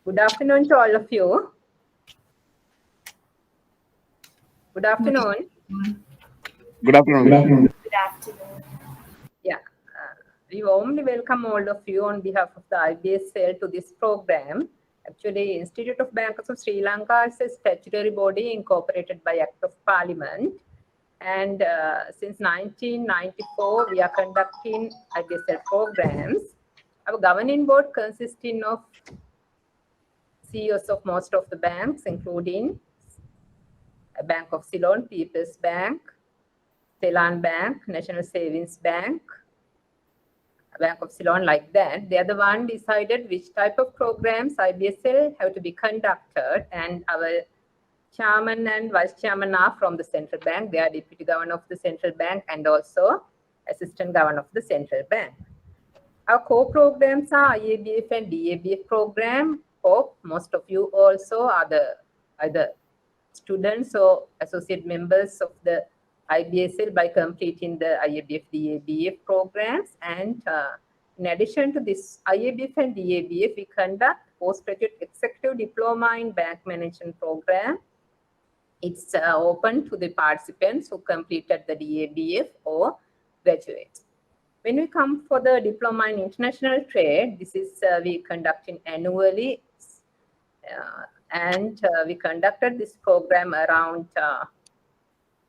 Good afternoon to all of you. Good afternoon. Good afternoon. Good afternoon. Yeah, we warmly welcome all of you on behalf of the IBSL to this program. Actually, Institute of Bankers of Sri Lanka is a statutory body incorporated by Act of Parliament. And since 1994, we are conducting IBSL programs. Our governing board consisting of CEOs of most of the banks, including Bank of Ceylon, People's Bank, Ceylon Bank, National Savings Bank, Bank of Ceylon, like that. They are the one decided which type of programs IBSL have to be conducted, and our chairman and vice chairman are from the central bank. They are deputy governor of the central bank and also assistant governor of the central bank. Our core programs are IABF and DABF program. Hope most of you also are either students or associate members of the IBSL by completing the IABF, DABF programs. And in addition to this IABF and DABF, we conduct postgraduate executive diploma in bank management program. It's open to the participants who completed the DABF or graduates. When we come for the diploma in international trade, this is we conducting annually, and we conducted this program around,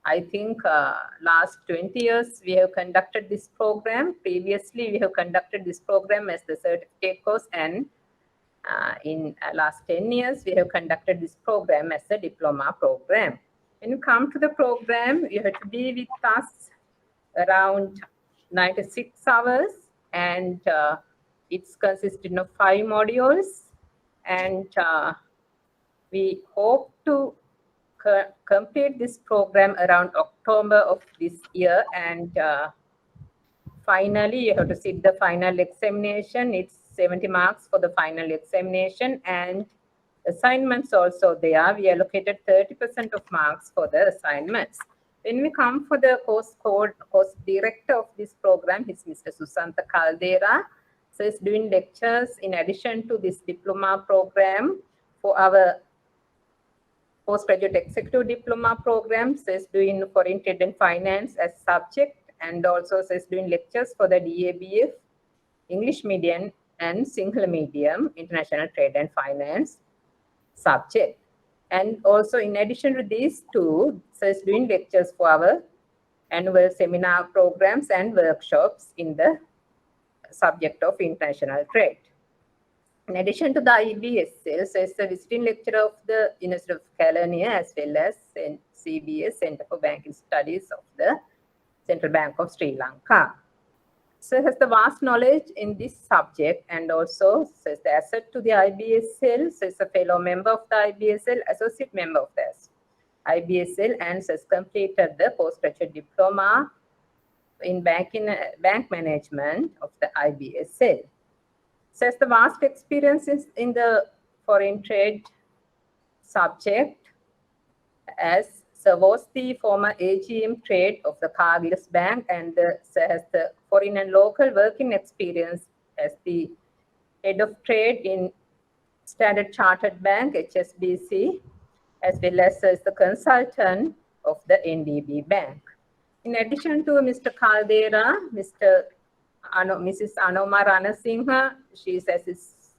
I think, last 20 years we have conducted this program. Previously, we have conducted this program as the certificate course, and in last 10 years, we have conducted this program as a diploma program. When you come to the program, you have to be with us around 96 hours, and it's consisting of 5 modules, and we hope to complete this program around October of this year, and finally you have to sit the final examination. It's 70 marks for the final examination, and assignments also there. We allocated 30% of marks for the assignments. When we come for the course director of this program, is Mr. Susantha Caldera. So he's doing lectures in addition to this diploma program for our postgraduate executive diploma program. So he's doing foreign trade and finance as subject, and also so he's doing lectures for the DABF, English medium and Sinhala medium, international trade and finance subject. And also in addition to these two, so is doing lectures for our annual seminar programs and workshops in the subject of international trade. In addition to the IBSL, so is a visiting lecturer of the University of California as well as CBS, Center for Banking Studies of the Central Bank of Sri Lanka. So has the vast knowledge in this subject, and also so is the asset to the IBSL. So is a fellow member of the IBSL, associate member of the IBSL, and so has completed the postgraduate diploma in bank management of the IBSL. So has the vast experiences in the foreign trade subject, as so was the former AGM trade of the Cargill's Bank, and so has the foreign and local working experience as the head of trade in Standard Chartered Bank, HSBC, as well as the consultant of the NDB Bank. In addition to Mr. Caldera, Mrs. Anoma Ranasinghe, she assists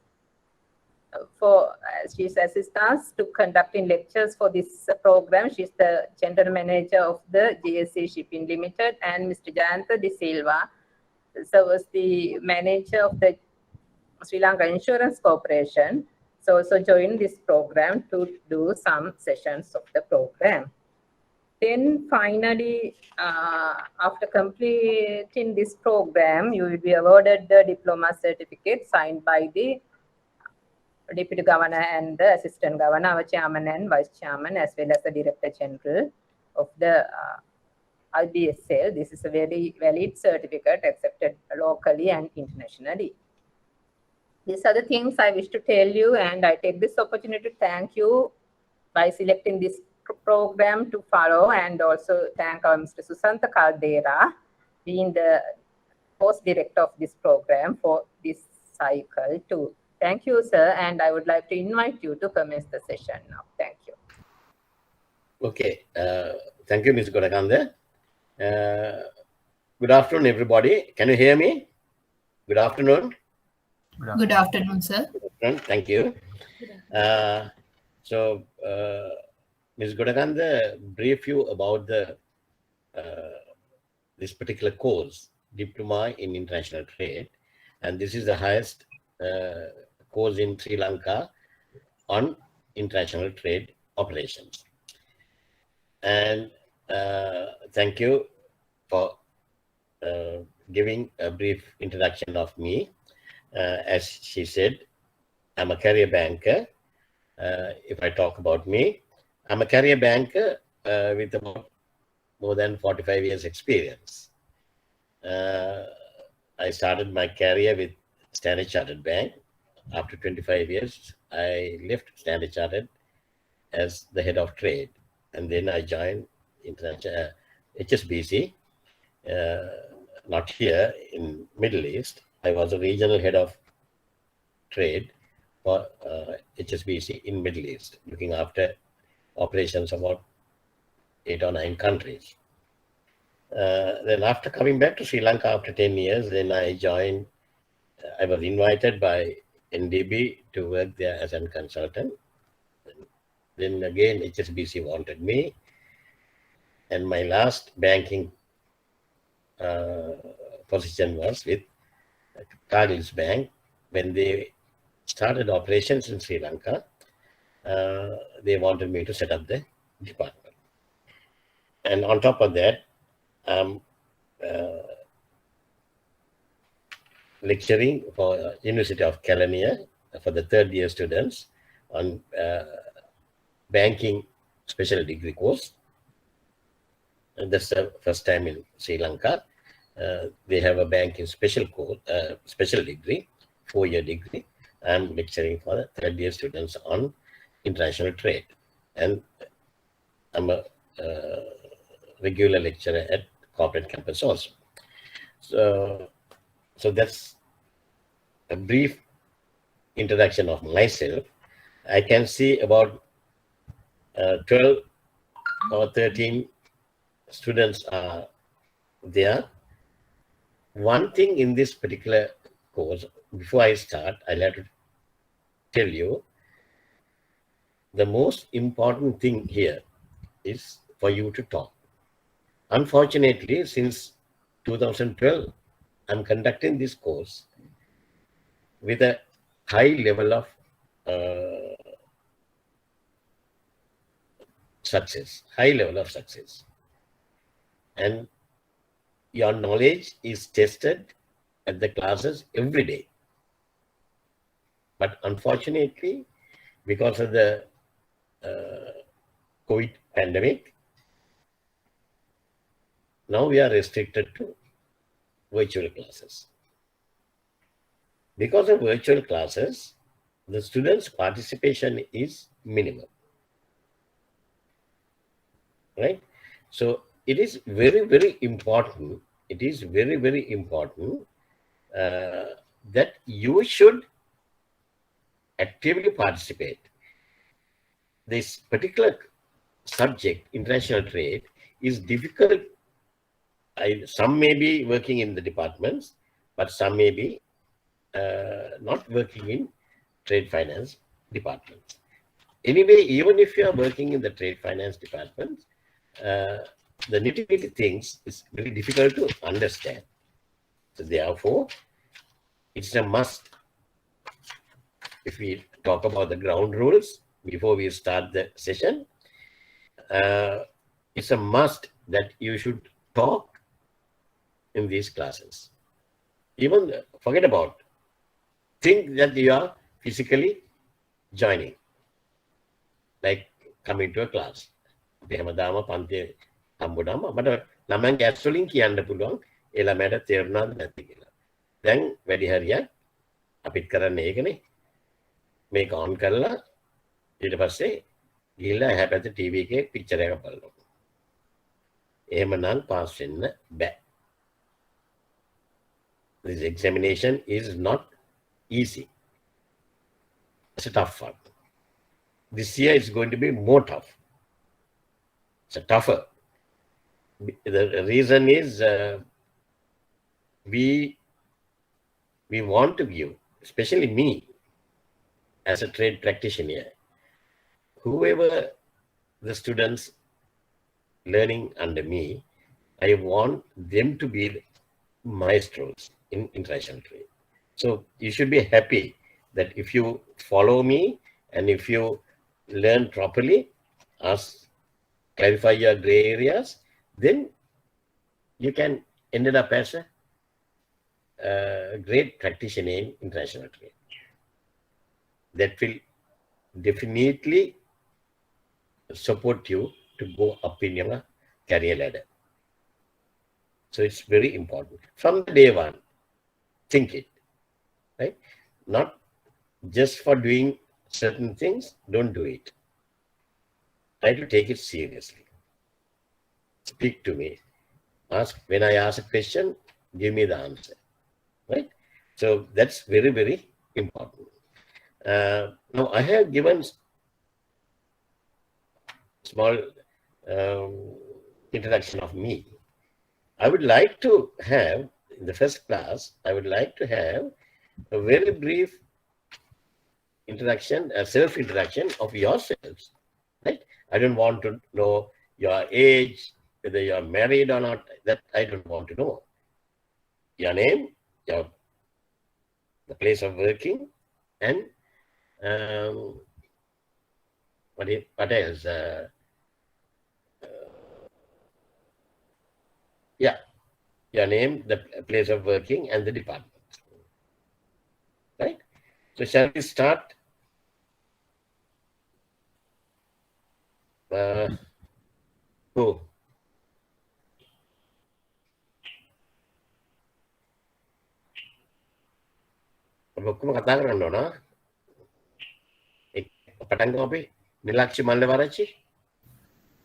us to conducting lectures for this program. She's the general manager of the JSC Shipping Limited, and Mr. Jayantha De Silva was the manager of the Sri Lanka Insurance Corporation. So also joined this program to do some sessions of the program. Then finally, after completing this program, you will be awarded the diploma certificate signed by the Deputy Governor and the Assistant Governor, our Chairman and Vice Chairman, as well as the Director General of the IBSL. This is a very valid certificate accepted locally and internationally. These are the things I wish to tell you, and I take this opportunity to thank you by selecting this program to follow, and also thank our Mr. Susantha Caldera, being the host director of this program for this cycle, to Thank you, sir, and I would like to invite you to commence the session now. Thank you. Okay, thank you, Ms. Godakanda. Good afternoon, everybody. Can you hear me? Good afternoon. Good afternoon, sir. Thank you. So, Ms. Godakanda, brief you about this particular course, Diploma in International Trade, and this is the highest course in Sri Lanka on international trade operations. And thank you for giving a brief introduction of me. As she said, I'm a career banker. If I talk about me, I'm a career banker with about more than 45 years experience. I started my career with Standard Chartered Bank. After 25 years, I left Standard Chartered as the head of trade. And then I joined international HSBC, not here in Middle East. I was a regional head of trade for HSBC in Middle East, looking after operations about 8 or 9 countries. Then after coming back to Sri Lanka after 10 years, then I joined, I was invited by NDB to work there as a consultant. Then again, HSBC wanted me. And my last banking position was with Cargill's Bank. When they started operations in Sri Lanka, they wanted me to set up the department. And on top of that, I'm lecturing for University of Kelaniya for the third year students on banking special degree course. And that's the first time in Sri Lanka. They have a banking special course, special degree, 4-year degree. I'm lecturing for the third year students on international trade. And I'm a regular lecturer at corporate campus also. So that's a brief introduction of myself. I can see about 12 or 13 students are there. One thing in this particular course, before I start, I'll have to tell you, the most important thing here is for you to talk. Unfortunately, since 2012, I'm conducting this course with a high level of success, And your knowledge is tested at the classes every day. But unfortunately, because of the COVID pandemic, now we are restricted to virtual classes. Because of virtual classes, the students' participation is minimal, right? So it is very, very important. It is very, very important that you should actively participate. This particular subject, international trade, is difficult. Some may be working in the departments, but some may be not working in trade finance departments. Anyway, even if you are working in the trade finance department, the nitty-gritty things is very difficult to understand. So therefore, it's a must. If we talk about the ground rules before we start the session, it's a must that you should talk in these classes. Even forget about, think that you are physically joining, like coming to a class. එහෙමදාම පන්තිය හම්බුනම මට ළමයන්ගේ ඇස් වලින් කියන්න පුළුවන් ඒ ළමයට තේරුණාද නැති කියලා. දැන් වැඩි හරියක් අපිත් කරන්නේ ඒකනේ. මේක ඔන් කරලා ඊට පස්සේ ගිහලා එහා පැත්තේ ටීවී එකේ පික්චර් එකක් බලනවා. එහෙමනම් පාස් වෙන්න බෑ. This examination is not easy. It's a tough one. This year is going to be more tough. It's a tougher. The reason is we want to give, especially me as a trade practitioner, whoever the students learning under me, I want them to be maestros in international trade. So you should be happy that if you follow me and if you learn properly, clarify your gray areas, then you can end up as a great practitioner in international trade. That will definitely support you to go up in your career ladder. So it's very important. From the day one, think it, right? Not just for doing certain things, don't do it. Try to take it seriously. Speak to me. When I ask a question, give me the answer, right? So that's very, very important. Now I have given small introduction of me. I would like to have, in the first class, I would like to have a very brief introduction, a self-introduction of yourselves, right? I don't want to know your age, whether you're married or not. That I don't want to know. Your name, the place of working, and what else? Your name, the place of working, and the department. Right? So shall we start? Who? ඔක්කොම කතා කරන්න ඕන. පටන් ගමු අපි. නිලක්ෂි Mallawarachchi.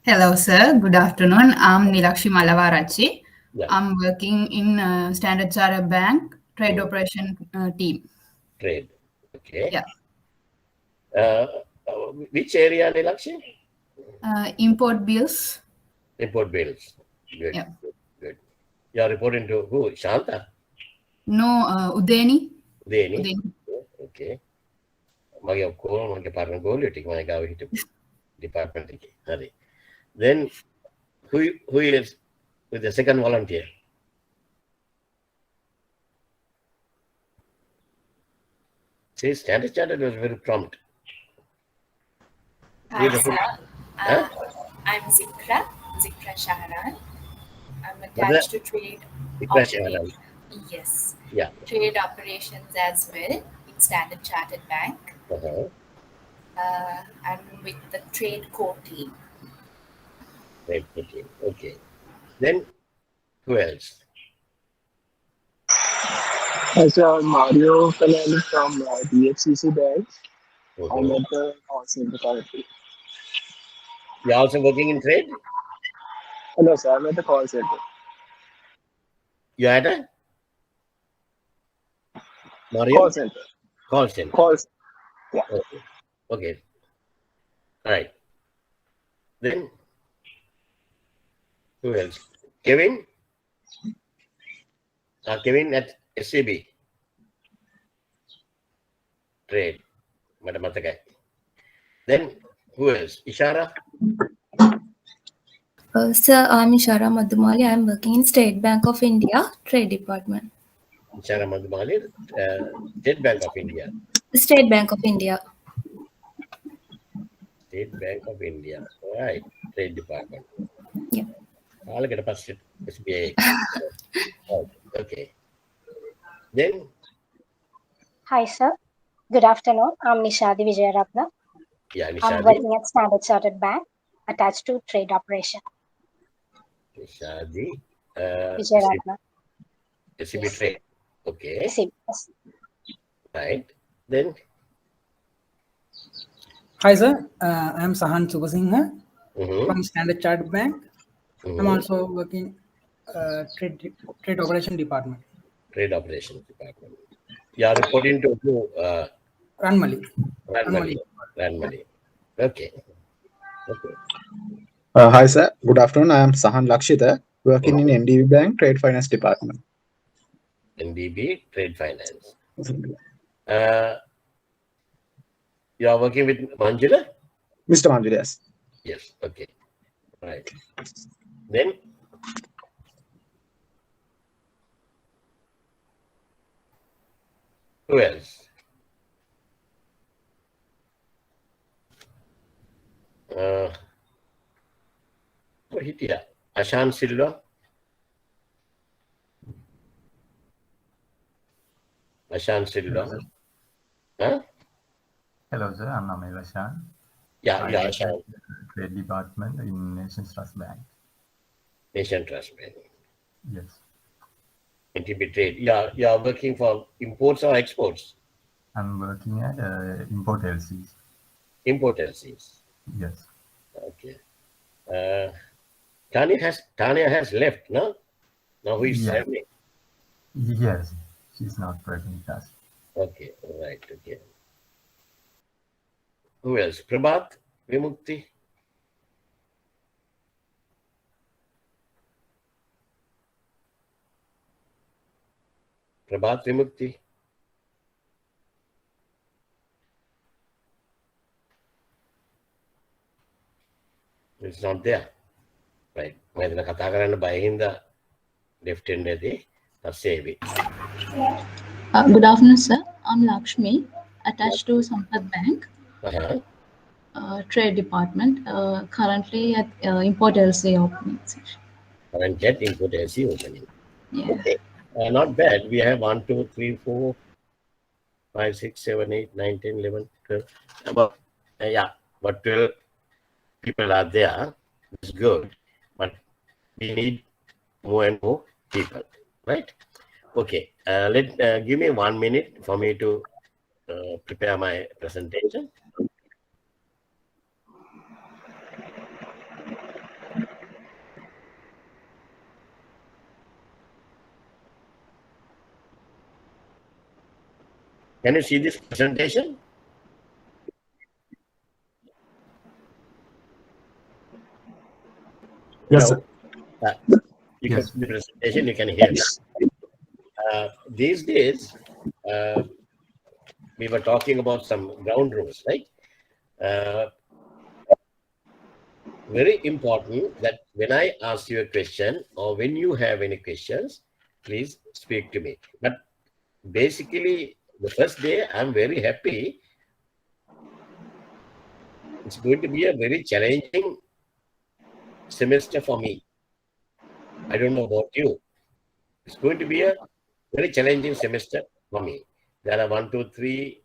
Hello, sir. Good afternoon. I'm Nilakshi Malavarachi. Yeah. I'm working in Standard Chartered Bank Trade Operation team. Trade. Okay. Yeah. Which area, Nilakshi? Import bills. Import bills. Good. Yeah. Good. You are reporting to who? Shanta? No, Udeni. Udeni. Udeni. Okay. මගේ ඔක්කොම මගේ partner ගෝලියෝ ටික මම ගාව හිටපු department එකේ. හරි. Then who is with the second volunteer? See, Standard Chartered was very prompt. Hi, sir. I'm Zikra Shahran. I'm attached to trade operations. Yes. Yeah. Trade operations as well in Standard Chartered Bank. I'm with the trade core team. Trade core team. Okay. Then who else? Sir, Mario Fernandez from DFCC Bank. I'm at the call center currently. You're also working in trade? No, sir, I'm at the call center. You're at a? Mario? Call center. Call center. Call center. Yeah. Okay. Okay. All right. Then who else? Kevin? Kevin at SCB. Trade. Matematika. Then who else? Ishara? Sir, I'm Ishara Madhumali. I'm working in State Bank of India, Trade Department. Ishara Madhumali, State Bank of India. State Bank of India. State Bank of India. All right. Trade Department. Yeah. I'll get a pass SBA. Okay. Then? Hi, sir. Good afternoon. I'm Nishadi Vijayaratna. Yeah, Nishadi. I'm working at Standard Chartered Bank, attached to trade operation. Nishadi. Vijayaratna. SCB Yes. Trade. Okay. Yes. Right. Then? Hi, sir. I'm Sahan Subasingha Mm-hmm. from Standard Chartered Bank. Mm-hmm. I'm also working trade operation department. Trade Operations Department. You are reporting to who? Ranmali. Ranmali. Okay. Hi, sir. Good afternoon. I am Sahan Lakshita, working in NDB Bank Trade Finance Department. NDB Trade Finance. You are working with Manjula? Mr. Manjula, yes. Yes. Okay. Right. Then who else? Here. Ashan Silva. Ashan Silva. Huh? Hello, sir. I'm Amel Ashan. Yeah, I yeah, work Ashan. at the Trade Department in Nations Trust Bank. Nation Trust Bank. Yes. NTB Trade. Yeah, you are working for imports or exports? I'm working at Import LCs. Import LCs. Yes. Okay. Tanya has left, no? Now who is serving? Yes. She's not present with us. Okay, right, okay. Who else? Prabhat Vimukti? Prabhat Vimukti? It's not there. Right. මම කතා කරන්න බය හින්දා left end එකේ පස්සේ Good afternoon, sir. I'm Lakshmi, attached to Sampath Bank, Trade Department, currently at Import LC opening session. Currently at Import LC opening. Yeah. Okay. Not bad. We have 1, 2, 3, 4, 5, 6, 7, 8, 9, 10, 11, 12. About, about 12 people are there. It's good. But we need more and more people, right? Okay, give me 1 minute for me to prepare my presentation. Can you see this presentation? Yes, sir. You can see the presentation, you can hear me. These days, we were talking about some ground rules, right? Very important that when I ask you a question or when you have any questions, please speak to me. But basically, the first day, I'm very happy. It's going to be a very challenging semester for me. I don't know about you. It's going to be a very challenging semester for me. There are 1, 2, 3,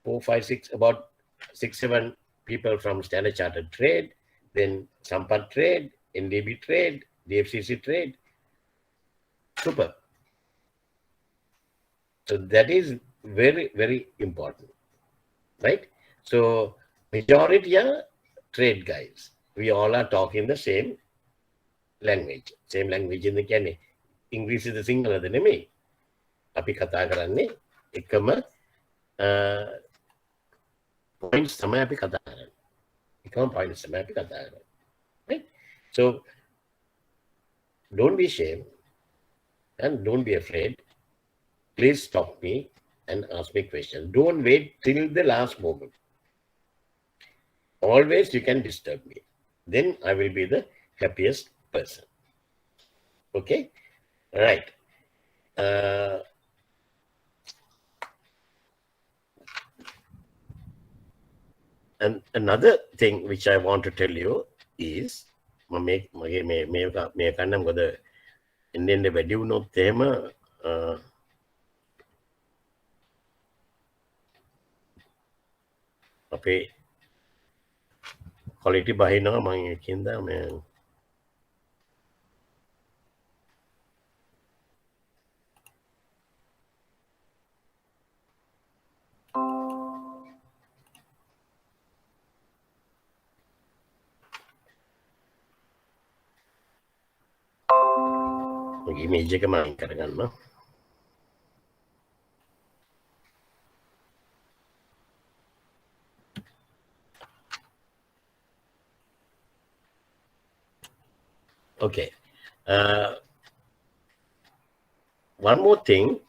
4, 5, 6, about 6, 7 people from Standard Chartered Trade, then Sampath Trade, NDB Trade, DFCC Trade. Super. So that is very, very important, right? So majority are trade guys. We all are talking the same language. Same language in the කියන්නේ ඉංග්‍රීසිද සිංහලද නෙමෙයි. අපි කතා කරන්නේ එකම points තමයි අපි කතා කරන්නේ. එකම points තමයි අපි කතා කරන්නේ. Right? So don't be ashamed and don't be afraid. Please stop me and ask me questions. Don't wait till the last moment. Always you can disturb me. Then I will be the happiest person. Okay? Right. And another thing which I want to tell you is මේ කන්නම් මොකද එන්නේ වැඩි වුණොත් එහෙම අපේ quality බහිනවා මම ඒකින්ද මේ image එක මම කරගන්නවා. Okay. One more thing.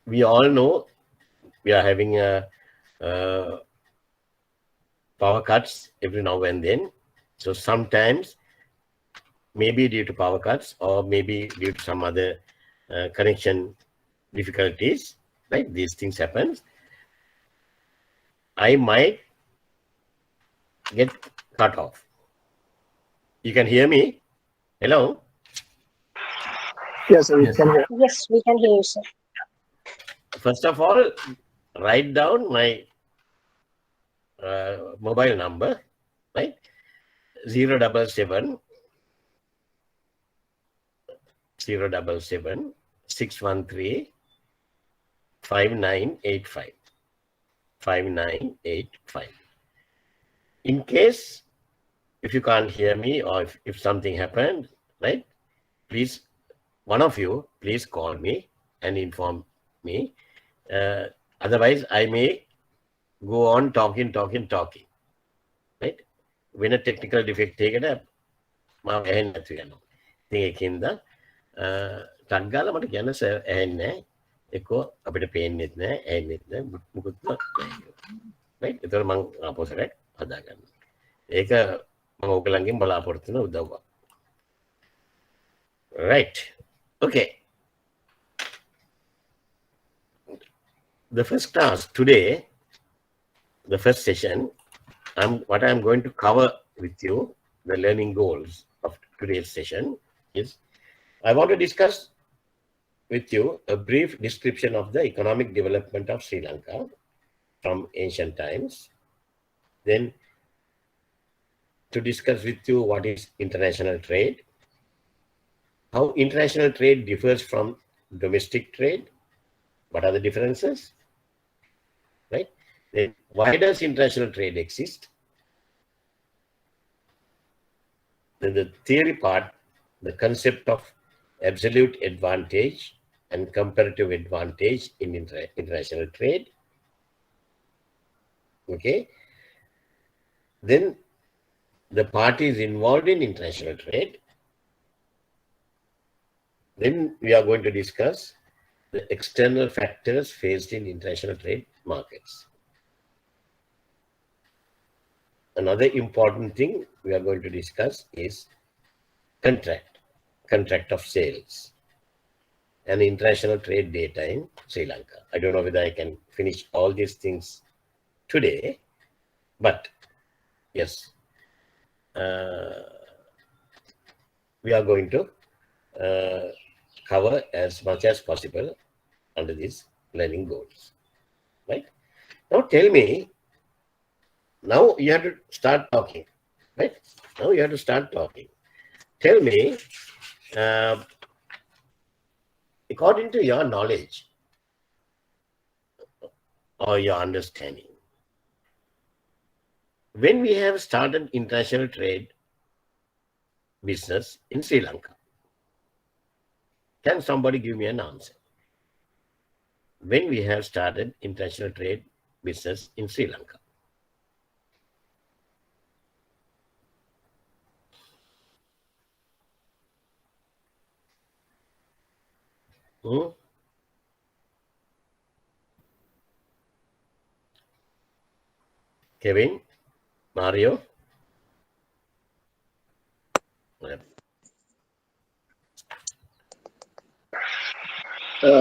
We all know we are having power cuts every now and then. So sometimes, maybe due to power cuts or maybe due to some other connection difficulties, right? These things happen. I might get cut off. You can hear me? Hello? Yes, sir, we can hear. Yes, we can hear you, sir. First of all, write down my mobile number, right? 077 613 5985. 5985. In case if you can't hear me or if something happened, right? Please, one of you, please call me and inform me. Otherwise, I may go on talking, right? When a technical defect take it up, මම ඇහෙන්නේ නැතු වෙනවා. ඉතින් ඒකින්ද ටක් ගාලා මට කියන්න සර් ඇහෙන්නේ නැහැ. එක්කෝ අපිට පේන්නෙත් නැහැ, ඇහෙන්නෙත් නැහැ, මුකුත් නැහැ. right? ඒතර මම ආපෝසරයක් හදා ගන්නවා. ඒක මම ඔයගලන්ගෙන් බලාපොරොත්තු වෙන උදව්වක්. Right. Okay. The first class today, the first session, what I'm going to cover with you, the learning goals of today's session is, I want to discuss with you a brief description of the economic development of Sri Lanka from ancient times. Then to discuss with you what is international trade, how international trade differs from domestic trade, what are the differences, right? Then why does international trade exist? Then the theory part, the concept of absolute advantage and comparative advantage in international trade. Okay. Then the parties involved in international trade. Then we are going to discuss the external factors faced in international trade markets. Another important thing we are going to discuss is contract of sales and international trade data in Sri Lanka. I don't know whether I can finish all these things today, but yes, we are going to cover as much as possible under these learning goals, right? Now tell me, now you have to start talking, right? Now you have to start talking. Tell me, according to your knowledge or your understanding, when we have started international trade business in Sri Lanka, can somebody give me an answer? When we have started international trade business in Sri Lanka? Kevin, Mario?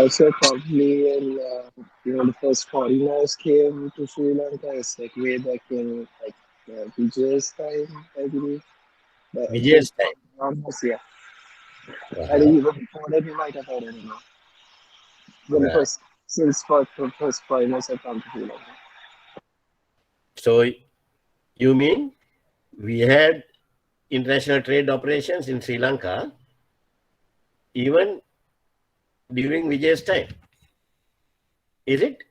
So probably when the first foreigners came to Sri Lanka, it's like way back in like Vijay's time, I believe. Vijay's time. Almost, yeah. I think even before that, we might have had it. When the first foreigners have come to Sri Lanka. So you mean we had international trade operations in Sri Lanka even during Vijay's time? Is it?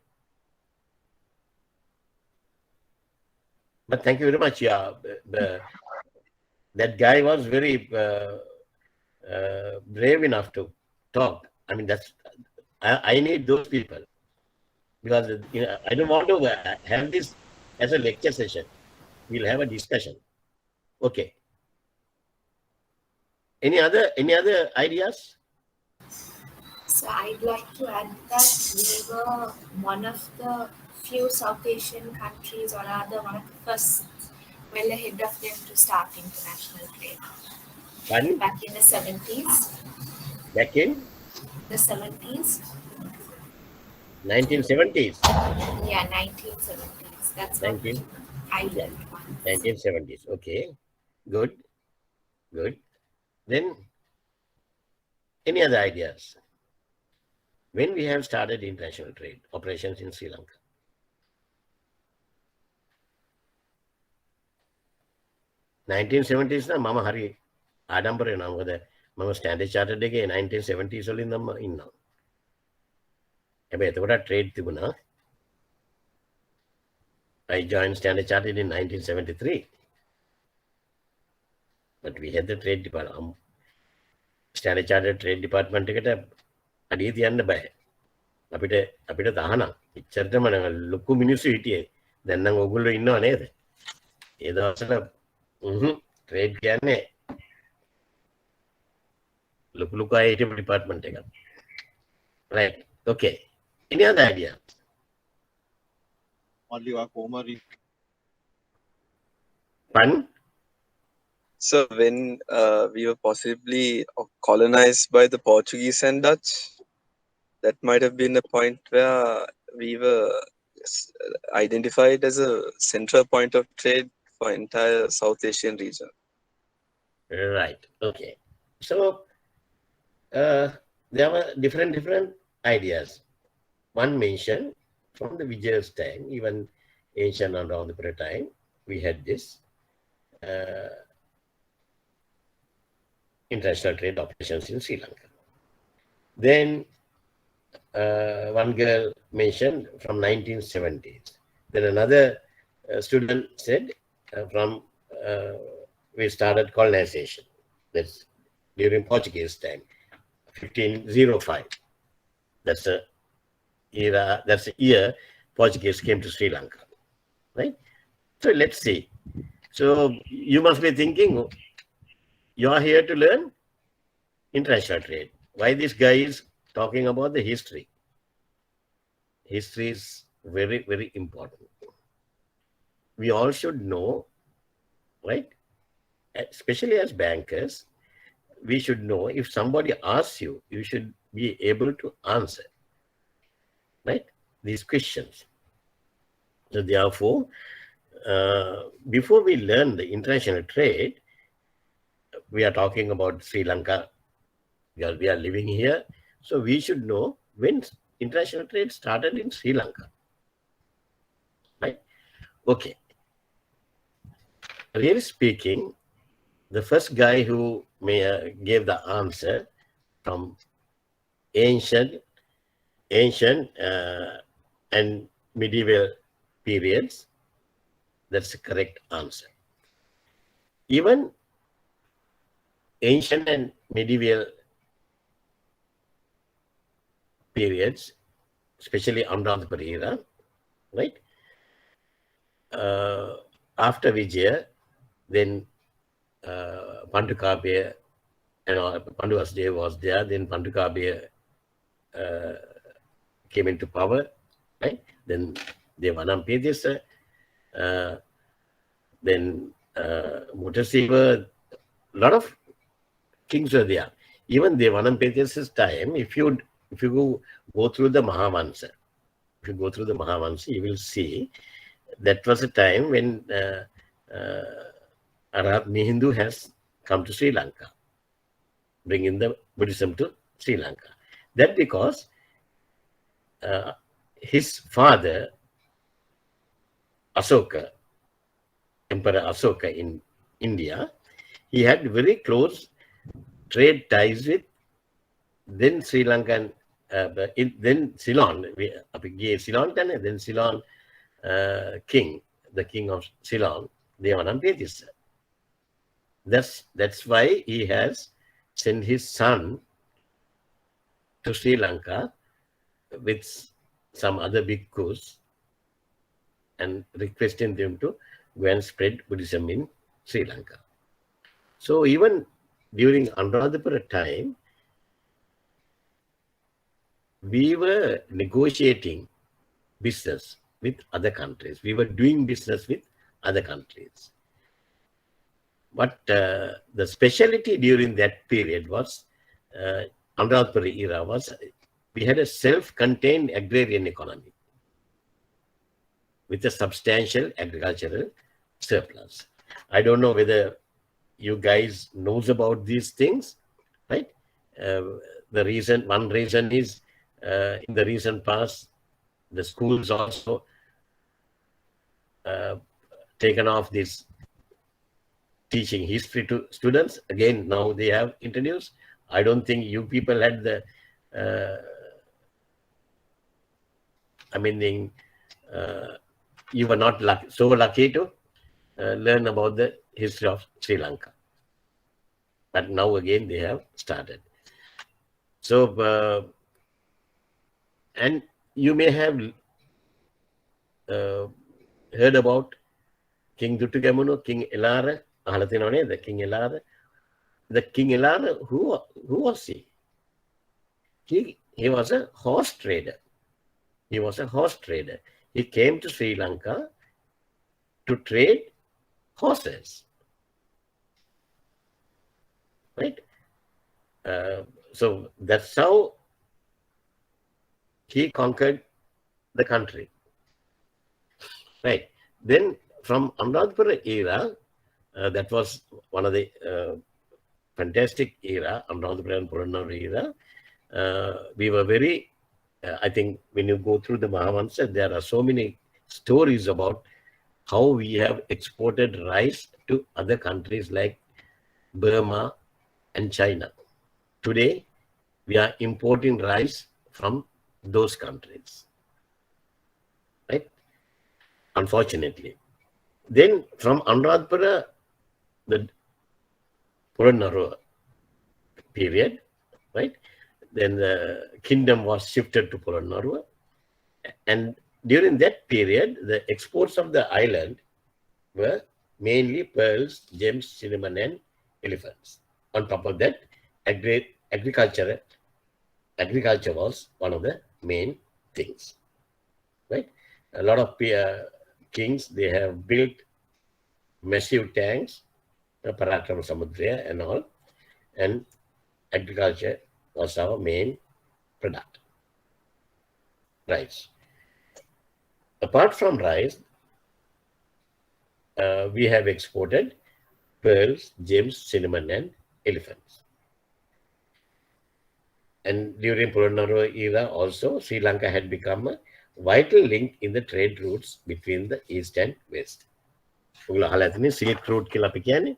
But thank you very much. Yeah, that guy was very brave enough to talk. I mean, I need those people, because I don't want to have this as a lecture session. We'll have a discussion. Okay. Any other ideas? So I'd like to add that we were one of the few South Asian countries, or rather one of the first, well ahead of them to start international trade. Pardon? Back in the 70s. Back in The 70s. 1970s. Yeah, 1970s. That's what 19, I yeah, learned once. 1970s. Okay, good, good. Then, any other ideas? When we have started international trade operations in Sri Lanka? (1970s) na mama hari ආඩම්බරේ වෙනවා. මොකද මම standard චාර්ටර්ඩ් එකේ 1970s වලින් නම් ඉන්නවා. හැබැයි එතකොට trade තිබුණා. I joined Standard Chartered in 1973. But we had the trade department. Standard Chartered trade department එකට අඩිය තියන්න බෑ. අපිට තහනම්. ඉච්චරටම ලොකු මිනිස්සු හිටියේ. දැන් නම් ඔයගොල්ලෝ ඉන්නව නේද? ඒ දවස්වල trade කියන්නේ ලොකු අය හිටපු department එකක්. Right. Okay. Any other idea? Pardon? So when we were possibly colonized by the Portuguese and Dutch, that might have been a point where we were identified as a central point of trade for entire South Asian region. Right. Okay. So there were different ideas. One mentioned from the Vijay's time, even ancient and around the time, we had this international trade operations in Sri Lanka. Then one girl mentioned from 1970s. Then another student said from we started colonization. That's during Portuguese time, 1505. That's the era. That's the year Portuguese came to Sri Lanka, right? So let's see. So you must be thinking, you are here to learn international trade. Why this guy is talking about the history? History is very, very important. We all should know, right? Especially as bankers, we should know if somebody asks you, you should be able to answer, right? These questions. So therefore, before we learn the international trade, we are talking about Sri Lanka, because we are living here. So we should know when international trade started in Sri Lanka, right? Okay. Really speaking, the first guy who gave the answer from ancient and medieval periods, that's the correct answer. Even ancient and medieval periods, especially Anuradhapura era, right? After Vijaya, then Pandukabya, Pandu Vasudeva was there, then Pandukabya came into power, right? Then Devanampedyasa, then Muttasiva, a lot of kings were there. Even Devanampedyas's time, if you go through the Mahavansa, you will see that was a time when Arhat Mihindu has come to Sri Lanka, bringing the Buddhism to Sri Lanka. That because his father, Asoka, Emperor Asoka in India, he had very close trade ties with then Sri Lankan, then Ceylon, then Ceylon king, the king of Ceylon, Devanampedyasa. That's why he has sent his son to Sri Lanka with some other bhikkhus and requesting them to go and spread Buddhism in Sri Lanka. So even during Anuradhapura time, we were negotiating business with other countries. We were doing business with other countries. But the specialty during that period was, Anuradhapura era was, we had a self-contained agrarian economy with a substantial agricultural surplus. I don't know whether you guys knows about these things, right? One reason is, in the recent past, the schools also taken off this teaching history to students. Again, now they have introduced. I don't think you people had the, you were not so lucky to learn about the history of Sri Lanka. But now again, they have started. So, and you may have heard about King Dutugamunu, King Elara, the King Elara. The King Elara, who was he? He was a horse trader. He was a horse trader. He came to Sri Lanka to trade horses. Right? So that's how he conquered the country. Right. Then from Anuradhapura era, that was one of the fantastic era, Anuradhapura and Polonnaru era. We were very, I think when you go through the Mahavansa, there are so many stories about how we have exported rice to other countries like Burma and China. Today, we are importing rice from those countries, right? Unfortunately. Then from Anuradhapura, the Polonnaru period, right? Then the kingdom was shifted to Polonnaru. And during that period, the exports of the island were mainly pearls, gems, cinnamon, and elephants. On top of that, agriculture was one of the main things, right? A lot of kings, they have built massive tanks, Parakram Samudra and all, and agriculture was our main product, rice. Apart from rice, we have exported pearls, gems, cinnamon, and elephants. And during Polonnaru era also, Sri Lanka had become a vital link in the trade routes between the East and West. Silk route කියලා අපි කියන්නේ,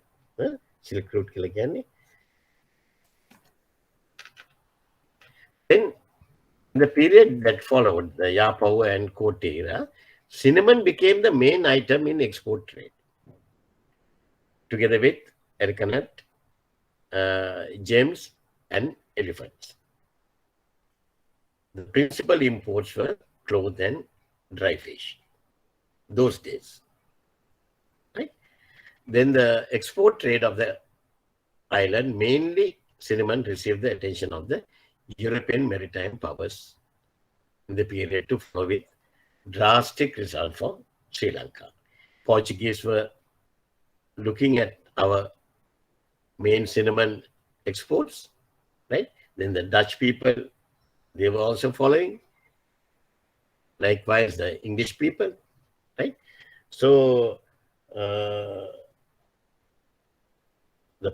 Silk route කියලා කියන්නේ. Then, in the period that followed, the Yapao and Kotte era, cinnamon became the main item in export trade, together with arecanut, gems, and elephants. The principal imports were cloth and dry fish, those days. Right? Then the export trade of the island, mainly cinnamon, received the attention of the European maritime powers in the period to follow with drastic result for Sri Lanka. Portuguese were looking at our main cinnamon exports, right? Then the Dutch people, they were also following. Likewise, the English people, right? So, the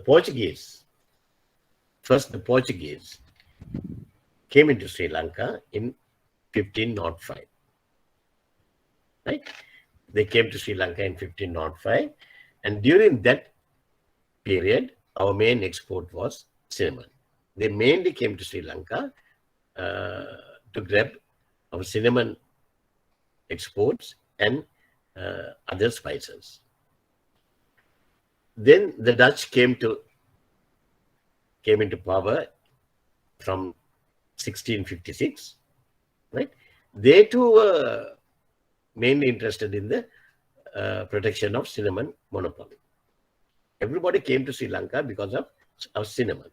Portuguese came into Sri Lanka in 1505, right? They came to Sri Lanka in 1505, and during that period, our main export was cinnamon. They mainly came to Sri Lanka to grab our cinnamon exports and other spices. Then the Dutch came into power from 1656, right? They too were mainly interested in the protection of cinnamon monopoly. Everybody came to Sri Lanka because of our cinnamon,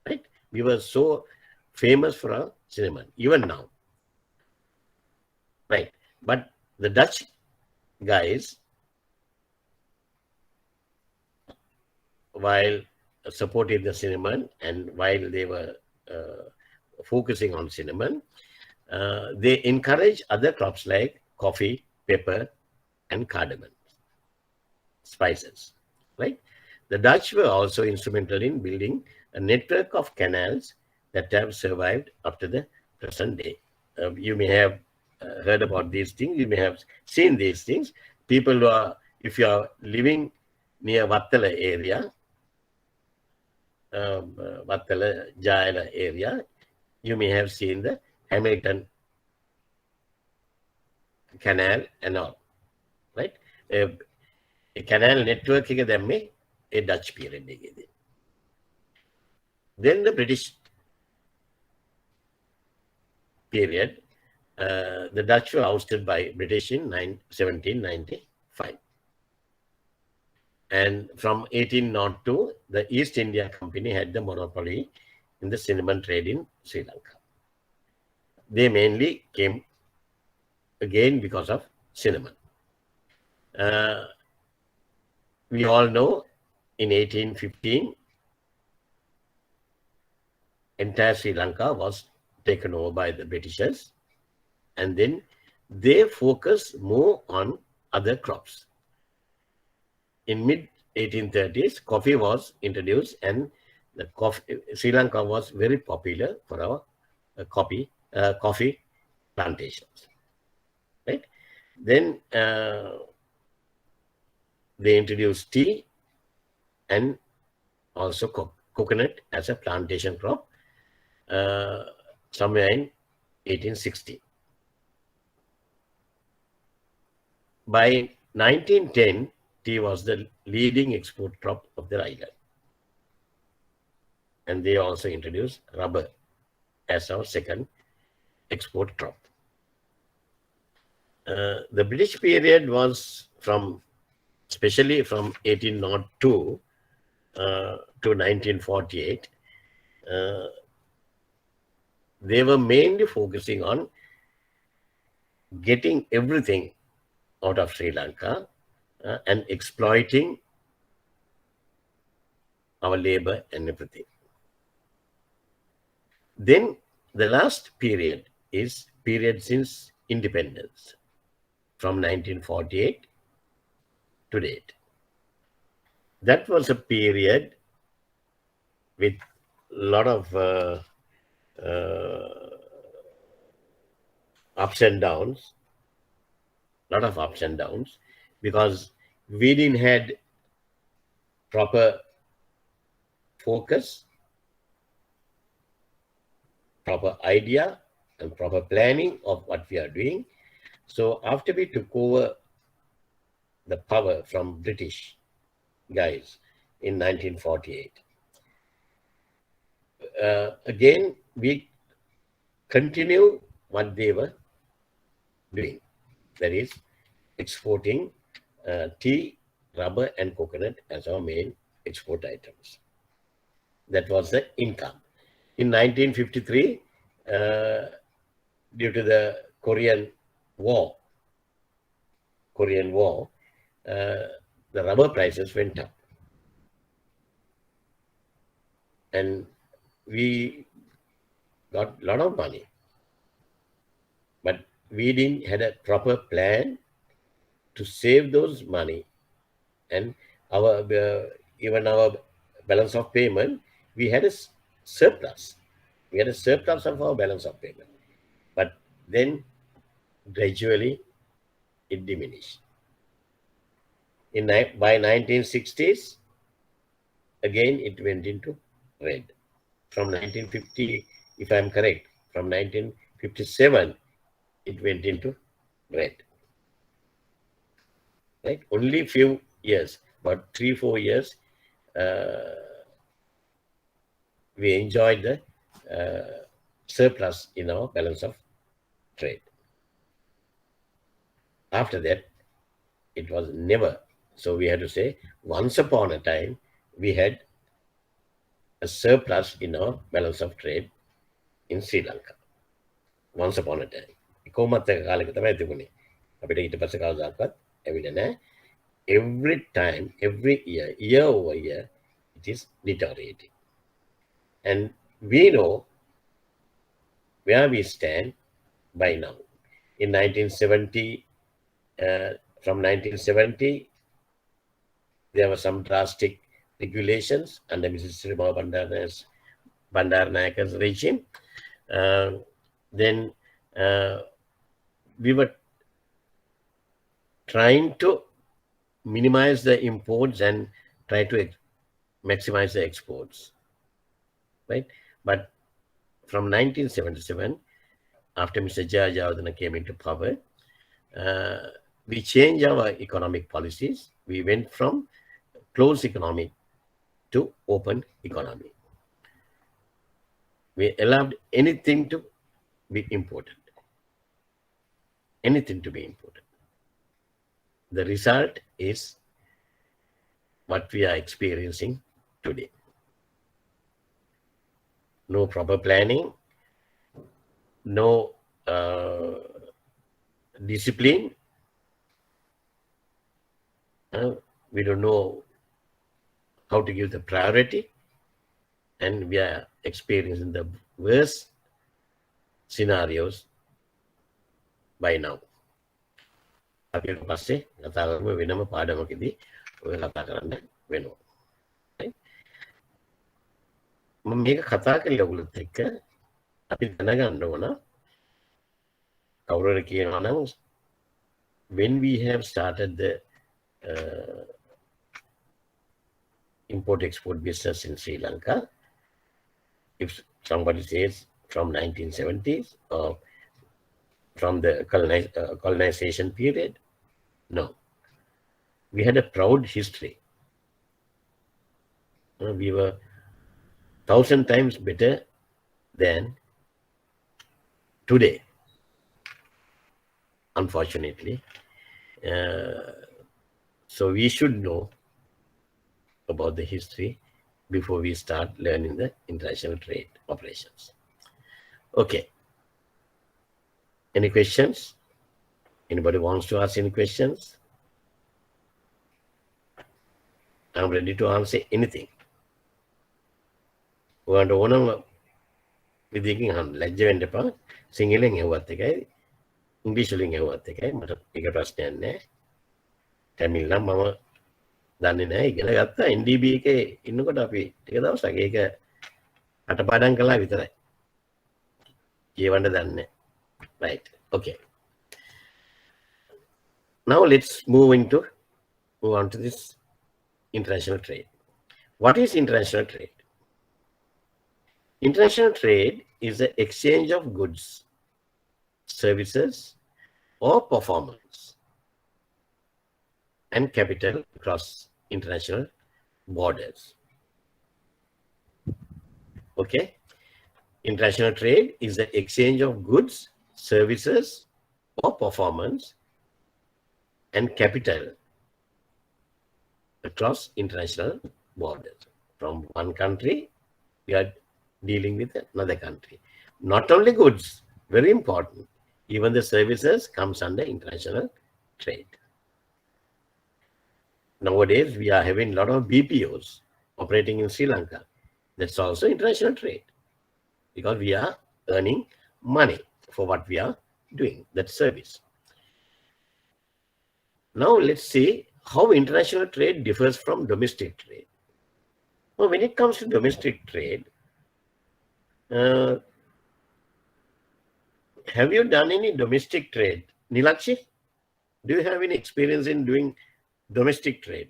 right? We were so famous for our cinnamon, even now, right? But the Dutch guys, while supporting the cinnamon and while they were focusing on cinnamon, they encourage other crops like coffee, pepper, and cardamom, spices, right? The Dutch were also instrumental in building a network of canals that have survived up to the present day. You may have heard about these things. You may have seen these things. People who are, if you are living near Vattala area, Vattala, Jayala area, you may have seen the Hamilton Canal and all, right? Canal network එක දැම්මේ a Dutch period එකේදී. Then the British period, the Dutch were ousted by British in 1795. And from 1802, the East India Company had the monopoly in the cinnamon trade in Sri Lanka. They mainly came again because of cinnamon. We all know in 1815, entire Sri Lanka was taken over by the Britishers, and then they focused more on other crops. In mid-1830s, coffee was introduced, and the Sri Lanka was very popular for our coffee plantations. Right? Then they introduced tea and also coconut as a plantation crop somewhere in 1860. By 1910, tea was the leading export crop of the island. And they also introduced rubber as our second export crop. The British period was especially from 1802 to 1948. They were mainly focusing on getting everything out of Sri Lanka and exploiting our labor and everything. Then the last period is period since independence from 1948 to date. That was a period with a lot of ups and downs, because we didn't have proper focus, proper idea, and proper planning of what we are doing. So after we took over the power from British guys in 1948, again, we continue what they were doing. That is, exporting tea, rubber, and coconut as our main export items. That was the income. In 1953, due to the Korean War, the rubber prices went up. And we got a lot of money. But we didn't have a proper plan to save those money. And even our balance of payment, we had a surplus. We had a surplus of our balance of payment. But then gradually it diminished. By 1960s, again it went into red. From 1950, if I'm correct, from 1957, it went into red. Right? Only few years, about 3-4 years, we enjoyed the surplus in our balance of trade. After that, it was never. So we had to say, once upon a time, we had a surplus in our balance of trade in Sri Lanka. Once upon a time. කොහොමත් එක කාලෙක තමයි තිබුණේ. අපිට ඊට පස්සේ කවදාකවත් ඇවිල්ලා නැහැ. Every time, every year, year over year, it is deteriorating. And we know where we stand by now. In 1970, from 1970, there were some drastic regulations under Mrs. Srima Bandaranaike's regime. Then we were trying to minimize the imports and try to maximize the exports, right? But from 1977, after Mr. Jayajawardena came into power, we changed our economic policies. We went from closed economy to open economy. We allowed anything to be imported. Anything to be imported. The result is what we are experiencing today. No proper planning, no discipline. We don't know how to give the priority, and we are experiencing the worst scenarios by now. අපි පස්සේ කතා කරමු වෙනම පාඩමකදී ඔය කතා කරන්න වෙනවා. මම මේක කතා කරලා ඔයගොල්ලොත් එක්ක අපි දැනගන්න ඕන කවුරුහරි කියනවා නම් when we have started the import-export business in Sri Lanka, if somebody says from 1970s or from the colonization period, no. We had a proud history. We were 1,000 times better than today, unfortunately. So we should know about the history before we start learning the international trade operations. Okay. Any questions? Anybody wants to ask any questions? I'm ready to answer anything. ඔයාලට ඕනම විදිහකින් අහන්න. ලැජ්ජ වෙන්න එපා. සිංහලෙන් ඇහුවත් එකයි, ඉංග්‍රීසි වලින් ඇහුවත් එකයි. මට ඒක ප්‍රශ්නයක් නැහැ. තමිල් නම් මම දන්නේ නැහැ. ඉගෙන ගත්තා NDB එකේ ඉන්නකොට අපි ටික දවසක් ඒක අටපාඩම් කළා විතරයි. කියවන්න දන්නේ නැහැ. Right. Okay. Now let's move on to this international trade. What is international trade? International trade is the exchange of goods, services, or performance and capital across international borders. Okay. International trade is the exchange of goods, services, or performance and capital across international borders. From one country, we are dealing with another country. Not only goods, very important, even the services comes under international trade. Nowadays, we are having a lot of BPOs operating in Sri Lanka. That's also international trade, because we are earning money for what we are doing, that service. Now let's see how international trade differs from domestic trade. Well, when it comes to domestic trade, have you done any domestic trade? Nilakshi, do you have any experience in doing domestic trade?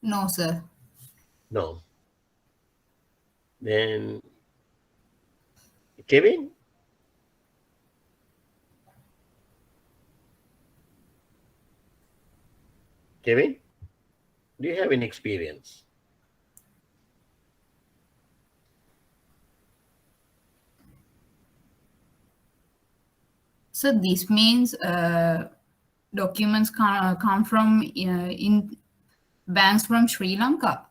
No, sir. No. Then Kevin? Kevin, do you have any experience? So this means documents come from in banks from Sri Lanka.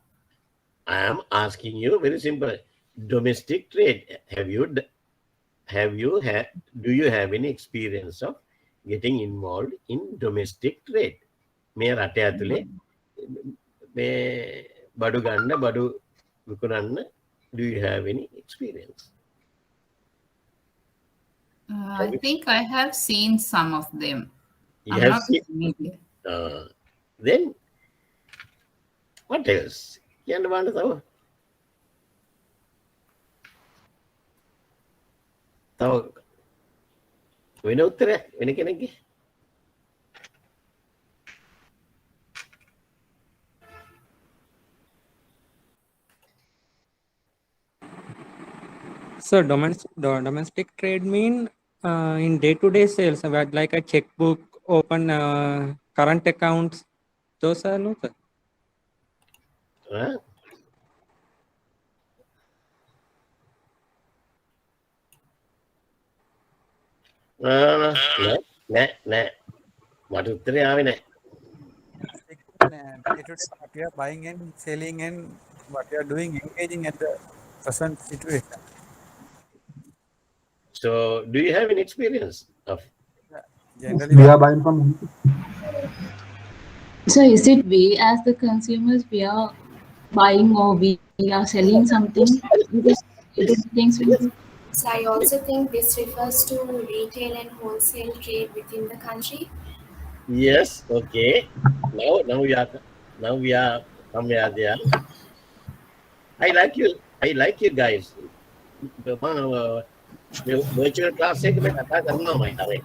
I am asking you very simple. Domestic trade. Do you have any experience of getting involved in domestic trade? මේ රට ඇතුලේ මේ බඩු ගන්න බඩු විකුණන්න, do you have any experience? I think I have seen some of them. You I'm have not seen. familiar. Then what else? කියන්න බලන්න තව. තව වෙන උත්තරයක් වෙන කෙනෙක්ගේ? So domestic trade mean in day-to-day sales, like a checkbook, open current accounts, those are no, sir. නෑ මට උත්තරේ ආවේ නෑ. What you are buying and selling and what you are doing, engaging at the present situation. So do you have any experience of? Generally, we are buying from. So is it we as the consumers, we are buying or we are selling something? Things we do? So I also think this refers to retail and wholesale trade within the country. Yes, okay. Now we are somewhere there. I like you guys. Virtual class එක මේ කතා කරනවා මම තරේ.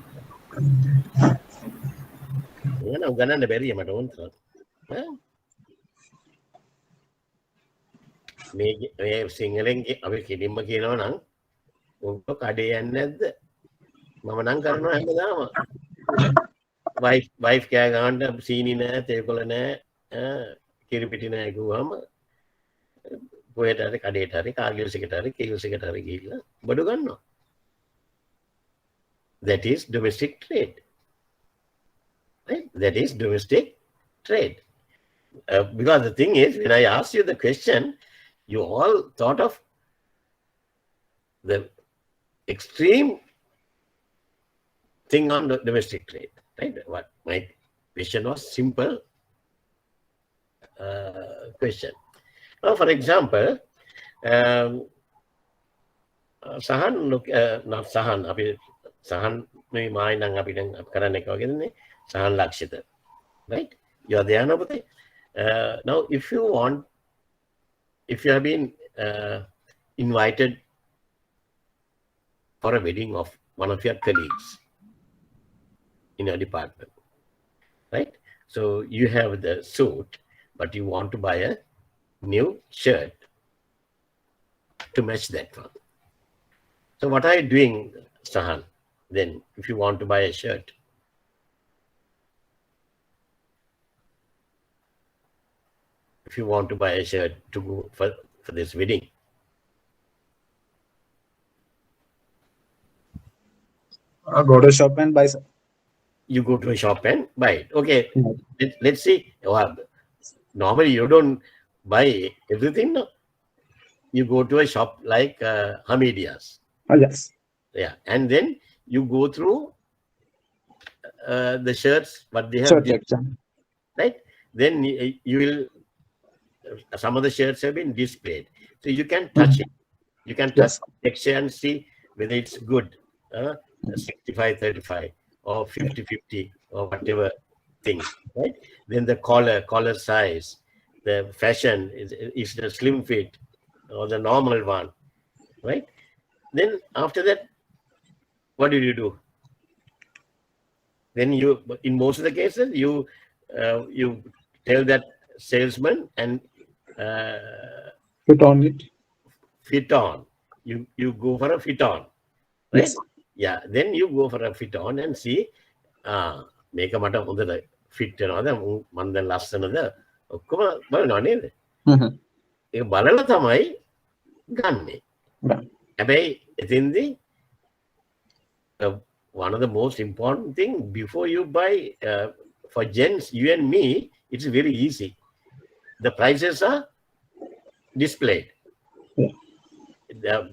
එහෙනම් උගන්නන්න බැරිය මට ඕන තරම්. මේ සිංහලෙන් අපි කෙලින්ම කියනවා නම් උඹ කඩේ යන්නේ නැද්ද? මම නම් කරනවා හැමදාම. වයිෆ් කෑ ගන්න සීනි නෑ, තේකොළ නෑ, කිරිපිටි නෑ කිව්වම කොහෙට හරි කඩේට හරි කාගියස් එකට හරි කීයස් එකට හරි ගිහිල්ලා බඩු ගන්නවා. That is domestic trade. Right? That is domestic trade. Because the thing is, when I asked you the question, you all thought of the extreme thing on the domestic trade. Right? What my question was simple question. Now, for example, Sahan look not Sahan. Sahan may mind and happy and Karaneka again. Sahan Lakshita. Right? You are there now. Now, if you have been invited for a wedding of one of your colleagues in your department, right? So you have the suit, but you want to buy a new shirt to match that one. So what are you doing, Sahan, then, if you want to buy a shirt? If you want to buy a shirt to go for this wedding, Go to shop and buy. You go to a shop and buy it. Okay, let's see. Normally you don't buy everything, no? You go to a shop like Hamidia's. Oh, yes. Yeah, and then you go through the shirts, what they have, right? Then you will, some of the shirts have been displayed, so you can touch it. You can touch texture and see whether it's good, 65-35 or 50-50 or whatever thing, right? Then the collar size, the fashion is the slim fit or the normal one, right? Then after that, what do? Then you, in most of the cases, you tell that salesman and fit on it. Fit on. You go for a fit on, right? Yes. Yeah. Then you go for a fit on and see. Make a matter of the fit and other man than last another. Come on, it. You balala tamai ganne. It's in the one of the most important thing before you buy for gents, you and me, it's very easy. The prices are displayed. Yeah.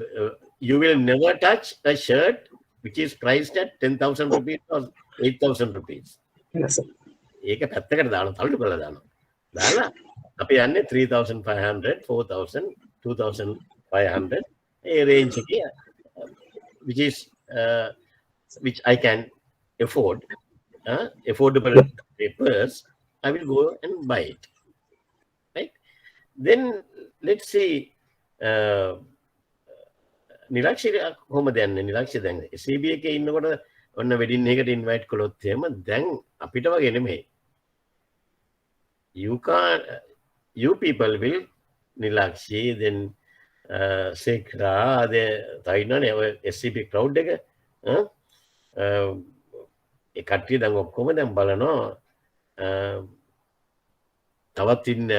You will never touch a shirt which is priced at 10,000 rupees or 8,000 rupees. Yes, sir. ඒක පැත්තකට දාන තල්ලු කරලා දානවා. දාලා අපි යන්නේ 3,500, 4,000, 2,500 ඒ range එකේ which is which I can afford, affordable papers, I will go and buy it. Right? Then let's see. නිරක්ෂි කොහොමද යන්නේ? නිරක්ෂි දැන් SCB එකේ ඉන්නකොට ඔන්න වෙඩින් එකකට ඉන්වයිට් කළොත් එහෙම දැන් අපිට වගේ නෙමෙයි. You people will නිරක්ෂි then Sekra තයින්නනේ ඔය SCB crowd එක ඒ කට්ටිය දැන් ඔක්කොම දැන් බලනවා තවත් ඉන්න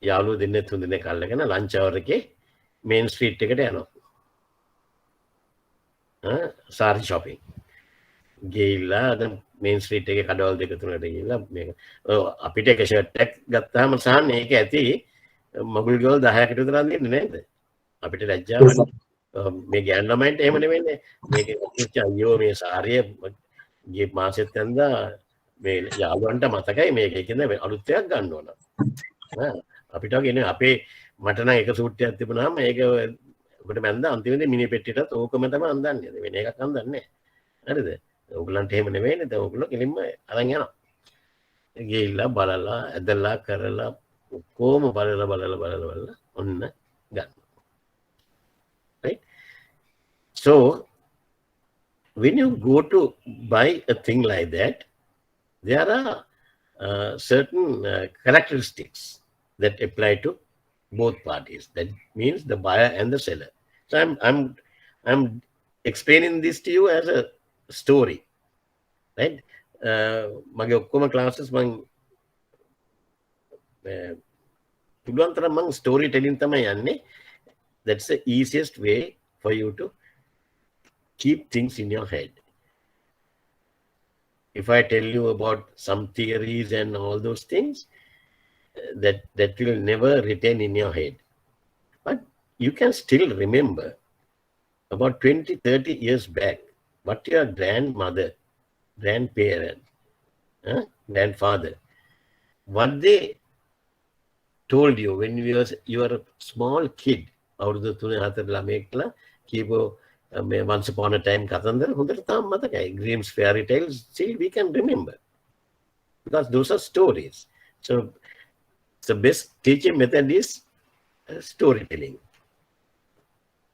යාළුවෝ දෙන්නේ තුන් දෙනෙක් අල්ලගෙන ලන්ච් අවර් එකේ මේන් ස්ට්‍රීට් එකට යනවා. සාරි shopping. ගිහිල්ලා දැන් මේන් ස්ට්‍රීට් එකේ කඩවල් දෙක තුනකට ගිහිල්ලා මේක අපිට එක ෂර්ට් එකක් ගත්තාම සහන් මේක ඇති මගුල් ගෙවල් 10කට විතර අඳින්නේ නේද? අපිට ලැජ්ජාවක්. මේ ගෑන් ළමයින්ට එහෙම නෙවෙන්නේ. මේක අයියෝ මේ සාරිය ගිය මාසෙත් යන්දා මේ යාළුවන්ට මතකයි මේක ඉතින් අලුත් එකක් ගන්න ඕන. අපිට වගේ නේ අපේ මට නම් එක සූට් එකක් තිබුණාම ඒක ඔකට මැන්ද අන්තිමේදී මිනි පෙට්ටියටත් ඕකම තමයි අඳන්නේ. වෙන එකක් අඳන්නේ නැහැ. හරිද? ඕගලන්ට එහෙම නෙවෙයිනේ. දැන් ඕගොල්ලෝ කෙලින්ම අරන් යනවා. ගිහිල්ලා බලලා ඇදලා කරලා ඔක්කොම බලලා ඔන්න ගන්න. Right? So when you go to buy a thing like that, there are certain characteristics that apply to both parties. That means the buyer and the seller. So I'm explaining this to you as a story, right? මගේ ඔක්කොම classes මම පුළුවන් තරම් මම story telling තමයි යන්නේ. That's the easiest way for you to keep things in your head. If I tell you about some theories and all those things, that will never retain in your head. But you can still remember about 20, 30 years back what your grandmother, grandparent, grandfather, what they told you when you were a small kid. අවුරුදු 3-4 ළමයෙක්ලා කියපෝ once upon a time කතන්දර හොඳට තාම මතකයි. Grimm's fairy tales still we can remember because those are stories. So the best teaching method is storytelling.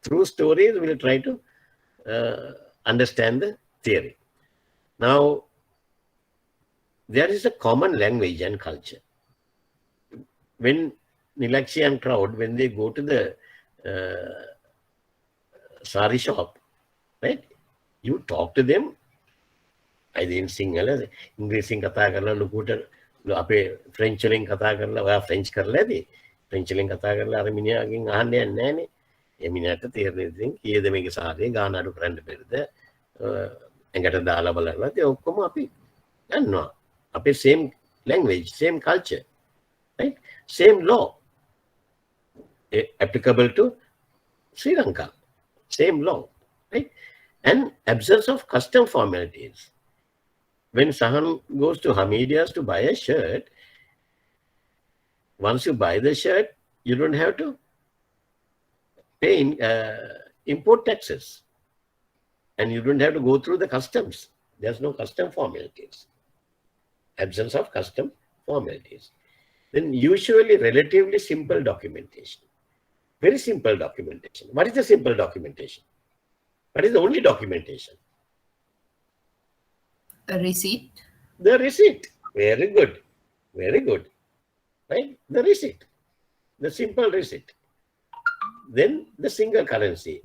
Through stories we will try to understand the theory. Now there is a common language and culture. When Nilakshi and crowd, when they go to the sari shop, right? You talk to them either in Sinhala, English in කතා කරලා ලොකුට අපේ French වලින් කතා කරලා ඔයා French කරලා ඇති. French වලින් කතා කරලා අර මිනිහාගෙන් අහන්න යන්නේ නැහනේ. ඒ මිනිහට තේරෙන්නේ ඉතින් කීයද මේකේ සාරේ ගාන අඩු කරන්න බැරිද? එකට දාලා බලනවා. ඒ ඔක්කොම අපි දන්නවා. අපේ same language, same culture, right? Same law. Applicable to Sri Lanka, same law, right? And absence of custom formalities. When Sahan goes to Hamidia's to buy a shirt, once you buy the shirt, you don't have to pay import taxes, and you don't have to go through the customs. There's no custom formalities. Absence of custom formalities. Then usually relatively simple documentation. Very simple documentation. What is the simple documentation? What is the only documentation? A receipt. The receipt. Very good. Very good. Right? The receipt. The simple receipt. Then the single currency.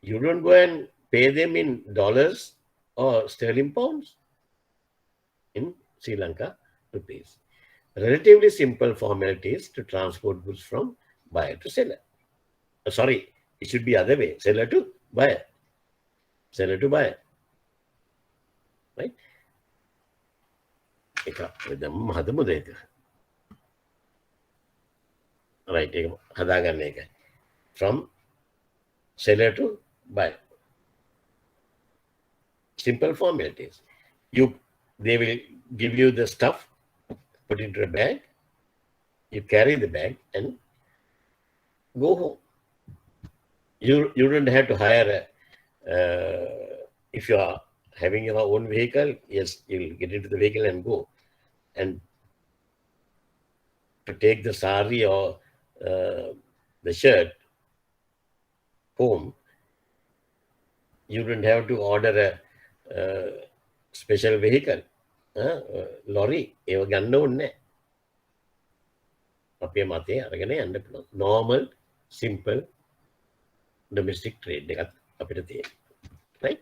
You don't go and pay them in dollars or sterling pounds. In Sri Lanka, rupees. Relatively simple formalities to transport goods from buyer to seller. Sorry, it should be other way. Seller to buyer. Seller to buyer. Right? right? From seller to buyer. Simple formalities. They will give you the stuff, put it into a bag, you carry the bag and go home. You don't have to hire if you are having your own vehicle, yes, you'll get into the vehicle and go. And to take the sari or the shirt home, you don't have to order a special vehicle, lorry. ඒව ගන්න ඕනේ නැහැ. අපේ මතේ අරගෙන යන්න පුළුවන්. Normal, simple domestic trade එකක් අපිට තියෙනවා. Right?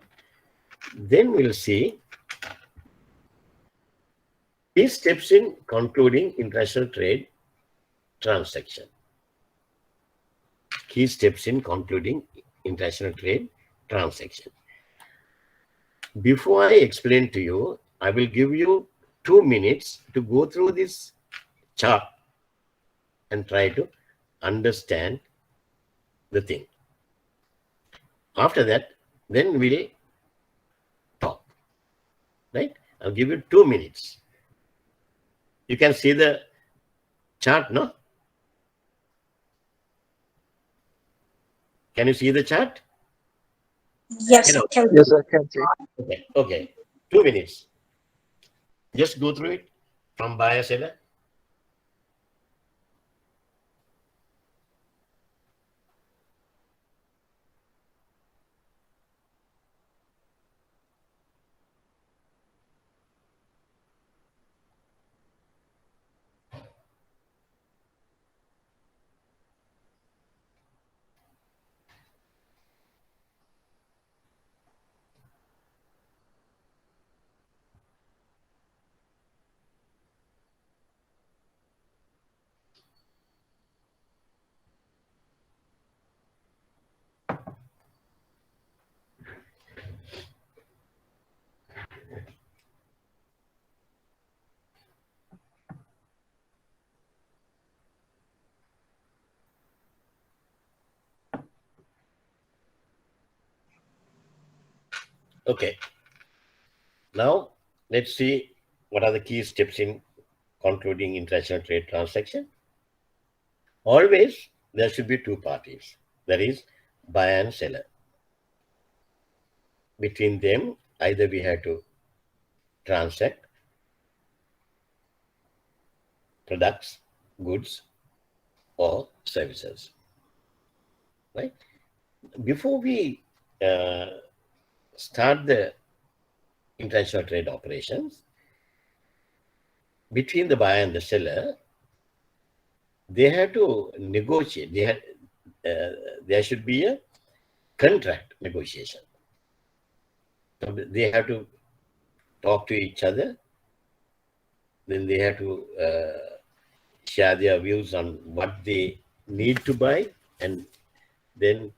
Then we'll see these steps in concluding international trade transaction. Key steps in concluding international trade transaction. Before I explain to you, I will give you 2 minutes to go through this chart and try to understand the thing. After that, then we'll talk. Right? I'll give you 2 minutes. You can see the chart, no? Can you see the chart? Yes, You know, can Yes, I can see. Okay. 2 minutes. Just go through it from buyer seller. Okay. Now, let's see what are the key steps in concluding international trade transaction. Always, there should be 2 parties. That is, buyer and seller. Between them, either we have to transact products, goods, or services. Right? Before we start the international trade operations, between the buyer and the seller, they have to negotiate. There should be a contract negotiation. So they have to talk to each other. Then they have to share their views on what they need to buy, and then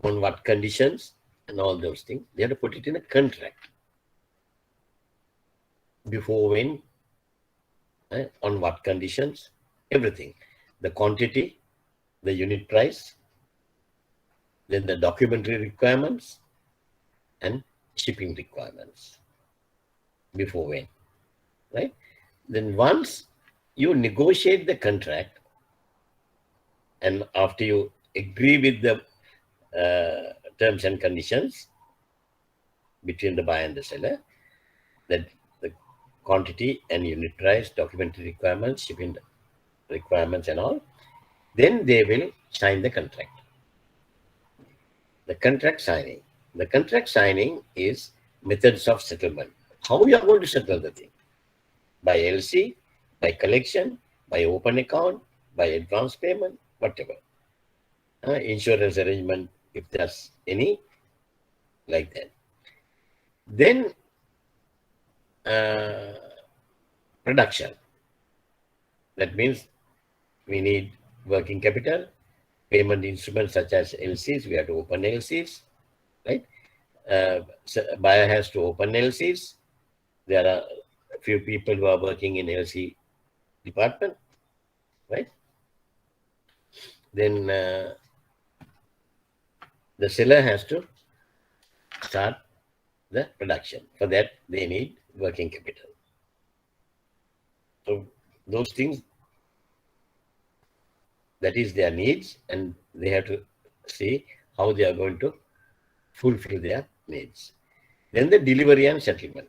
on what conditions and all those things. They have to put it in a contract. Before when, on what conditions, everything. The quantity, the unit price, then the documentary requirements and shipping requirements. Before when, right? Then once you negotiate the contract and after you agree with the terms and conditions between the buyer and the seller, that the quantity and unit price, documentary requirements, shipping requirements and all, then they will sign the contract. The contract signing. The contract signing is methods of settlement. How you are going to settle the thing? By LC, by collection, by open account, by advance payment, whatever. Insurance arrangement, if there's any, like that. Then production. That means we need working capital, payment instruments such as LCs. We have to open LCs, right? So buyer has to open LCs. There are a few people who are working in LC department. right? Then the seller has to start the production. For that, they need working capital. So those things, that is their needs, and they have to see how they are going to fulfill their needs. Then the delivery and settlement.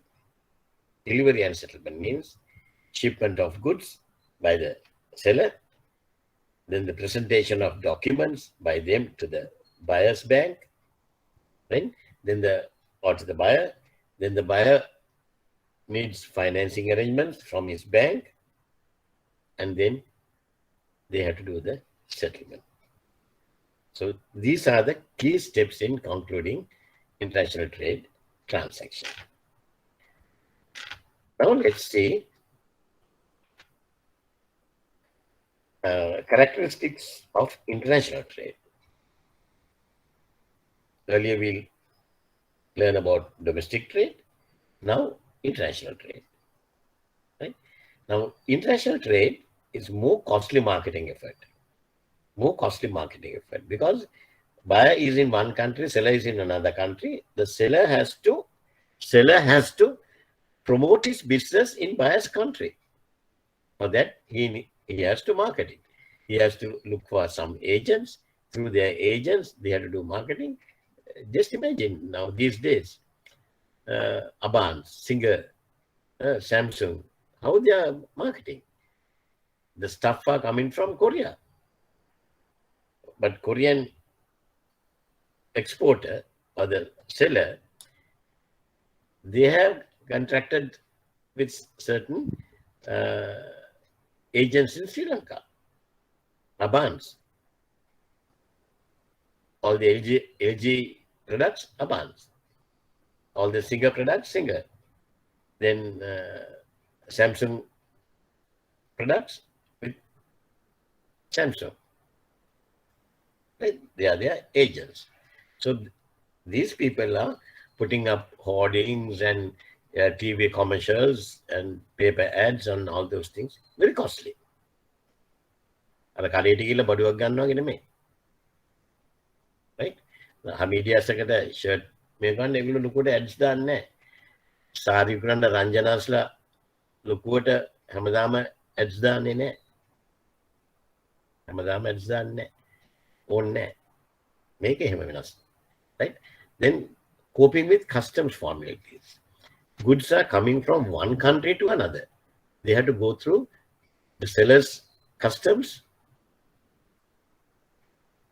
Delivery and settlement means shipment of goods by the seller, then the presentation of documents by them to the buyer's bank, right? Then or to the buyer. Then the buyer needs financing arrangements from his bank, and then they have to do the settlement. So these are the key steps in concluding international trade transaction. Now let's see characteristics of international trade. Earlier we'll learn about domestic trade, now international trade. Right? Now international trade is more costly marketing effort. More costly marketing effort because buyer is in one country, seller is in another country. The seller has to promote his business in buyer's country. For that, he has to market it. He has to look for some agents. Through their agents, they have to do marketing. Just imagine now these days, Aban, Singer, Samsung, how they are marketing. The stuff are coming from Korea. But Korean exporter or the seller, they have contracted with certain agents in Sri Lanka, Abans. All the LG products, Abans. All the Singer products, Singer. Then Samsung products with Samsung. Right? They are their agents. So these people are putting up hoardings and TV commercials and paper ads and all those things. Very costly. Right? Media secretary shirt මේකන් ඒගොල්ලෝ ලොකුවට ads දාන්නේ නැහැ. සාරි විකුණන රංජනාස්ලා ලොකුවට හැමදාම ads දාන්නේ නැහැ. හැමදාම ඇඩ්ස් දාන්නේ නැහැ. ඕනේ නැහැ. මේක එහෙම වෙනස්. Right? Then coping with customs formalities. Goods are coming from one country to another. They have to go through the seller's customs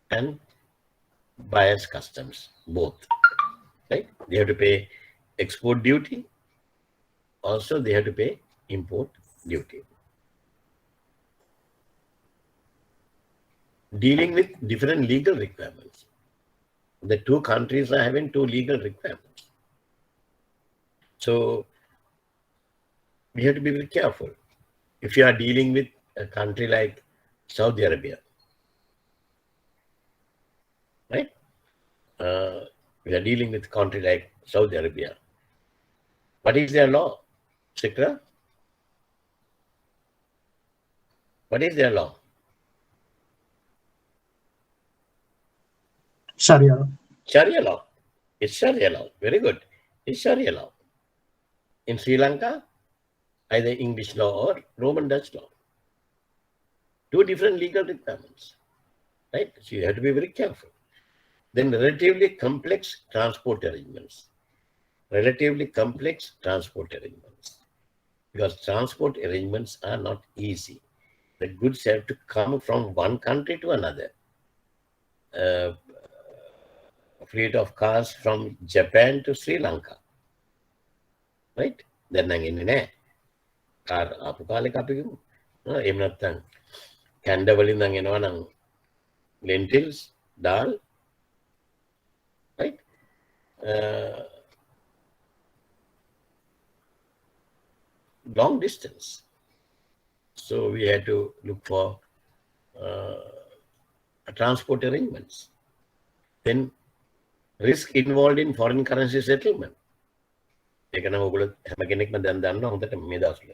and buyer's customs, both. Right? They have to pay export duty. Also, they have to pay import duty. Dealing with different legal requirements. The two countries are having two legal requirements. So we have to be very careful. If you are dealing with a country like Saudi Arabia, right? We are dealing with a country like Saudi Arabia. What is their law, Sikra? What is their law? Sharia. Sharia law. It's Sharia law. Very good. It's Sharia law. In Sri Lanka, either English law or Roman Dutch law. Two different legal requirements. Right? So you have to be very careful. Then relatively complex transport arrangements. Relatively complex transport arrangements. Because transport arrangements are not easy. The goods have to come from one country to another. A fleet of cars from Japan to Sri Lanka. Right? Then again, car ආපු කාලෙක අපි ගමු. එහෙම නැත්නම් කැන්ඩ වලින් නම් එනවා නම් lentils, dal. Right? Long distance. So we had to look for transport arrangements. Then risk involved in foreign currency settlement. ඒක නම් ඔයගොල්ලෝ හැම කෙනෙක්ම දැන් දන්නවා හොඳට මේ දවස්වල.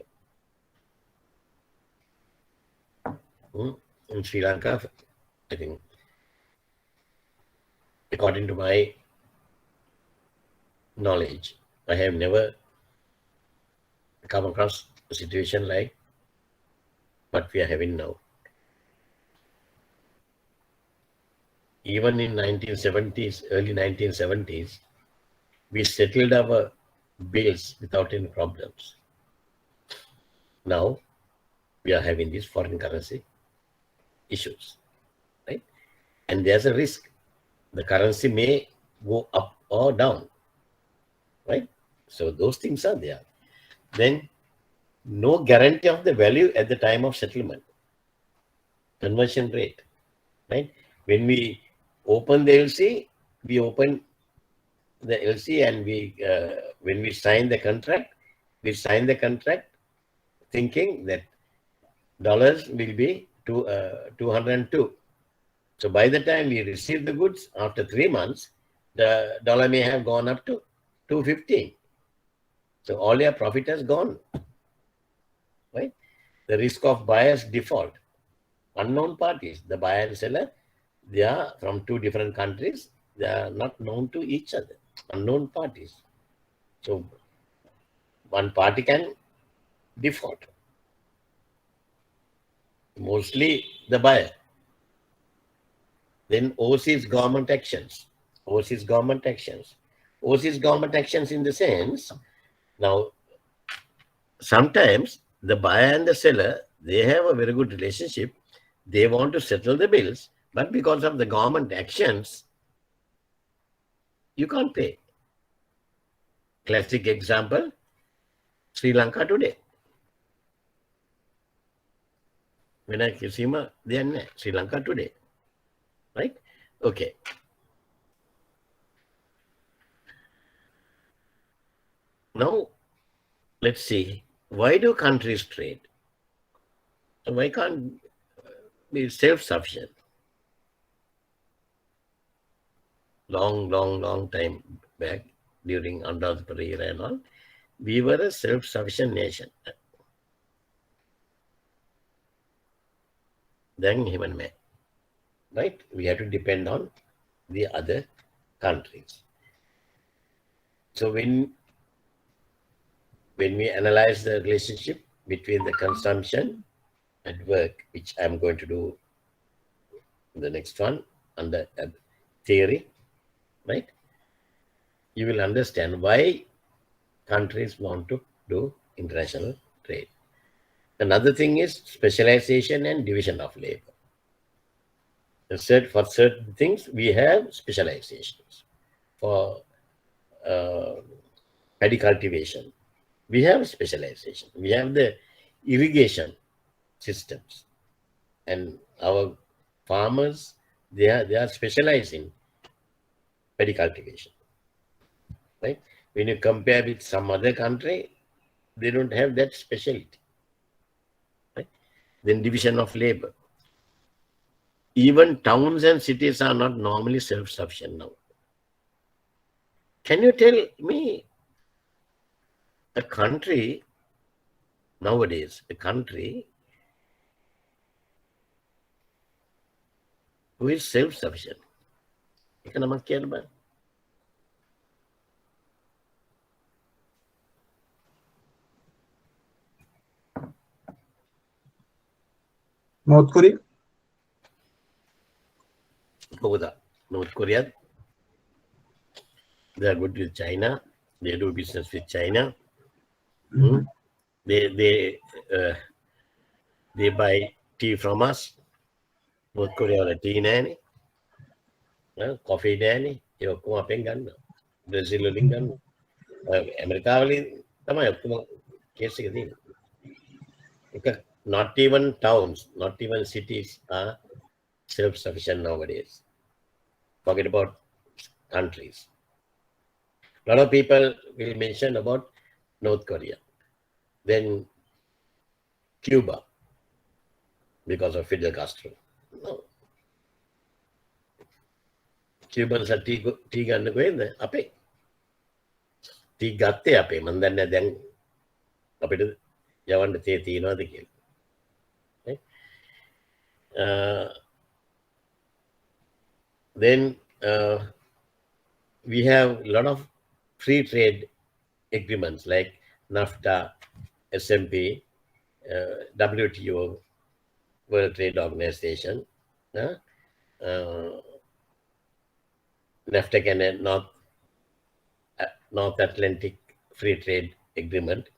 In Sri Lanka, I think, according to my knowledge, I have never come across a situation like what we are having now. Even in 1970s, early 1970s, we settled our bills without any problems. Now we are having these foreign currency issues, right? And there's a risk. The currency may go up or down, right? So those things are there. Then no guarantee of the value at the time of settlement, conversion rate, right? When we open the LC, we open the LC and when we sign the contract, thinking that dollars will be 202. So by the time we receive the goods after 3 months, the dollar may have gone up to 215. So all your profit has gone, right? The risk of buyer's default, unknown parties, the buyer and seller, they are from two different countries. They are not known to each other, unknown parties. So one party can default, mostly the buyer. Then overseas government actions. Overseas government actions in the sense, now sometimes the buyer and the seller, they have a very good relationship. They want to settle the bills, but because of the government actions, you can't pay. Classic example, Sri Lanka today. When I see then Sri Lanka today, right? Okay. Now, let's see, why do countries trade? Why can't be self-sufficient? Long time back, during Untitled era and all, we were a self-sufficient nation. Then human man, right? We have to depend on the other countries. So when we analyze the relationship between the consumption and work, which I'm going to do the next one under theory, right? You will understand why countries want to do international trade. Another thing is specialization and division of labor. For certain things, we have specializations. For paddy cultivation, we have specialization. We have the irrigation systems, and our farmers, they are specialized in paddy cultivation, right? When you compare with some other country, they don't have that specialty, right? Then division of labor. Even towns and cities are not normally self-sufficient now. Can you tell me a country nowadays, who is self-sufficient? Economic care about. North Korea. North Korea. They are good with China. They do business with China. Mm-hmm. They buy tea from us. North Korea tea nani, coffee nani. Yo kuma pengan. Brazil lingan. America wali tamai kuma kesi kadi. Not even towns, not even cities are self-sufficient nowadays. Forget about countries. A lot of people will mention about North Korea, then Cuba, because of Fidel Castro. No. Cubans are tea ගන්න කොහෙන්ද අපේ tea ගත්තේ අපේ මන් දන්නේ දැන් අපිට යවන්න තේ තියනවාද කියලා. Then we have a lot of free trade agreements like NAFTA, SMP, WTO, World Trade Organization, NAFTA and North Atlantic Free Trade Agreement.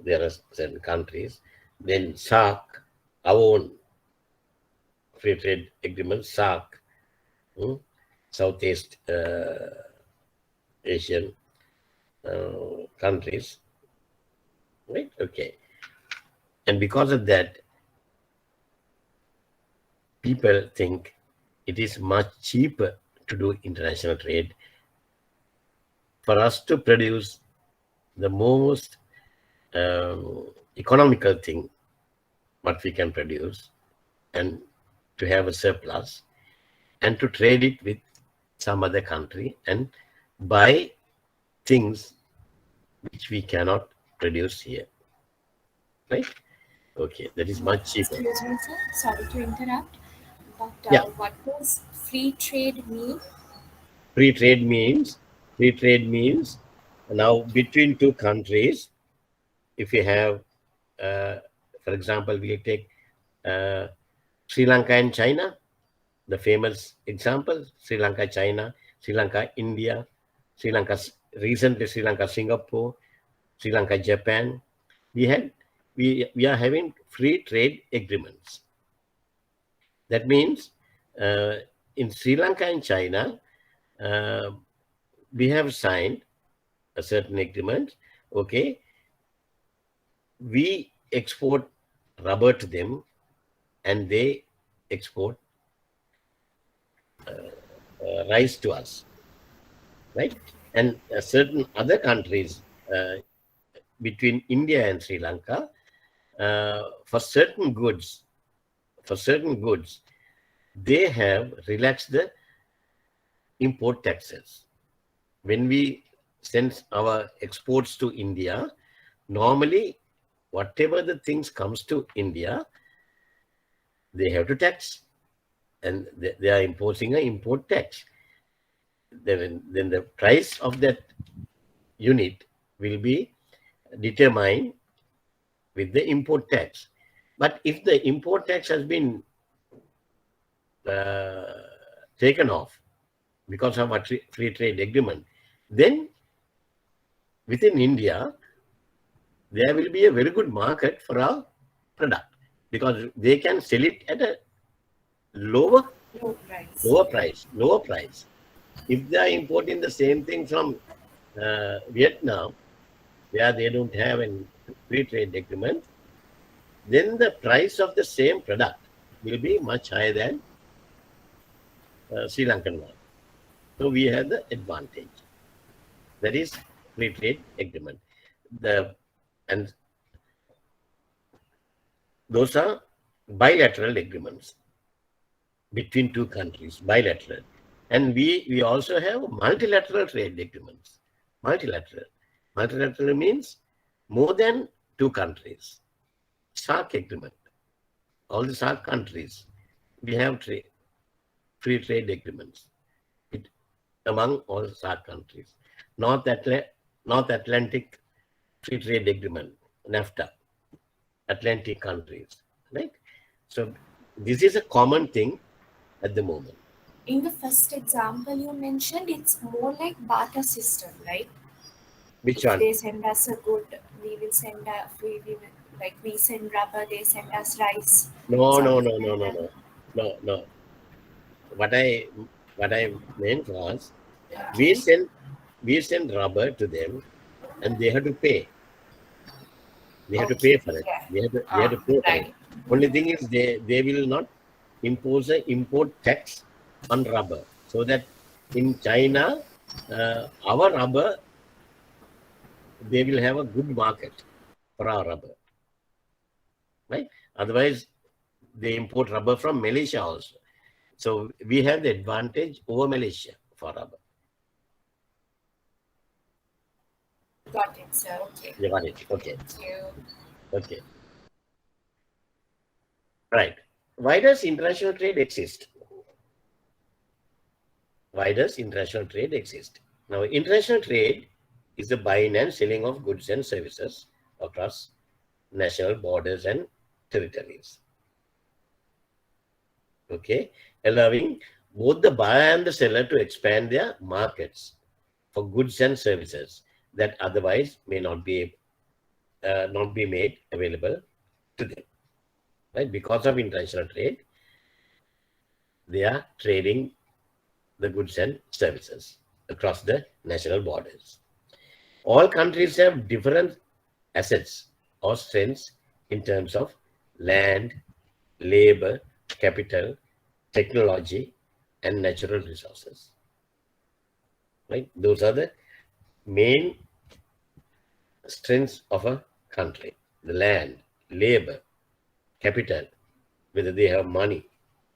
There are certain countries. Then SAC, our own free trade agreement, SAC, Southeast Asian countries, right? Okay. And because of that, people think it is much cheaper to do international trade for us to produce the most economical thing what we can produce and to have a surplus and to trade it with some other country and buy things which we cannot produce here, right? Okay, that is much cheaper. Excuse me, sir. Sorry to interrupt. But Yeah. what does free trade mean? Free trade means now between two countries, if you have, for example, we take Sri Lanka and China, the famous example, Sri Lanka, China, Sri Lanka, India, recently Sri Lanka, Singapore, Sri Lanka, Japan. We are having free trade agreements. That means in Sri Lanka and China, we have signed a certain agreement. Okay, we export rubber to them, and they export rice to us, right? And certain other countries between India and Sri Lanka, for certain goods, they have relaxed the import taxes. When we send our exports to India, normally whatever the things comes to India, they have to tax, and they are imposing an import tax. Then the price of that unit will be determined with the import tax. But if the import tax has been taken off because of a free trade agreement, then within India, there will be a very good market for our product because they can sell it at a lower price. If they are importing the same thing from Vietnam, where they don't have a free trade agreement, then the price of the same product will be much higher than Sri Lankan one. So we have the advantage. That is free trade agreement. And those are bilateral agreements between two countries, bilateral. And we also have multilateral trade agreements. Multilateral means more than two countries. SAC agreement. All the SAC countries, we have free trade agreements among all SAC countries. North Atlantic Free Trade Agreement, NAFTA, Atlantic countries, right? So this is a common thing at the moment. In the first example you mentioned, it's more like barter system, right? Which if one? They send us a good, we will send we send rubber, they send us rice. No. What I meant was, we send rubber to them, and they have to pay. They have to pay for it. Yeah. They have to pay for it. Only thing is, they will not impose an import tax on rubber, so that in China, our rubber, they will have a good market for our rubber, right? Otherwise, they import rubber from Malaysia also. So we have the advantage over Malaysia for rubber. Got it, sir. Okay. You got it. Okay. Thank you. Okay. Right. why does international trade exist? Why does international trade exist? Now, international trade is the buying and selling of goods and services across national borders and territories. Okay, allowing both the buyer and the seller to expand their markets for goods and services that otherwise may not be made available to them. Right? Because of international trade, they are trading the goods and services across the national borders. All countries have different assets or strengths in terms of land, labor, capital, technology, and natural resources. Right? Those are the main strengths of a country: the land, labor, capital, whether they have money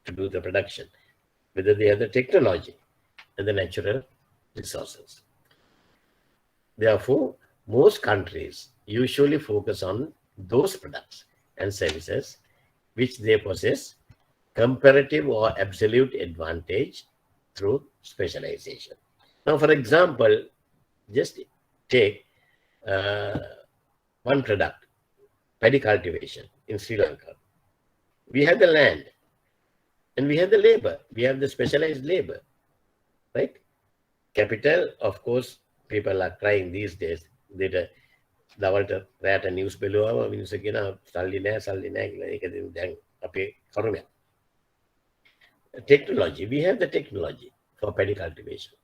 to do the production, whether they have the technology and the natural resources. Therefore, most countries usually focus on those products and services which they possess comparative or absolute advantage through specialization. Now, for example, just take one product, paddy cultivation in Sri Lanka. We have the land and we have the labor. We have the specialized labor, right? Capital, of course, people are crying these days. දවල්ට රෑට නිවස් බැලුවම මිනිස්සු කියන සල්ලි නැහැ කියලා. ඒක දැන් අපේ කරුණයක්. Technology, we have the technology for paddy cultivation,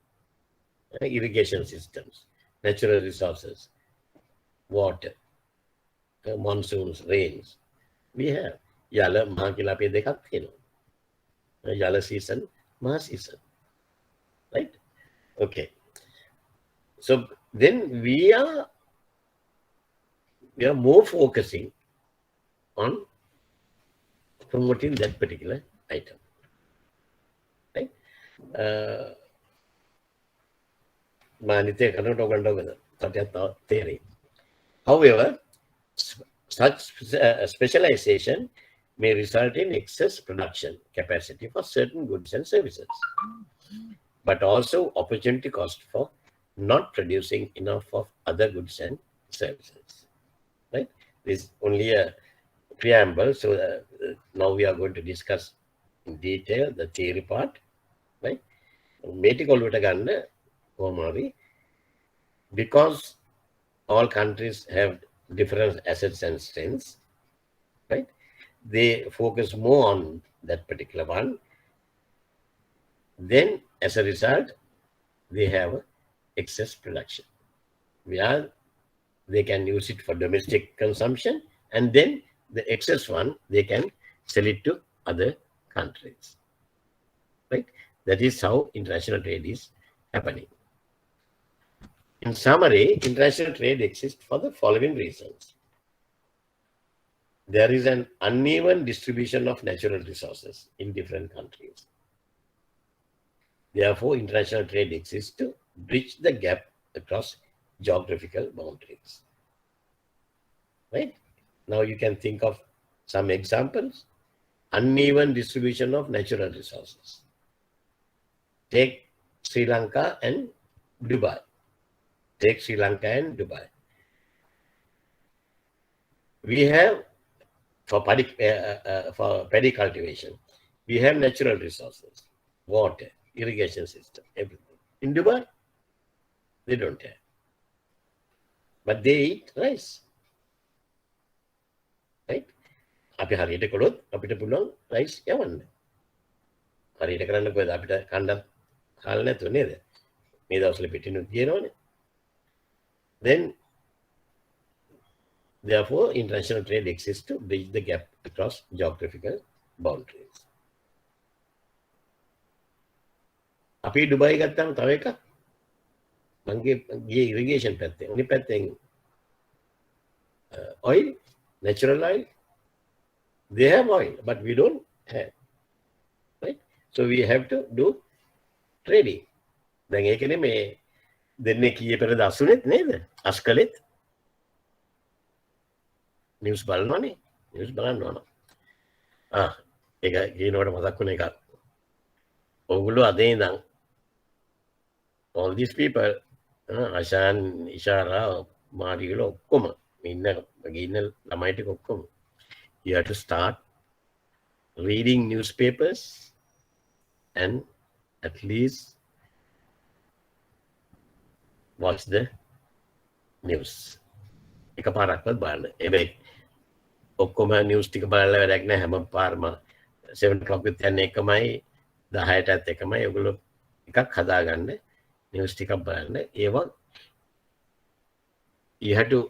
irrigation systems, natural resources, water, monsoons, rains. We have Yala මහා කියලා අපේ දෙකක් තියෙනවා. යාල season, මහා season, right? Okay. So then we are more focusing on promoting that particular item, right? However, such specialization may result in excess production capacity for certain goods and services, but also opportunity cost for not producing enough of other goods and services. Right? This is only a preamble. So now we are going to discuss in detail the theory part. Right? Because all countries have different assets and strengths, right? They focus more on that particular one. Then, as a result, they have excess production. They can use it for domestic consumption, and then the excess one, they can sell it to other countries. Right? That is how international trade is happening. In summary, international trade exists for the following reasons. There is an uneven distribution of natural resources in different countries. Therefore, international trade exists to bridge the gap across geographical boundaries. Right? Now you can think of some examples. Uneven distribution of natural resources. Take Sri Lanka and Dubai. Take Sri Lanka and Dubai. We have, for paddy cultivation, we have natural resources, water, irrigation system, everything. In Dubai, they don't have. But they eat rice. Right? අපි හරියට කළොත් අපිට පුළුවන් rice යවන්න. හරියට කරන්න කොහෙද අපිට කණ්ඩක් කාලා නැතුව නේද? මේ දවස්වල පිටිනුත් තියෙනවනේ. Then, therefore, international trade exists to bridge the gap across geographical boundaries. අපි ඩුබායි ගත්තාම තව එකක්. මගේ ගියේ irrigation පැත්තෙන්. අනිත් පැත්තෙන් oil, natural oil. They have oil, but we don't have. Right? So we have to do trading. දැන් ඒකනේ මේ දෙන්නේ කීයේ පෙරද අසුනේත් නේද? අස්කලෙත්. නිවුස් බලනවනේ. නිවුස් බලන්න ඕන. ඒක කියනකොට මතක් වුණ එකක්. ඔගොල්ලෝ අද ඉඳන් all these people අෂාන් ඉෂාරා මාරිගල ඔක්කොම ඉන්න ළමයි ටික ඔක්කොම you have to start reading newspapers and at least watch the news. එකපාරක්වත් බලන්න. එබැයි ඔක්කොම නිවුස් ටික බලලා වැඩක් නැහැ. හැම පාරම 7 o'clock විත් යන්නේ එකමයි 10ටත් එකමයි. ඔයගොල්ලෝ එකක් හදාගන්න නිවුස් ටිකක් බලන්න. ඒවා you have to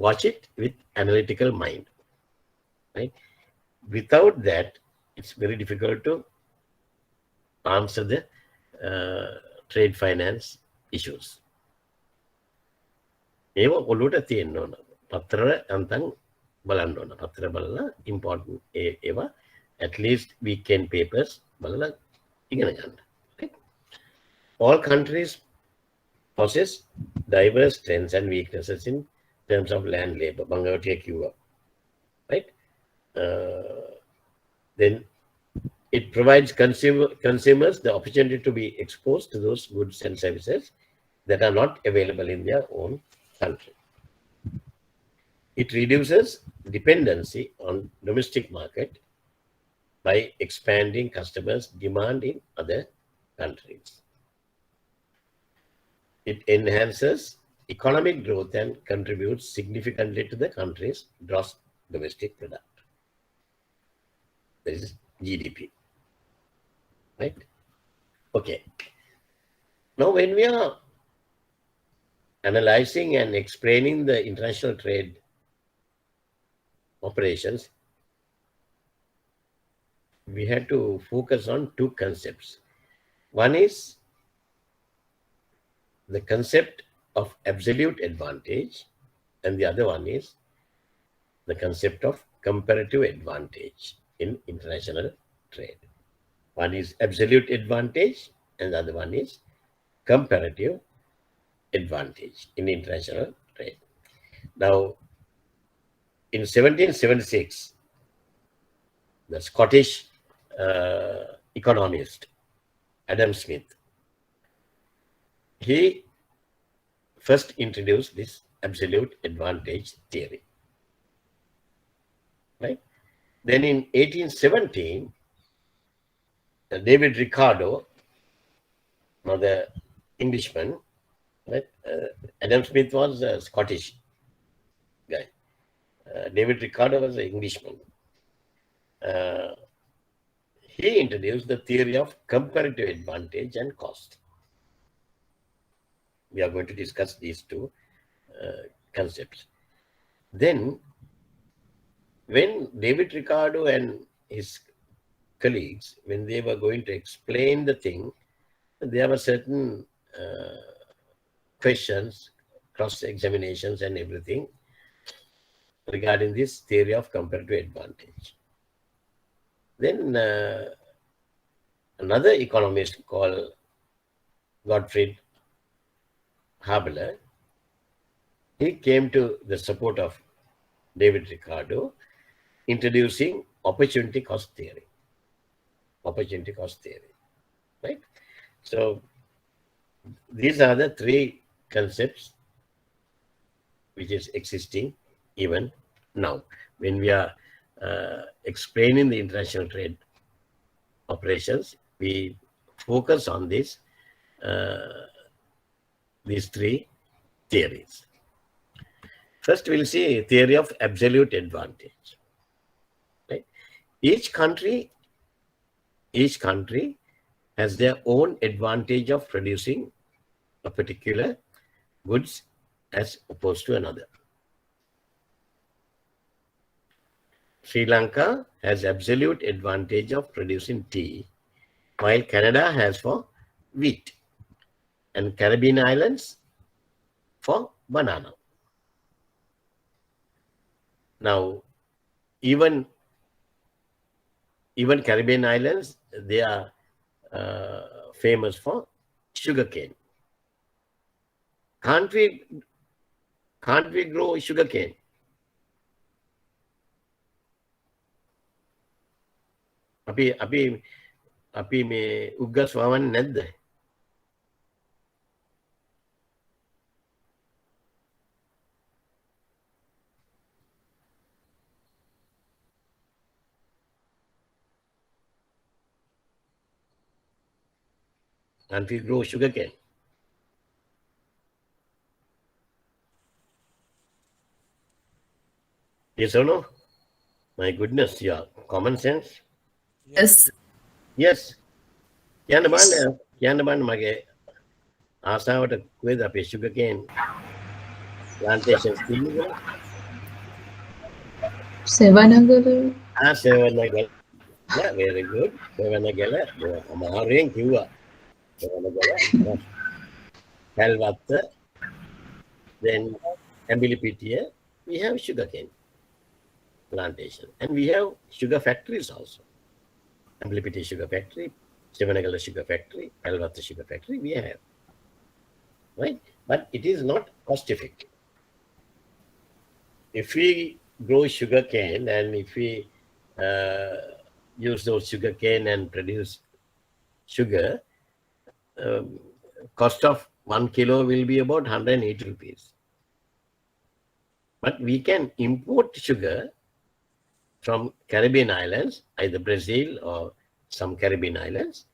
watch it with analytical mind, right? Without that it's very difficult to answer the trade finance issues. ඒව ඔළුවට තියෙන්න ඕන. පත්‍ර අන්තන් බලන්න ඕන. පත්‍ර බලලා important ඒවා at least weekend papers බලලා ඉගෙන ගන්න. Right? All countries possess diverse strengths and weaknesses in terms of land labor. Bangladesh කිව්වා. Right? Then it provides consumers the opportunity to be exposed to those goods and services that are not available in their own country. It reduces dependency on domestic market by expanding customers' demand in other countries. It enhances economic growth and contributes significantly to the country's gross domestic product. This is GDP. Right? Okay. Now, when we are analyzing and explaining the international trade operations, we had to focus on two concepts. One is the concept of absolute advantage, and the other one is the concept of comparative advantage in international trade. One is absolute advantage and the other one is comparative advantage in international trade. Now, in 1776, the Scottish economist Adam Smith, he first introduced this absolute advantage theory. Right? Then in 1817, David Ricardo, another Englishman, right? Adam Smith was a Scottish guy. David Ricardo was an Englishman. He introduced the theory of comparative advantage and cost. We are going to discuss these two concepts. Then, when David Ricardo and his colleagues, when they were going to explain the thing, there were certain questions, cross-examinations and everything regarding this theory of comparative advantage. Then another economist called Gottfried Haberler, he came to the support of David Ricardo, introducing opportunity cost theory. Opportunity cost theory, right? So these are the three concepts which is existing even now. When we are explaining the international trade operations, we focus on these three theories. First, we'll see theory of absolute advantage. Right? Each country has their own advantage of producing a particular goods as opposed to another. Sri Lanka has absolute advantage of producing tea, while Canada has for wheat, and Caribbean islands for banana. Now, even Caribbean islands, they are famous for sugarcane. Can't we grow sugarcane? අපි මේ උග්ගස් වවන්නේ නැද්ද? And we grow sugarcane. Yes or no? My goodness, yeah. Common sense? Yes. Yes. කියන්න බන්න මගේ ආසාවට කොහෙද අපේ sugarcane plantations තියෙන්නේ කියලා? Sevanagala. Sevanagala. Very good. Sevanagala. අමාරුවෙන් කිව්වා. Sevanagala. කල්වත්ත. Then Ambilipitiya, we have sugarcane plantation. And we have sugar factories also. Ambilipitiya sugar factory, Sevanagala sugar factory, Kalvatta sugar factory, we have. Right? But it is not cost effective. If we grow sugarcane and if we use those sugarcane and produce sugar, cost of 1 kilo will be about 180 rupees. But we can import sugar from Caribbean islands, either Brazil or some Caribbean islands,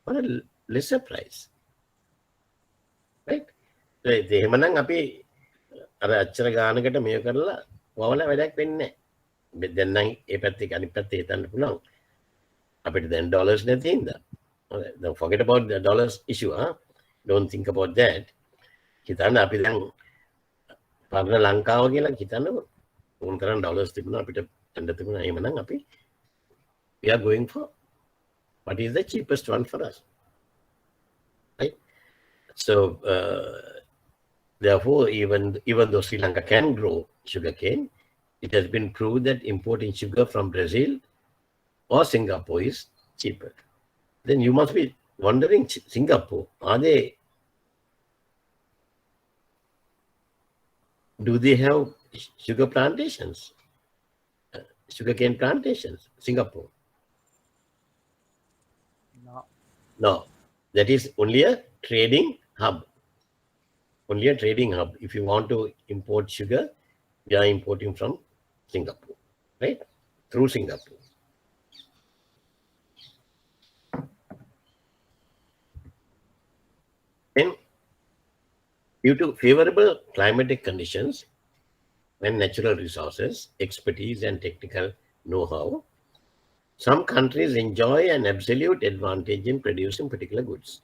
for a lesser price. Right? එහෙමනම් අපි අර අච්චර ගානකට මේක කරලා වවලා වැඩක් වෙන්නේ නැහැ. දැන් නම් ඒ පැත්තේ අනිත් පැත්තේ හිතන්න පුළුවන්. අපිට දැන් ඩොලර්ස් නැති හින්දා. Don't forget about the dollars issue, huh? Don't think about that. හිතන්න අපි දැන් පරණ ලංකාව කියලා හිතන්න උන් තරම් ඩොලර්ස් තිබුණා අපිට යන්න තිබුණා. එහෙමනම් අපි we are going for what is the cheapest one for us. Right? So therefore, even though Sri Lanka can grow sugarcane, it has been proved that importing sugar from Brazil or Singapore is cheaper. Then you must be wondering, Singapore, do they have sugar plantations, sugarcane plantations, Singapore? No, that is only a trading hub. Only a trading hub. If you want to import sugar, we are importing from Singapore, right? Through Singapore. Then, due to favorable climatic conditions and natural resources, expertise and technical know-how, some countries enjoy an absolute advantage in producing particular goods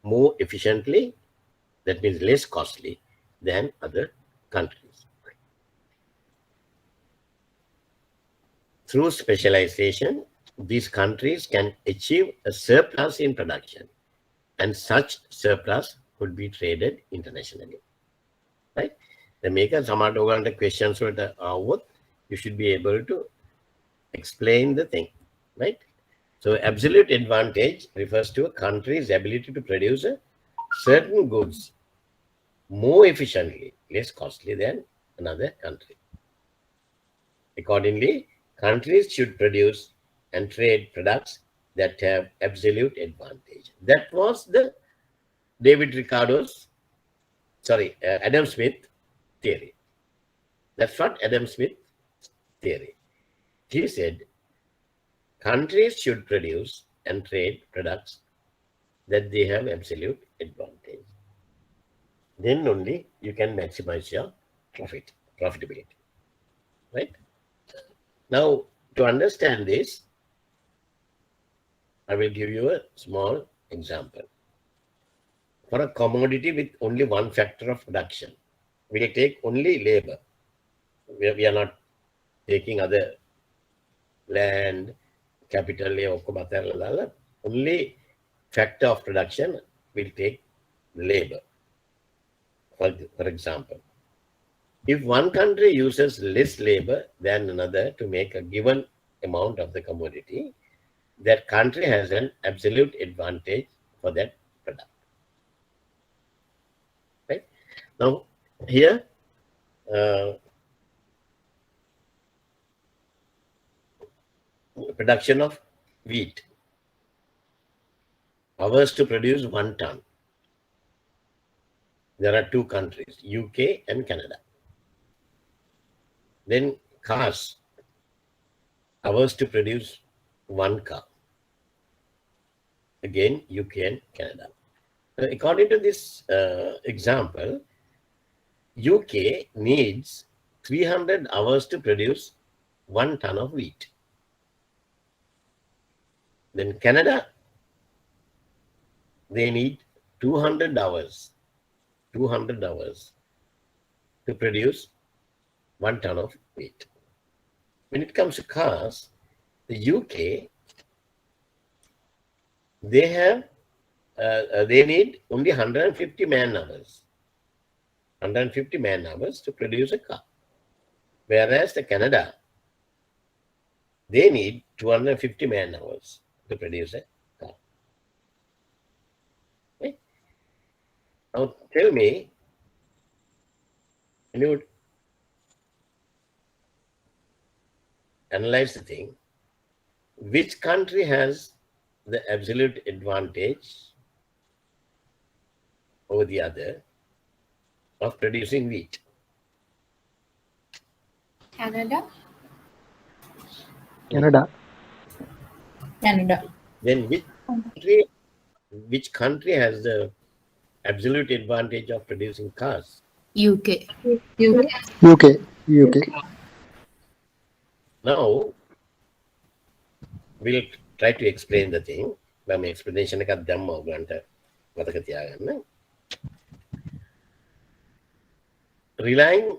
more efficiently, that means less costly than other countries. Through specialization, these countries can achieve a surplus in production, and such surplus could be traded internationally. Right? The maker some questions with you should be able to explain the thing, right? So absolute advantage refers to a country's ability to produce a certain goods more efficiently, less costly than another country. Accordingly, countries should produce and trade products that have absolute advantage. That was the Adam Smith theory. That's what Adam Smith theory. He said, countries should produce and trade products that they have absolute advantage. Then only you can maximize your profitability. Right? Now, to understand this, I will give you a small example. For a commodity with only one factor of production, we will take only labor. We are not taking other land, capital, only factor of production will take labor. For example, if one country uses less labor than another to make a given amount of the commodity, that country has an absolute advantage for that product. Right? Now, here, production of wheat. Hours to produce 1 ton. There are 2 countries, UK and Canada. Then cars. Hours to produce 1 car. Again, UK and Canada. According to this example, UK needs 300 hours to produce 1 ton of wheat. Then Canada, they need 200 hours to produce 1 ton of wheat. When it comes to cars, the UK, they have they need only 150 man hours. 150 man hours to produce a car. Whereas the Canada, they need 250 man hours to produce a car. Okay? Now tell me, when you analyze the thing, which country has the absolute advantage over the other of producing wheat? Canada. Canada. Canada. Then which country has the absolute advantage of producing cars? UK. UK. Now, we'll try to explain the thing. My explanation is relying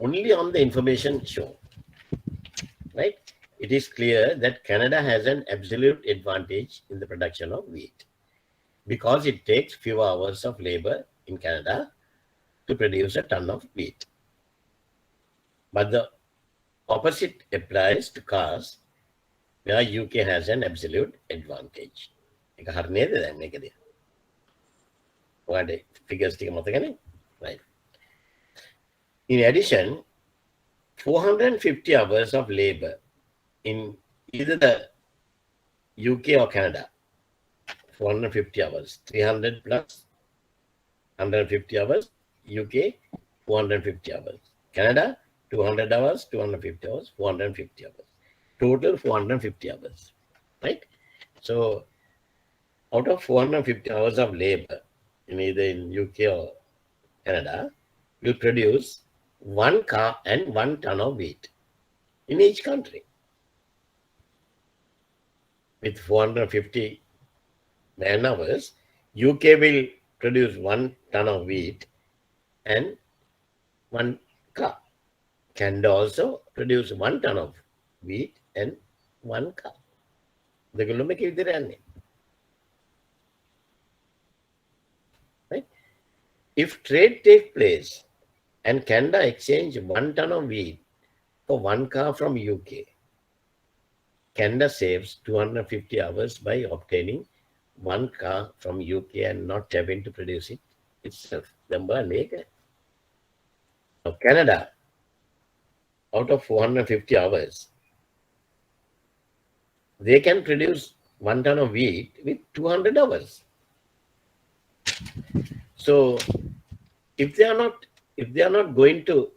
only on the information shown, right? It is clear that Canada has an absolute advantage in the production of wheat because it takes fewer hours of labor in Canada to produce a ton of wheat. But the opposite applies to cars where UK has an absolute advantage. Figures right. In addition, 450 hours of labor in either the UK or Canada, 450 hours, 300 plus 150 hours, UK 450 hours, Canada 200 hours, 250 hours, 450 hours, total 450 hours, right? So out of 450 hours of labor in either in UK or Canada, will produce 1 car and 1 ton of wheat in each country. With 450 man hours, UK will produce 1 ton of wheat and 1 car. Canada also produce 1 ton of wheat and 1 car. Right? If trade takes place and Canada exchange 1 ton of wheat for 1 car from UK, Canada saves 250 hours by obtaining 1 car from UK and not having to produce it itself. Now, Canada, out of 450 hours, they can produce 1 ton of wheat with 200 hours. So, if they are not going to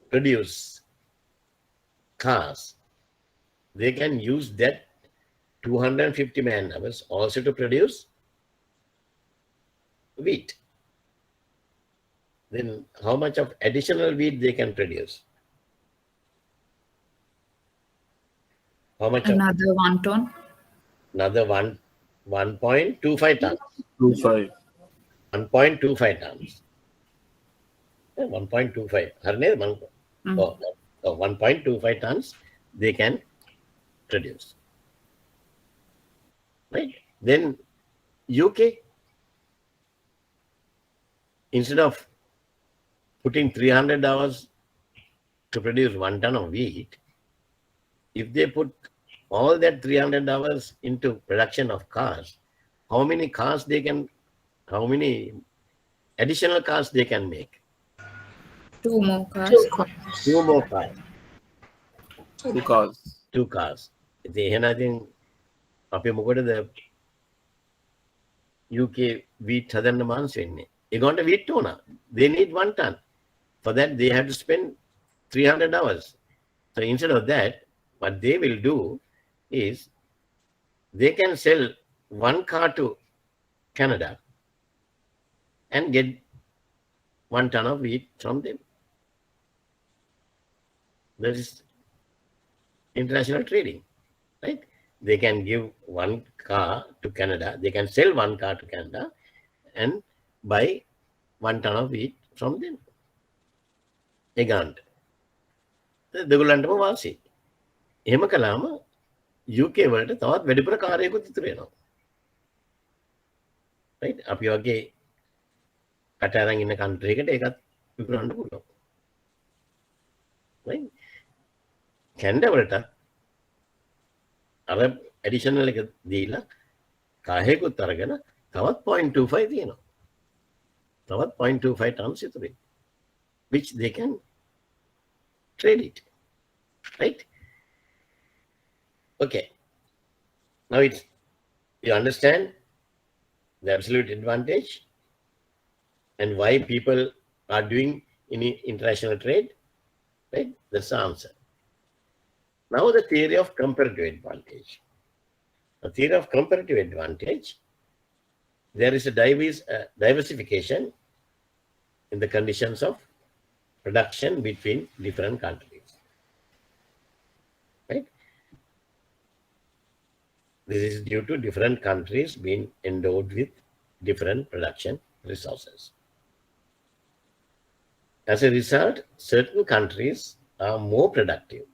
produce cars, they can use that 250 man hours also to produce wheat. Then how much of additional wheat they can produce? How much? Another 1 ton. Another 1.25 tons. 1.25 tons. 1.25. 1.25 tons they can produce. Right? Then UK, instead of putting 300 hours to produce 1 ton of wheat, if they put all that 300 hours into production of cars, how many additional cars they can make? Two more cars. Two more cars. Two cars. Two cars. ඉතින් එහෙනම් අපි මොකටද UK wheat හදන්න මාන්ස් වෙන්නේ? ඒගොල්ලන්ට wheat ඕන. They need 1 ton. For that they have to spend 300 hours. So instead of that, what they will do is they can sell 1 car to Canada and get 1 ton of wheat from them. That is international trading, right? They can give 1 car to Canada. They can sell 1 car to Canada and buy 1 ton of wheat from them. ඒගන්ට දෙගොල්ලන්ටම වාසි. එහෙම කළාම UK වලට තවත් වැඩිපුර කාර්යයකුත් ඉතුරු වෙනවා. right? අපි වගේ කට අරන් ඉන්න country එකට ඒකත් විකුණන්න පුළුවන්. right? කැනඩා වලට අර ඇඩිෂනල් එක දීලා කාර්යයකුත් අරගෙන තවත් 0.25 තියෙනවා. තවත් 0.25 tons ඉතුරුයි. Which they can trade it, right? Okay. Now you understand the absolute advantage and why people are doing in international trade, right? That's the answer. Now the theory of comparative advantage. The theory of comparative advantage, there is a diversification in the conditions of production between different countries, right? This is due to different countries being endowed with different production resources. As a result, certain countries are more productive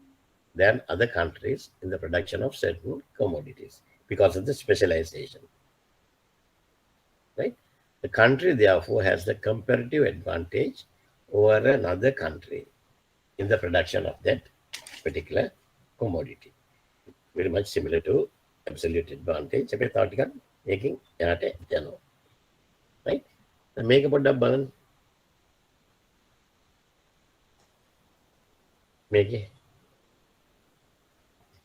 than other countries in the production of certain commodities because of the specialization, right? The country therefore has the comparative advantage over another country in the production of that particular commodity. Very much similar to absolute advantage. අපි තව ටිකක් මේකෙන් එහාට යනවා. right? මේක පොඩ්ඩක් බලන්න. මේකේ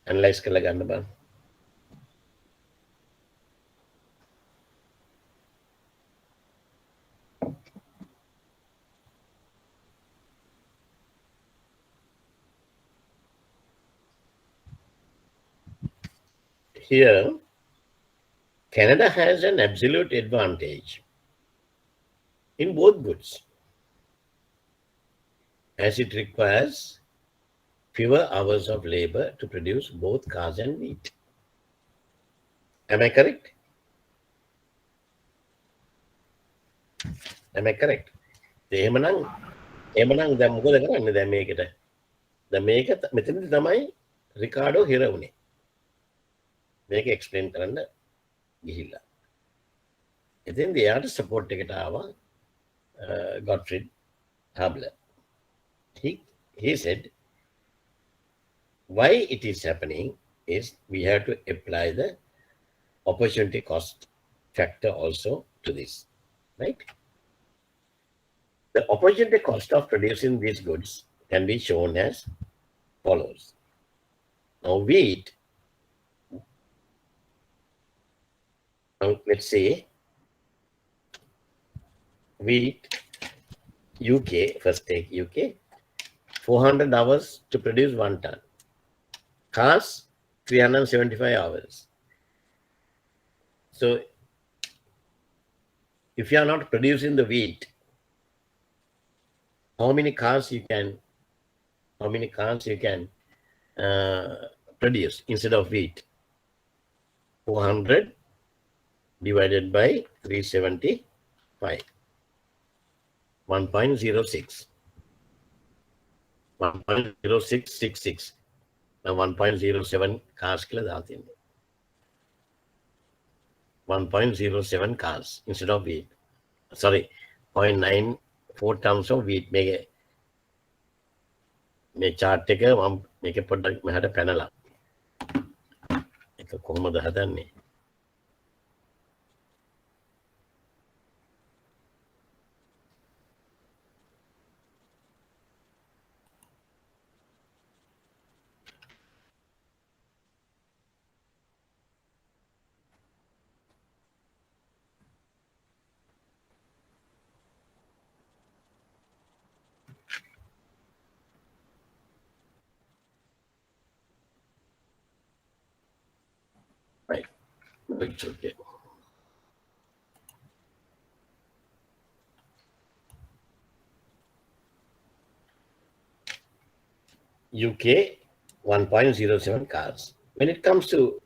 ඇනලයිස් කරලා ගන්න බලන්න. Here, Canada has an absolute advantage in both goods, as it requires fewer hours of labor to produce both cars and wheat. Am I correct? Am I correct? එහෙමනම් දැන් මොකද කරන්නේ දැන් මේකට? දැන් මේක මෙතනදි තමයි රිකාඩෝ හිර වුනේ. මේක එක්ස්ප්ලেইন කරන්න ගිහිල්ලා. ඉතින් එයාට සපෝට් එකට ආවා Gottfried Habler. He said why it is happening is we have to apply the opportunity cost factor also to this, right? The opportunity cost of producing these goods can be shown as follows. Now wheat, let's say wheat, UK, first take UK, 400 hours to produce 1 ton. Cars, 375 hours. So if you are not producing the wheat, how many cars you can produce instead of wheat? 400 divided by 375, 1.06, 1.0666. Now 1.07 cars kila daati. 1.07 cars instead of wheat. Sorry, 0.94 tons of wheat. මේ chart එක මම මේක පොඩ්ඩක් මෙහාට පැනලා. ඒක කොහොමද හදන්නේ? It's okay. UK 1.07 cars. When it comes to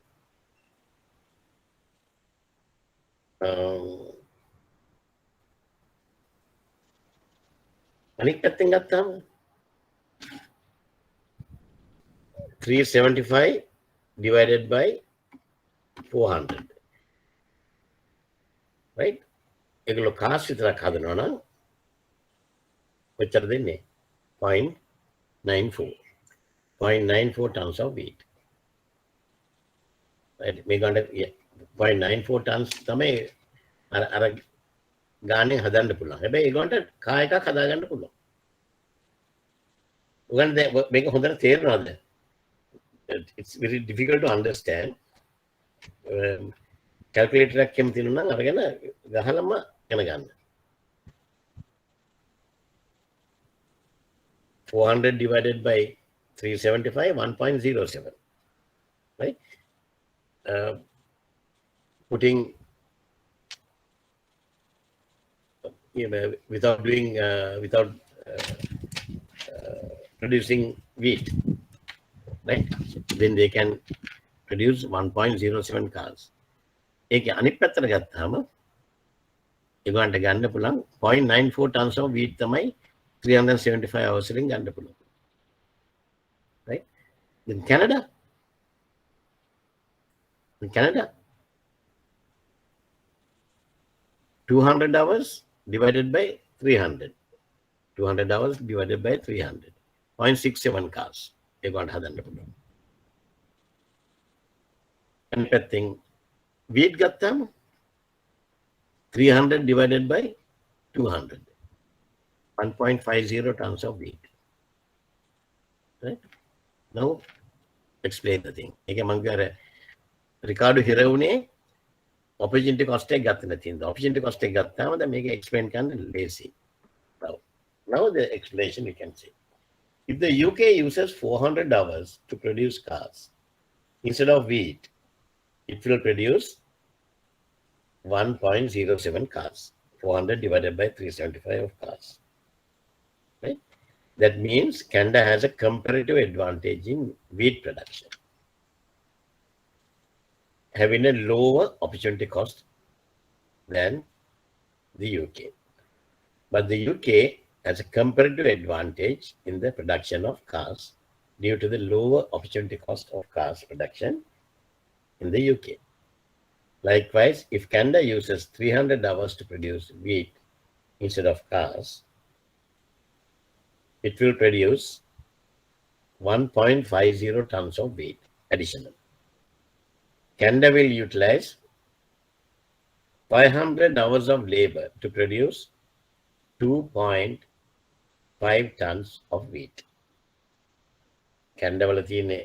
අනික් පැත්තෙන් ගත්තාම 375 divided by 400. Right? ඒගොල්ලෝ කාස් විතරක් හදනවා නම් කොච්චර දෙන්නේ? 0.94. 0.94 tons of wheat. Right? මේගොල්ලන්ට 0.94 tons තමයි අර ගානේ හදන්න පුළුවන්. හැබැයි ඒගොල්ලන්ට කා එකක් හදාගන්න පුළුවන්. උගන්න මේක හොඳට තේරෙනවද? It's very difficult to understand. Calculator එකක් කැමති නම් අරගෙන ගහලම යන ගන්න. 400 divided by 375, 1.07. Right? Putting without doing without producing wheat, right? Then they can produce 1.07 cars. ඒක අනිත් පැත්තට ගත්තාම ඒගොල්ලන්ට ගන්න පුළුවන් 0.94 tons of wheat තමයි 375 hours වලින් ගන්න පුළුවන්. Right? In Canada 200 hours divided by 300. 200 hours divided by 300. 0.67 cars. ඒගොල්ලන්ට හදන්න පුළුවන්. අනිත් පැත්තෙන් wheat ගත්තාම 300 divided by 200. 1.50 tons of wheat. Right? Now, explain the thing. ඒක මම අර රිකාඩෝ හිරවුනේ opportunity cost එක ගන්න තියෙනවා. opportunity cost එක ගත්තාම දැන් මේක explain කරන්න lazy. Now the explanation we can see. If the UK uses 400 hours to produce cars instead of wheat, it will produce 1.07 cars. 400 divided by 375 of cars. Right? That means Canada has a comparative advantage in wheat production, having a lower opportunity cost than the UK. But the UK has a comparative advantage in the production of cars due to the lower opportunity cost of cars production in the UK. Likewise, if Canada uses 300 hours to produce wheat instead of cars, it will produce 1.50 tons of wheat additional. Canada will utilize 500 hours of labor to produce 2.5 tons of wheat. Canada වල තියෙන්නේ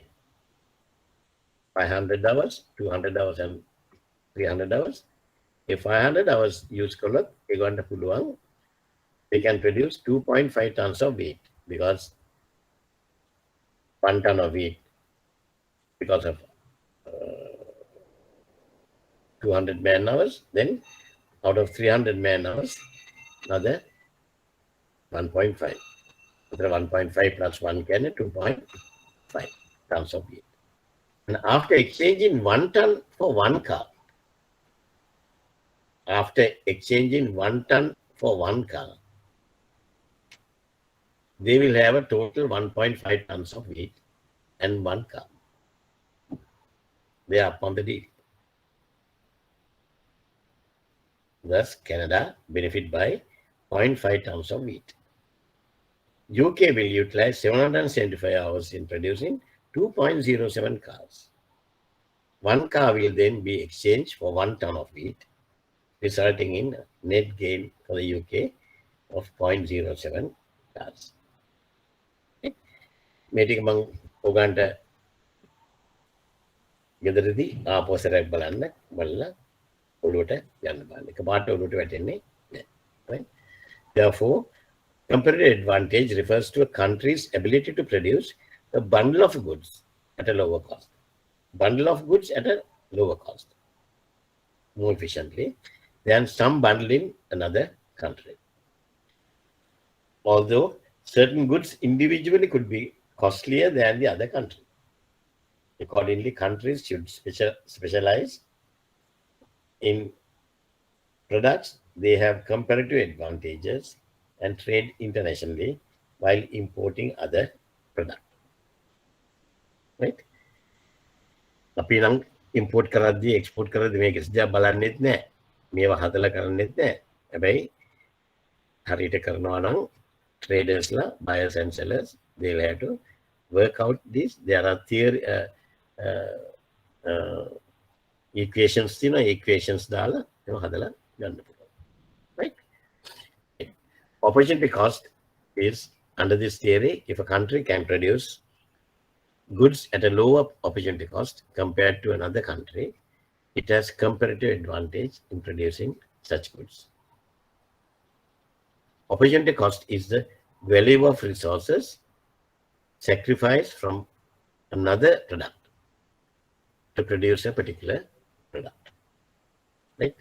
500 hours, 200 hours and 300 hours. If 500 hours use කළොත් ඒගොල්ලන්ට පුළුවන් they can produce 2.5 tons of wheat because 1 ton of wheat because of 200 man hours, then out of 300 man hours, another 1.5. 1.5 plus 1 can 2.5 tons of wheat. And after exchanging 1 ton for 1 car, they will have a total 1.5 tons of wheat and 1 car. They are upon the deal. Thus, Canada benefit by 0.5 tons of wheat. UK will utilize 775 hours in producing 2.07 cars. 1 car will then be exchanged for 1 ton of wheat, resulting in net gain for the UK of 0.07 cars. මේටික මං ඔයගන්ට ගෙදරදී ආපෝසරයක් බලන්න බලලා ඔළුවට යන්න බලන්න. එකපාරට ඔළුවට වැටෙන්නේ නැහැ. Right? Therefore, comparative advantage refers to a country's ability to produce a bundle of goods at a lower cost. Bundle of goods at a lower cost. more efficiently than some bundled in another country. Although certain goods individually could be costlier than the other country. Accordingly, countries should specialize in products they have comparative advantages and trade internationally while importing other products. Right? අපි නම් import කරද්දී export කරද්දී මේ කිසි දෙයක් බලන්නෙත් නැහැ. මේවා හදලා කරන්නෙත් නැහැ. හැබැයි හරියට කරනවා නම් traders buyers and sellers, they'll have to work out this. There are theory equations, equations දාලා ඒවා හදලා ගන්න පුළුවන්. Right? Opportunity cost is, under this theory, if a country can produce goods at a lower opportunity cost compared to another country, it has comparative advantage in producing such goods. Opportunity cost is the value of resources sacrificed from another product to produce a particular product. Right?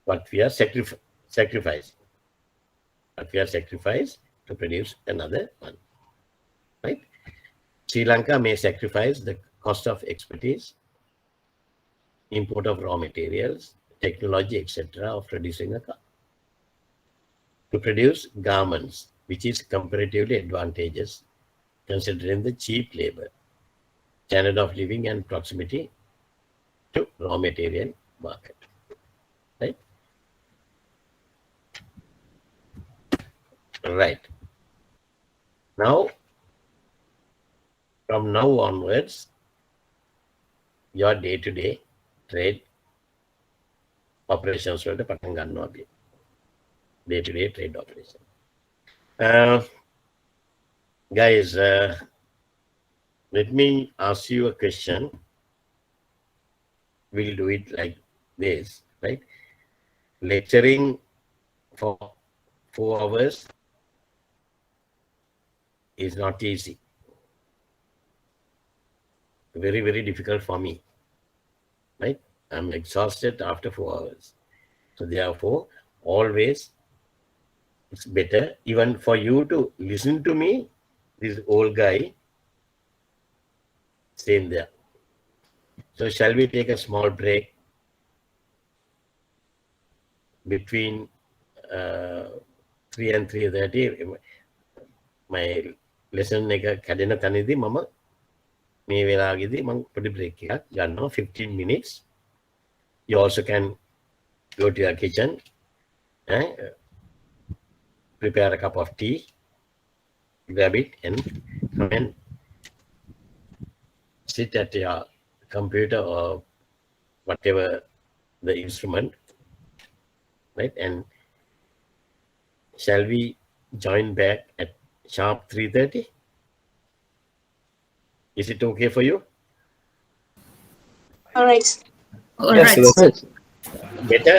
What we are sacrificing. What we are sacrificed to produce another one. Right? Sri Lanka may sacrifice the cost of expertise, import of raw materials, technology, etc. of producing a car. To produce garments, which is comparatively advantageous considering the cheap labor, standard of living and proximity to raw material market. Right? Right. Now, from now onwards, your day-to-day trade operations වලට පටන් ගන්නවා අපි. Day-to-day trade operation. Guys, let me ask you a question. We'll do it like this, right? Lecturing for 4 hours is not easy. Very, very difficult for me, right? I'm exhausted after 4 hours. So therefore, always it's better even for you to listen to me, this old guy, staying there. So shall we take a small break between 3 and 3:30? My lesson එක කැඩෙන තැනදී මම මේ වෙලාවේදී මම පොඩි break එකක් ගන්නවා 15 minutes. You also can go to your kitchen, prepare a cup of tea, grab it and come and sit at your computer or whatever the instrument, right? And shall we join back at sharp 3:30? Is it okay for you? All right. All Yes, right. that's it. Better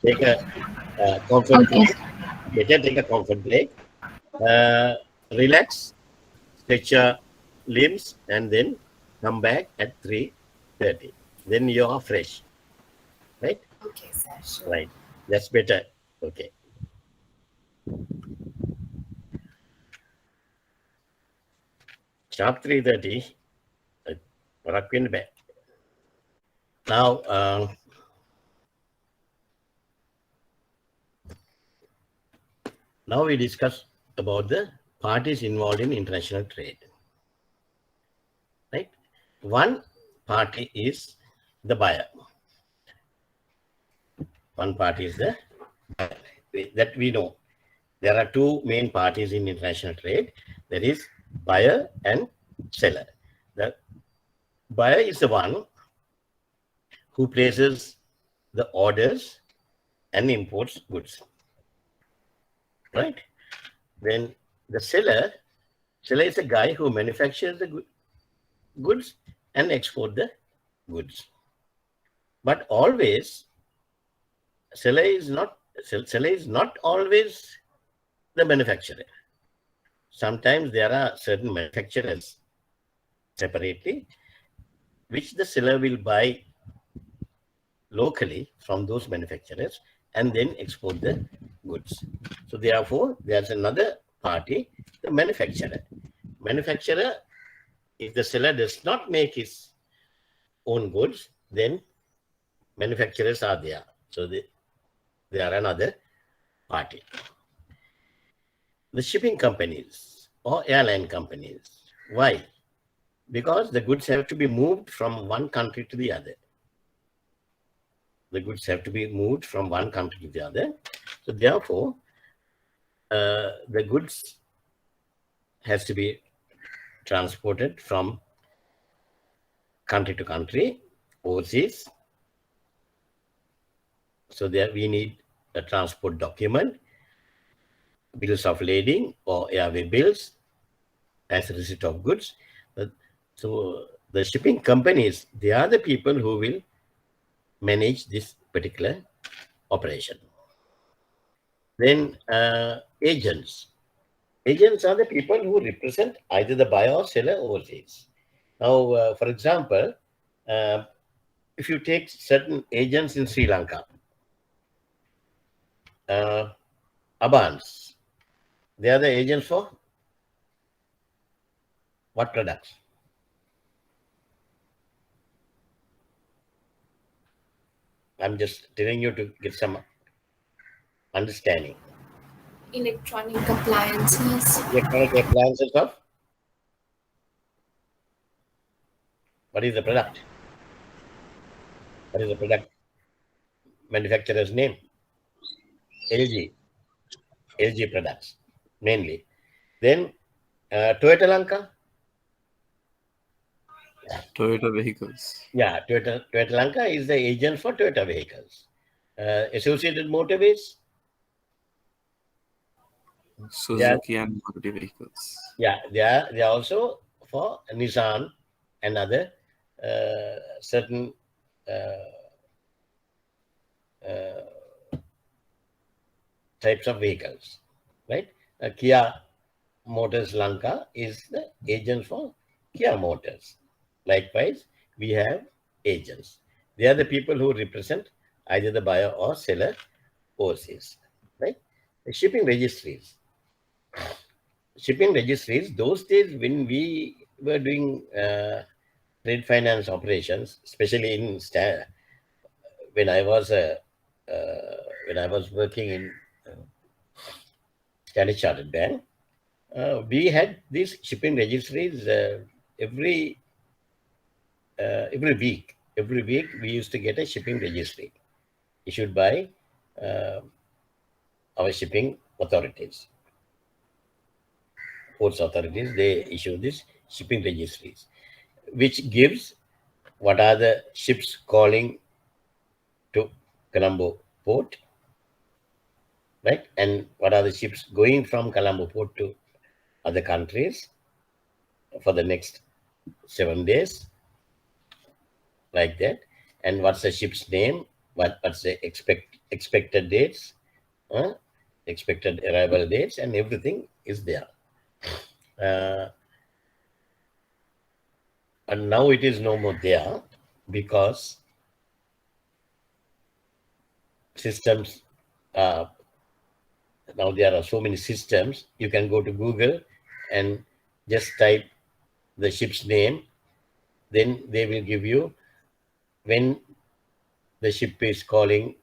take a comfort break. Better take a comfort break. Relax, stretch your limbs, and then come back at 3:30. Then you are fresh, right? Okay, sir. Sure. Right. That's better. Okay. Sharp 3:30. Rock in the back. Now, now we discuss about the parties involved in international trade. Right? One party is the buyer. One party is the buyer. That we know. There are two main parties in international trade. That is buyer and seller. The buyer is the one who places the orders and imports goods. Right? Then the seller is a guy who manufactures the goods and export the goods. But always, seller is not always the manufacturer. Sometimes there are certain manufacturers separately, which the seller will buy locally from those manufacturers and then export the goods. So therefore, there's another party, the manufacturer. Manufacturer, if the seller does not make his own goods, then manufacturers are there. So they are another party. The shipping companies or airline companies. Why? Because the goods have to be moved from one country to the other. The goods have to be moved from one country to the other. So therefore, the goods has to be transported from country to country, overseas. So there we need a transport document, bills of lading or airway bills as a receipt of goods. So the shipping companies, they are the people who will manage this particular operation. Then agents. Agents are the people who represent either the buyer or seller overseas. Now, for example, if you take certain agents in Sri Lanka, Abans, they are the agents for what products? I'm just telling you to get some understanding. Electronic appliances. Electronic appliances of? What is the product? What is the product? Manufacturer's name? LG. LG products, mainly. Then Toyota Lanka? Toyota vehicles. Yeah, Toyota Lanka is the agent for Toyota vehicles. Associated Motorways? Suzuki and Maruti vehicles. Yeah, they are also for Nissan and other certain types of vehicles, right? Kia Motors Lanka is the agent for Kia Motors. Likewise, we have agents. They are the people who represent either the buyer or seller overseas, right? The shipping registries. Shipping registries, those days when we were doing trade finance operations, especially in when I was working in Standard Chartered Bank, we had these shipping registries every week. Every week we used to get a shipping registry issued by our shipping authorities. Ports authorities, they issue these shipping registries, which gives what are the ships calling to Colombo port, right? And what are the ships going from Colombo port to other countries for the next 7 days, like that. And what's the ship's name? What's the expected dates, expected arrival dates, and everything is there. And now it is no more there because systems, now there are so many systems. You can go to Google and just type the ship's name, then they will give you when the ship is calling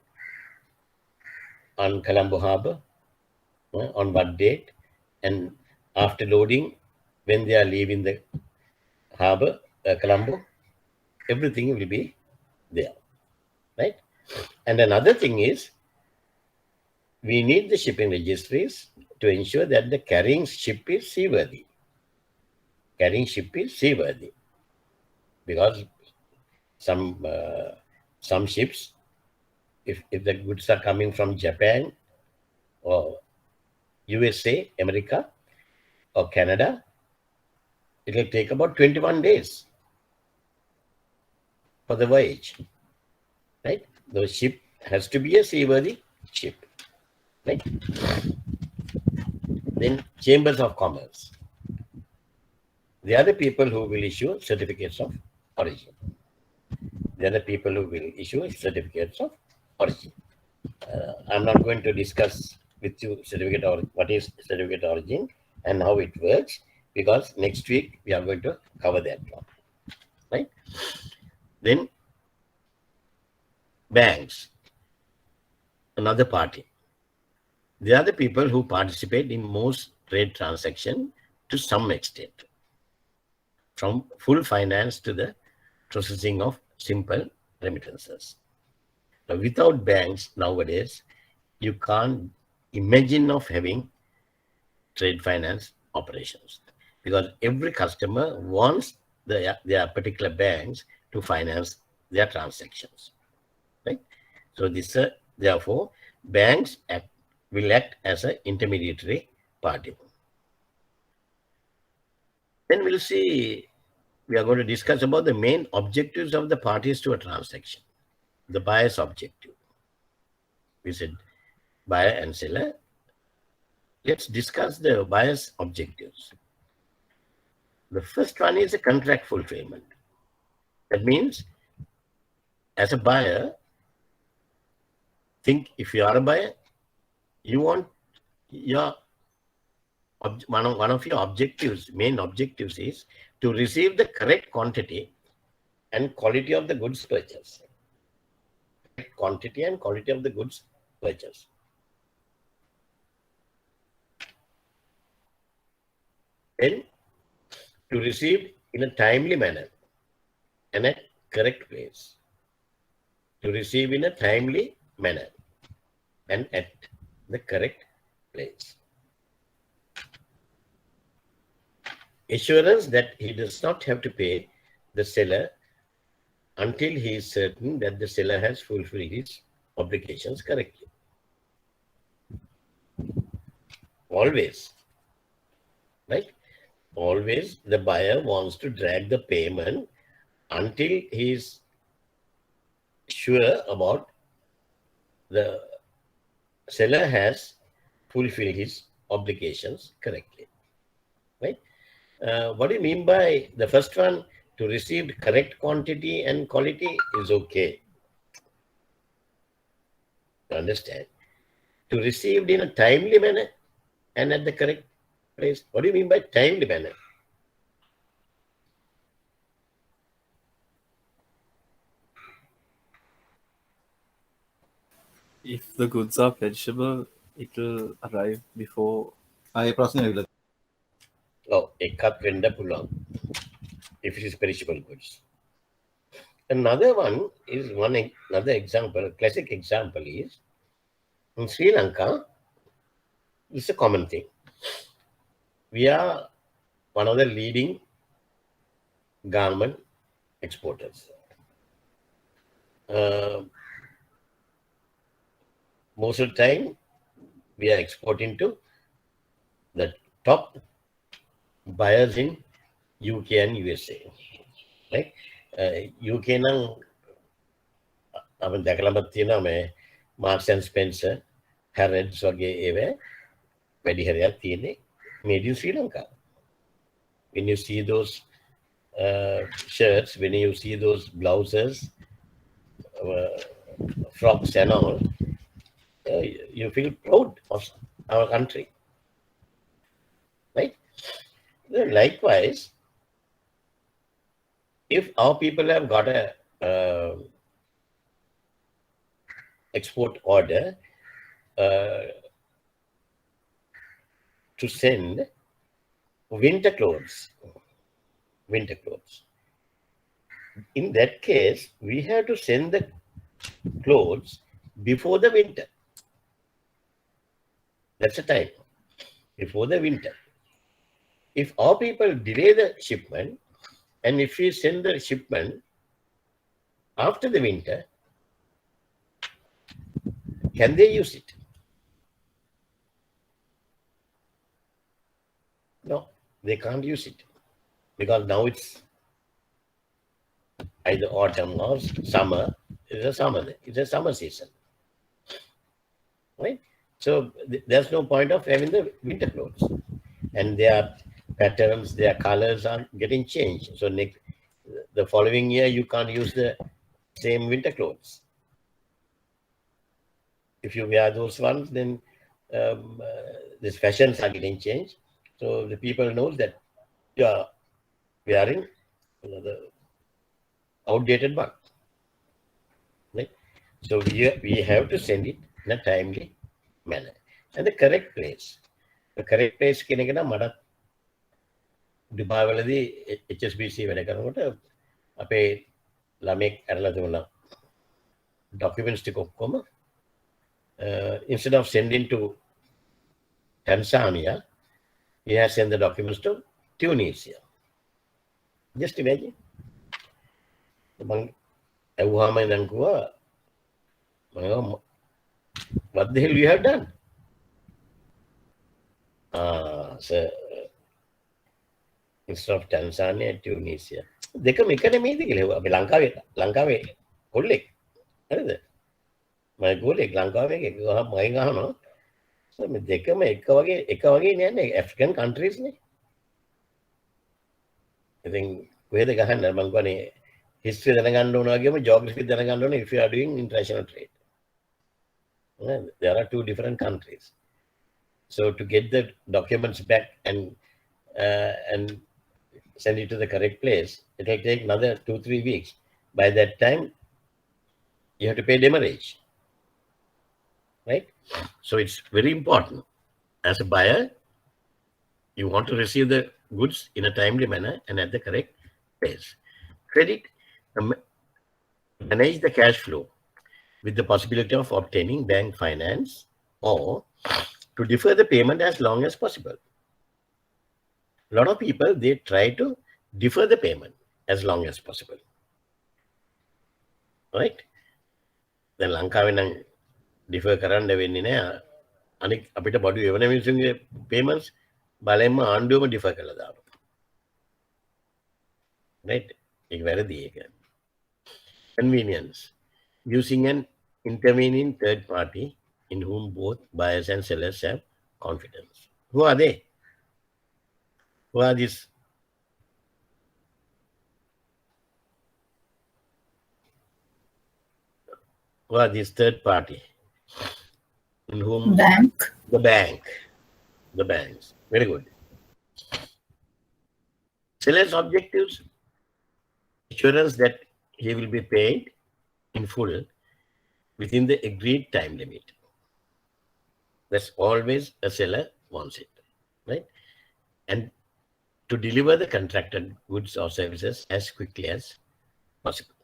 on Colombo Harbor, on what date, and after loading, when they are leaving the harbor, Colombo, everything will be there, right? And another thing is, we need the shipping registries to ensure that the carrying ship is seaworthy. Carrying ship is seaworthy, because some ships, if the goods are coming from Japan or USA, America, or Canada, it will take about 21 days for the voyage, right? The ship has to be a seaworthy ship, right? Then chambers of commerce. They are the people who will issue certificates of origin. They're the people who will issue certificates of origin. I'm not going to discuss with you what is certificate of origin and how it works, because next week we are going to cover that one. Right? Then banks, another party. They are the people who participate in most trade transactions to some extent, from full finance to the processing of simple remittances. Now, without banks nowadays, you can't imagine of having trade finance operations, because every customer wants their particular banks to finance their transactions. Right? So this, therefore, banks will act as an intermediary party. Then we'll see, we are going to discuss about the main objectives of the parties to a transaction. The buyer's objective. We said buyer and seller. Let's discuss the buyer's objectives. The first one is a contract fulfillment. That means, as a buyer, think if you are a buyer, you want your one of your objectives, main objectives, is to receive the correct quantity and quality of the goods purchased. Quantity and quality of the goods purchased. Then to receive in a timely manner and at correct place. To receive in a timely manner and at the correct place. Assurance that he does not have to pay the seller until he is certain that the seller has fulfilled his obligations correctly. Always, right? Always the buyer wants to drag the payment until he is sure about the seller has fulfilled his obligations correctly. Right? What do you mean by the first one? To receive correct quantity and quality is okay. Understand? To receive in a timely manner and at the correct place. What do you mean by timely manner? If the goods are perishable, it will arrive before. Oh, එකක් වෙන්න පුළුවන්. If it is perishable goods. Another one is another example, a classic example is in Sri Lanka, this is a common thing. We are one of the leading garment exporters. Most of the time, we are exporting to the top buyers in UK and USA. Right? UK නම් අපිට දැකලාම තියෙනවා මේ Marks and Spencer, Harrods වගේ ඒවා වැඩි හරියක් තියෙන්නේ made in Sri Lanka. When you see those shirts, when you see those blouses, frocks and all, you feel proud of our country. Right? Likewise, if our people have got a export order to send winter clothes, in that case, we have to send the clothes before the winter. That's the time, before the winter. If our people delay the shipment, and if we send the shipment after the winter, can they use it? No, they can't use it, because now it's either autumn or summer. It's a summer season, right? So there's no point of having the winter clothes, and their patterns, their colors are getting changed. So the following year you can't use the same winter clothes. If you wear those ones, then these fashions are getting changed. So the people knows that you are wearing the outdated one. Right? So we have to send it in a timely manner and the correct place. The correct place කෙනෙක්ට මට දුබාවලදී HSBC වැඩ කරනකොට අපේ ළමෙක් ඇරලා දුන්නා documents ටික ඔක්කොම instead of sending to Tanzania, he has sent the documents to Tunisia. Just imagine. මම ඇහුවාම ඉඳන් කිව්වා what the hell you have done? So instead of Tanzania, Tunisia. දෙකම එක නෙමෙයිද කියලා හෙව්වා. අපි ලංකාවේ කොල්ලෙක්. හරිද? මම ගෝලෙක් ලංකාවේ එකෙක් මගෙන් අහනවා. මේ දෙකම එක වගේ නෑනේ African countries නේ. ඉතින් කොහෙද ගහන්න මම කියන්නේ history දැනගන්න ඕන වගේම geography දැනගන්න ඕන if you are doing international trade. There are two different countries. So to get the documents back and send it to the correct place, it will take another 2-3 weeks. By that time, you have to pay demurrage, right? So it's very important. As a buyer, you want to receive the goods in a timely manner and at the correct place. Credit, manage the cash flow with the possibility of obtaining bank finance or to defer the payment as long as possible. A lot of people, they try to defer the payment as long as possible. Right? Then Lanka will defer කරන්න වෙන්නේ නැහැ. අනික අපිට බඩු එවන මිනිස්සුන්ගේ payments බලෙන්ම ආණ්ඩුවම defer කරලා දානවා. Right? ඒක වැරදි ඒක. Convenience. Using an intervening third party in whom both buyers and sellers have confidence. Who are they? Who are these? Who are these third party? In whom? Bank. The bank. The banks. Very good. Seller's objectives: assurance that he will be paid in full within the agreed time limit. That's always a seller wants it, right? And to deliver the contracted goods or services as quickly as possible.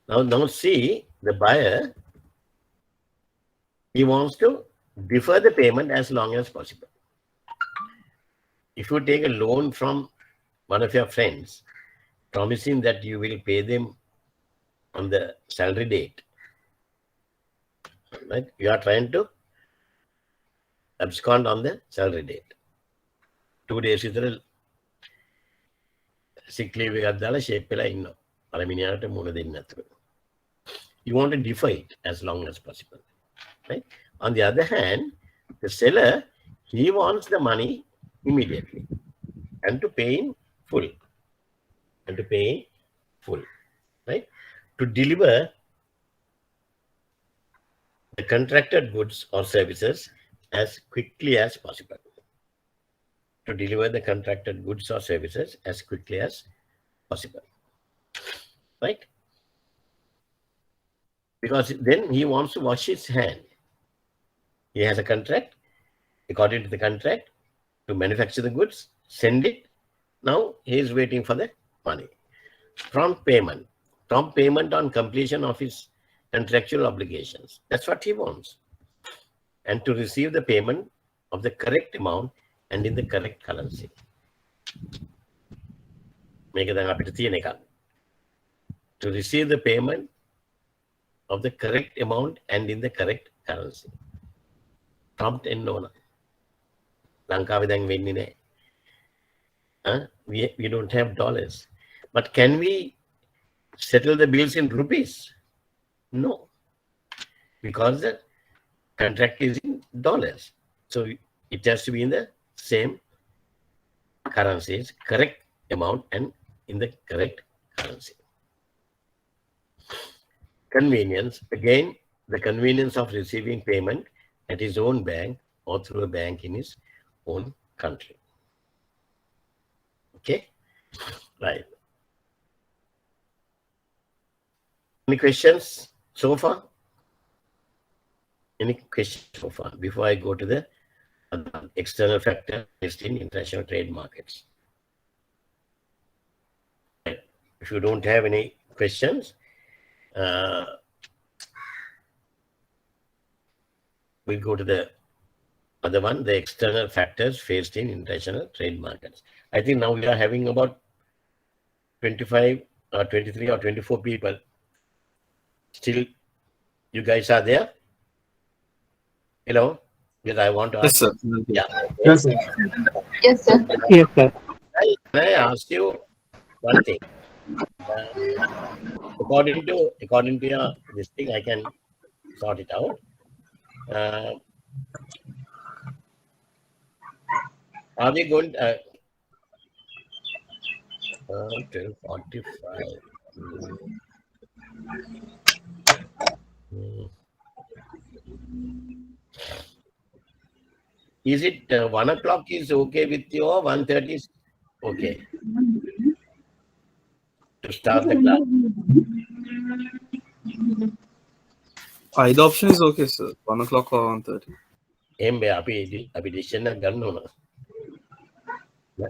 Now see, the buyer, he wants to defer the payment as long as possible. If you take a loan from one of your friends, promising that you will pay them on the salary date, right? You are trying to abscond on the salary date. 2 days විතර sick leave එකක් දාලා shape වෙලා ඉන්නවා. අර මිනිහාට මුණ දෙන්න නැතුව. You want to defer it as long as possible, right? On the other hand, the seller, he wants the money immediately and to pay in full. And to pay in full, right? To deliver the contracted goods or services as quickly as possible. To deliver the contracted goods or services as quickly as possible, right? Because then he wants to wash his hand. He has a contract, according to the contract, to manufacture the goods, send it. Now he is waiting for the money. Prompt payment on completion of his contractual obligations. That's what he wants. And to receive the payment of the correct amount and in the correct currency. To receive the payment of the correct amount and in the correct currency. Prompt and no. Lanka we don't have dollars. But can we settle the bills in rupees? No. Because the contract is in dollars. So it has to be in the same currencies, correct amount and in the correct currency. Convenience, again, the convenience of receiving payment at his own bank or through a bank in his own country. Okay, right. Any questions so far? Any questions so far before I go to the external factor based in international trade markets? If you don't have any questions, we'll go to the other one, the external factors faced in international trade markets. I think now we are having about 25 or 23 or 24 people. Still, you guys are there? Hello? Yes, I want to ask. Yes, sir. Yeah. Yes, sir. Yes, sir. Yes, sir. Can I ask you one thing? According to your this thing, I can sort it out. Are we going 12:45? Is it 1 o'clock is okay with you or 1:30 is okay to start the class? Either option is okay, sir. 1 o'clock or 1:30. එම්බේ අපි decision එක ගන්න ඕන.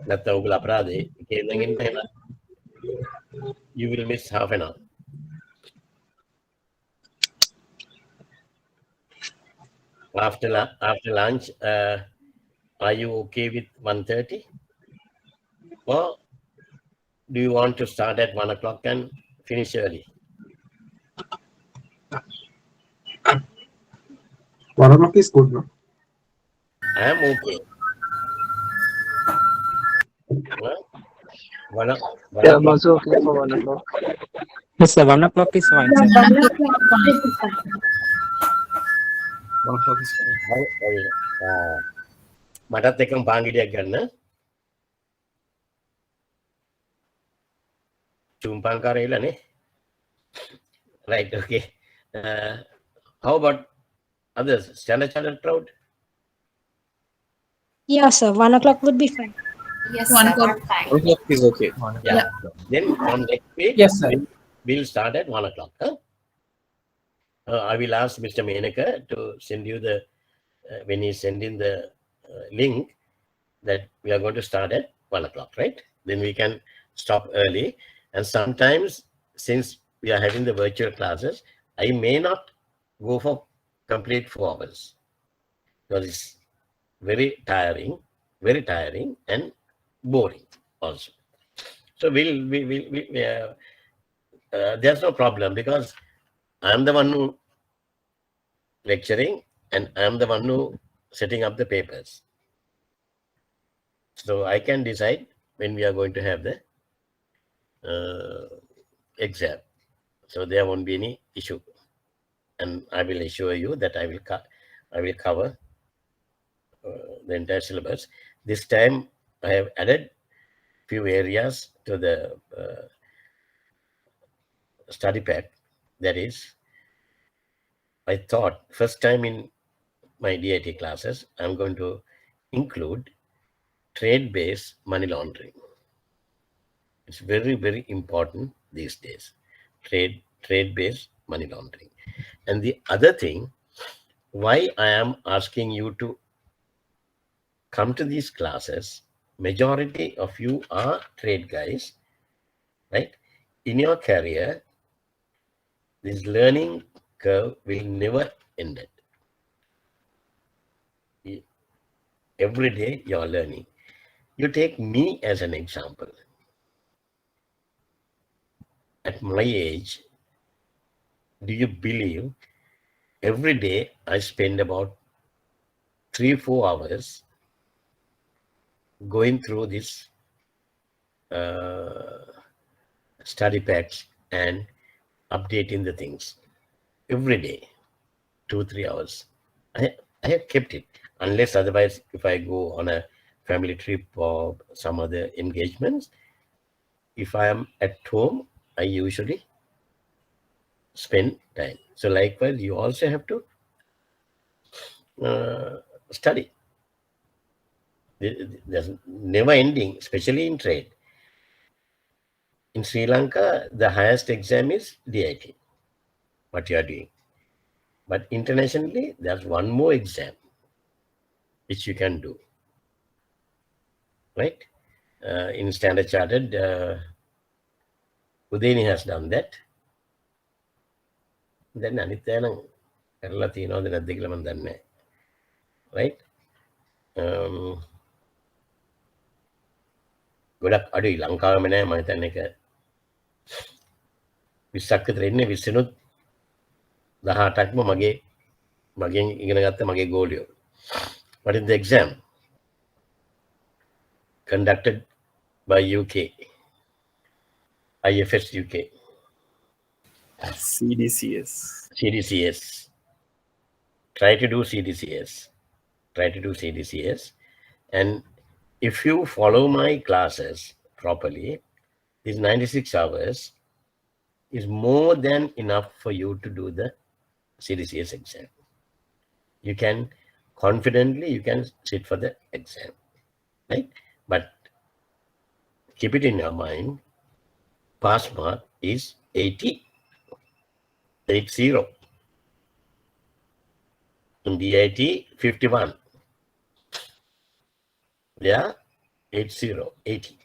නැත්නම් ඔයගොල්ලෝ අපරාධේ එකෙන්ගෙන් එහෙම you will miss half an hour. After lunch, are you okay with 1:30? Or do you want to start at 1 o'clock and finish early? 1 o'clock is good, no? I am okay. Well, Yeah, I'm also okay for 1 o'clock. Yes, sir. 1 o'clock is fine, sir. 1 o'clock is fine. මටත් එකම පාංගිඩියක් ගන්න. චුම්පංකාරයලනේ. Right, okay. How about others? Standard Chartered crowd? Yeah, sir. 1 o'clock would be fine. Yes, 1 sir. o'clock. That's fine. 1 o'clock is okay. Yeah. Then from next week, Yes, sir. we'll start at 1 o'clock. Huh? I will ask Mr. Menaka to send you the, when he's sending the link, that we are going to start at 1 o'clock, right? Then we can stop early. And sometimes, since we are having the virtual classes, I may not go for complete 4 hours because it's very tiring and boring also. So there's no problem because I'm the one who lecturing and I'm the one who setting up the papers. So I can decide when we are going to have the exam. So there won't be any issue. And I will assure you that I will cover the entire syllabus. This time I have added few areas to the study pack. That is, I thought first time in my DIT classes, I'm going to include trade-based money laundering. It's very, very important these days. Trade-based money laundering. And the other thing, why I am asking you to come to these classes, majority of you are trade guys, right? In your career, this learning curve will never end it. Every day you're learning. You take me as an example. At my age, do you believe every day I spend about 3-4 hours going through this study packs and updating the things every day, 2-3 hours. I have kept it, unless otherwise if I go on a family trip or some other engagements, if I am at home, I usually spend time. So likewise, you also have to study. There's never ending, especially in trade. In Sri Lanka, the highest exam is DIT, what you are doing. But internationally, there's one more exam which you can do, right? In Standard Chartered, Udeni has done that. Then Anityanam කරලා තියෙනවද නැද්ද කියලා මම දන්නේ නැහැ. Right? ගොඩක් අඩුයි ලංකාවෙම නෑ මම හිතන්නේ එක 20ක් විතර ඉන්නේ 20නුත් 18ක්ම මගෙන් ඉගෙන ගත්ත මගේ ගෝලියෝ. What is the exam? Conducted by UK, IFS UK. CDCS. CDCS. Try to do CDCS. Try to do CDCS. And if you follow my classes properly, these 96 hours is more than enough for you to do the CDCS exam. You can confidently, you can sit for the exam, right? But keep it in your mind, pass mark is 80. In DIT, 51. Yeah, 80.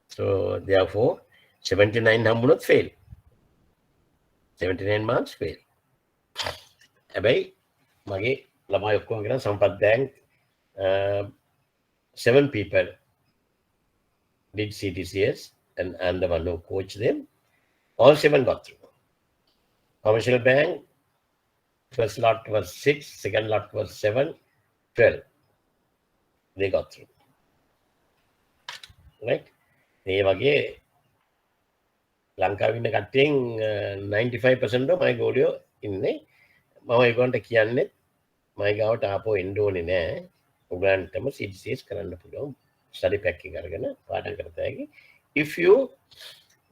So therefore, 79 hamunot fail. 79 marks fail. Abai, mage lamai okkoma gena Sampath Bank, 7 people did CTCS, and I'm the one who coached them. All 7 got through. Commercial Bank, first lot was 6, second lot was 7, 12. They got through. Right? මේ වගේ ලංකාවේ ඉන්න කට්ටියෙන් 95% of my ගෝලියෝ ඉන්නේ. මම ඒගොල්ලන්ට කියන්නේ මම ගාවට ආපහු එන්න ඕනේ නෑ. උගලන්ටම CDCS කරන්න පුළුවන්. Study pack එක අරගෙන පාඩම් කරත හැකි. If you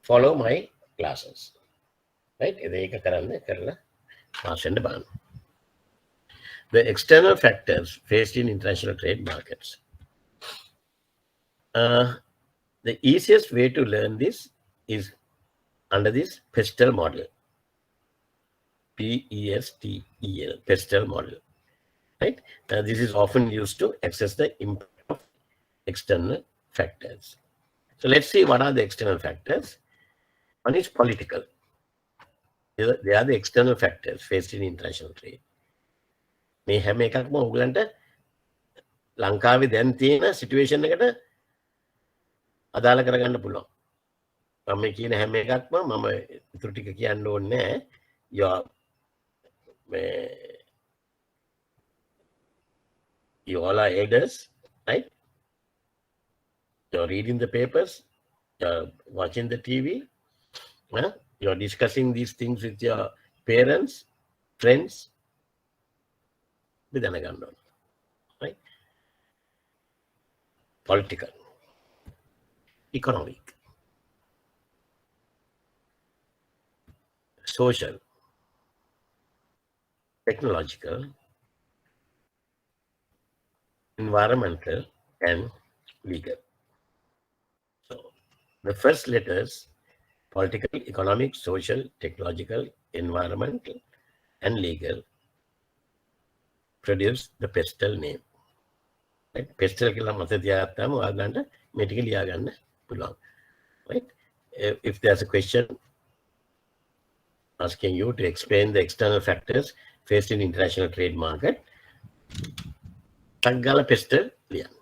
follow my classes. Right? ඒක කරන්න කරලා පාස් වෙන්න බලන්න. The external factors faced in international trade markets. The easiest way to learn this is under this PESTEL model. PESTEL, PESTEL model. Right? This is often used to assess the impact of external factors. So let's see what are the external factors. One is political. They are the external factors faced in international trade. මේ හැම එකක්ම ඔයගලන්ට ලංකාවේ දැන් තියෙන situation එකට අදාළ කරගන්න පුළුවන්. මම මේ කියන හැම එකක්ම මම ඉතුරු ටික කියන්න ඕනේ නැහැ. You all are elders, right? You're reading the papers, you're watching the TV, you're discussing these things with your parents, friends. Right? Political, economic, social, technological, environmental, and legal. So the first letters, political, economic, social, technological, environmental, and legal, produce the PESTEL name. Right? PESTEL කියලා මත තියාගත්තාම ඔයාලන්ට මේ ටික ලියා ගන්න පුළුවන්. Right? If there's a question asking you to explain the external factors faced in international trade market, Tagala PESTEL ලියන්න.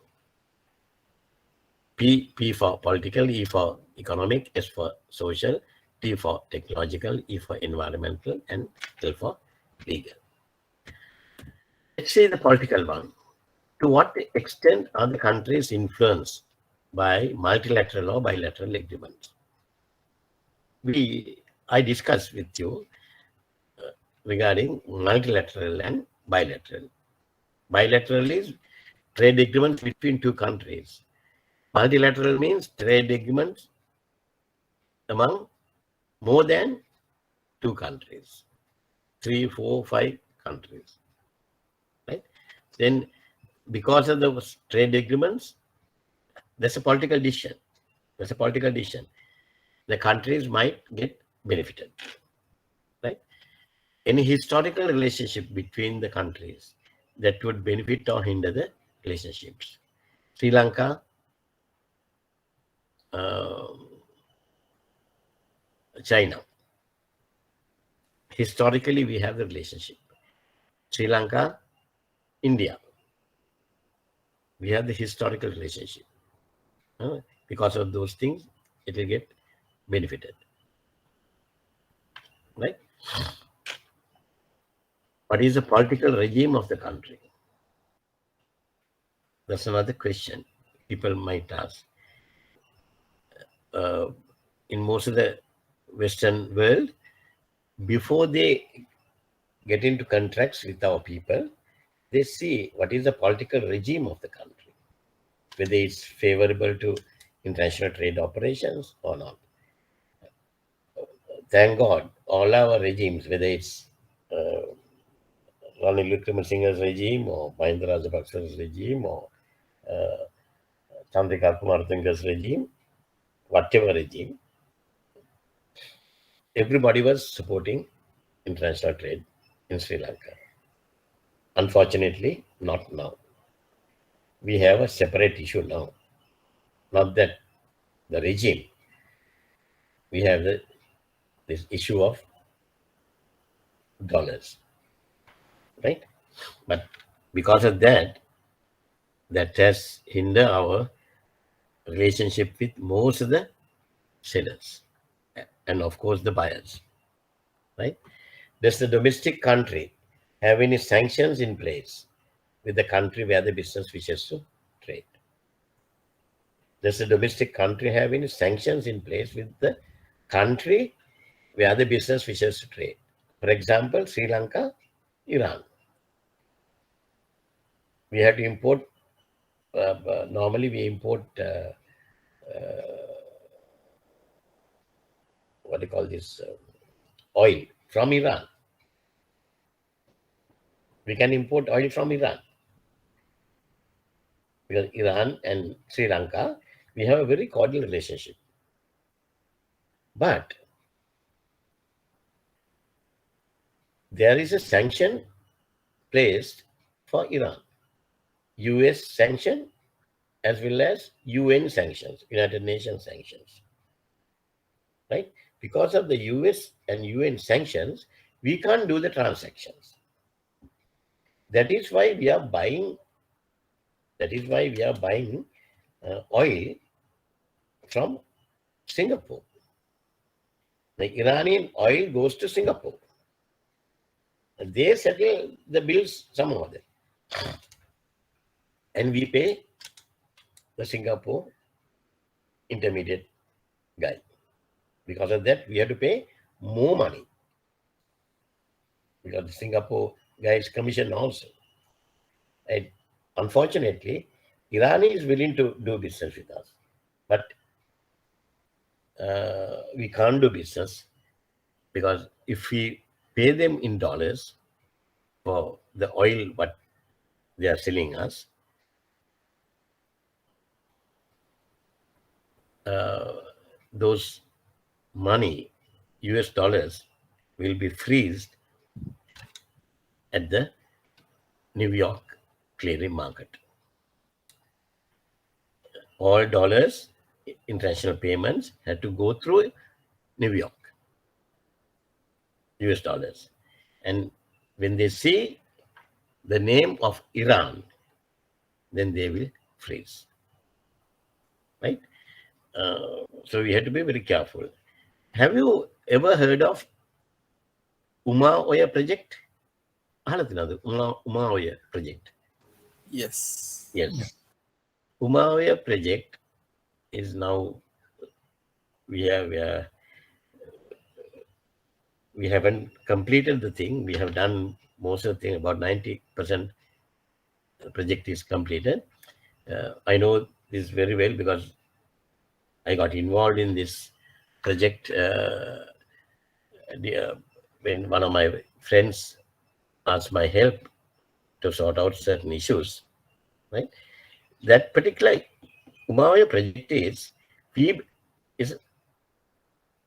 P for political, E for economic, S for social, T for technological, E for environmental, and L for legal. Let's see the political one. To what extent are the countries influenced by multilateral or bilateral agreements? I discussed with you regarding multilateral and bilateral. Bilateral is trade agreements between two countries. Multilateral means trade agreements among more than 2 countries, 3, 4, 5 countries, right? Then because of the trade agreements, there's a political decision. There's a political decision. The countries might get benefited, right? Any historical relationship between the countries that would benefit or hinder the relationships. Sri Lanka, China. Historically, we have the relationship. Sri Lanka, India. We have the historical relationship. Because of those things, it will get benefited. Right? What is the political regime of the country? That's another question people might ask. In most of the Western world, before they get into contracts with our people, they see what is the political regime of the country, whether it's favorable to international trade operations or not. Thank God, all our regimes, whether it's Ranil Wickremesinghe's regime or Mahinda Rajapaksa's regime or Chandrika Kumartunga's regime, whatever regime, everybody was supporting international trade in Sri Lanka. Unfortunately, not now. We have a separate issue now. Not that the regime. We have this issue of dollars, right? But because of that, that has hindered our relationship with most of the sellers and of course the buyers, right? Does the domestic country have any sanctions in place with the country where the business wishes to trade? Does the domestic country have any sanctions in place with the country where the business wishes to trade? For example, Sri Lanka, Iran. We have to import, normally we import, what do you call this, oil from Iran. We can import oil from Iran. Because Iran and Sri Lanka, we have a very cordial relationship. But there is a sanction placed for Iran. US sanction as well as UN sanctions, United Nations sanctions. Right? Because of the US and UN sanctions, we can't do the transactions. That is why we are buying. That is why we are buying oil from Singapore. The Iranian oil goes to Singapore. They settle the bills somehow there. And we pay the Singapore intermediate guy. Because of that, we have to pay more money. Because the Singapore guy is commissioned also. And unfortunately, Iran is willing to do business with us. But we can't do business because if we pay them in dollars for the oil what they are selling us, those money, US dollars, will be freezed at the New York clearing market. All dollars, international payments had to go through New York, US dollars. And when they see the name of Iran, then they will freeze. Right? So we have to be very careful. Have you ever heard of Uma Oya project? Uma Oya project. Yes. Yes. Uma Oya project is now we haven't completed the thing. We have done most of the thing. About 90% the project is completed. I know this very well because I got involved in this project when one of my friends asked my help to sort out certain issues, right? That particular Umayyad project is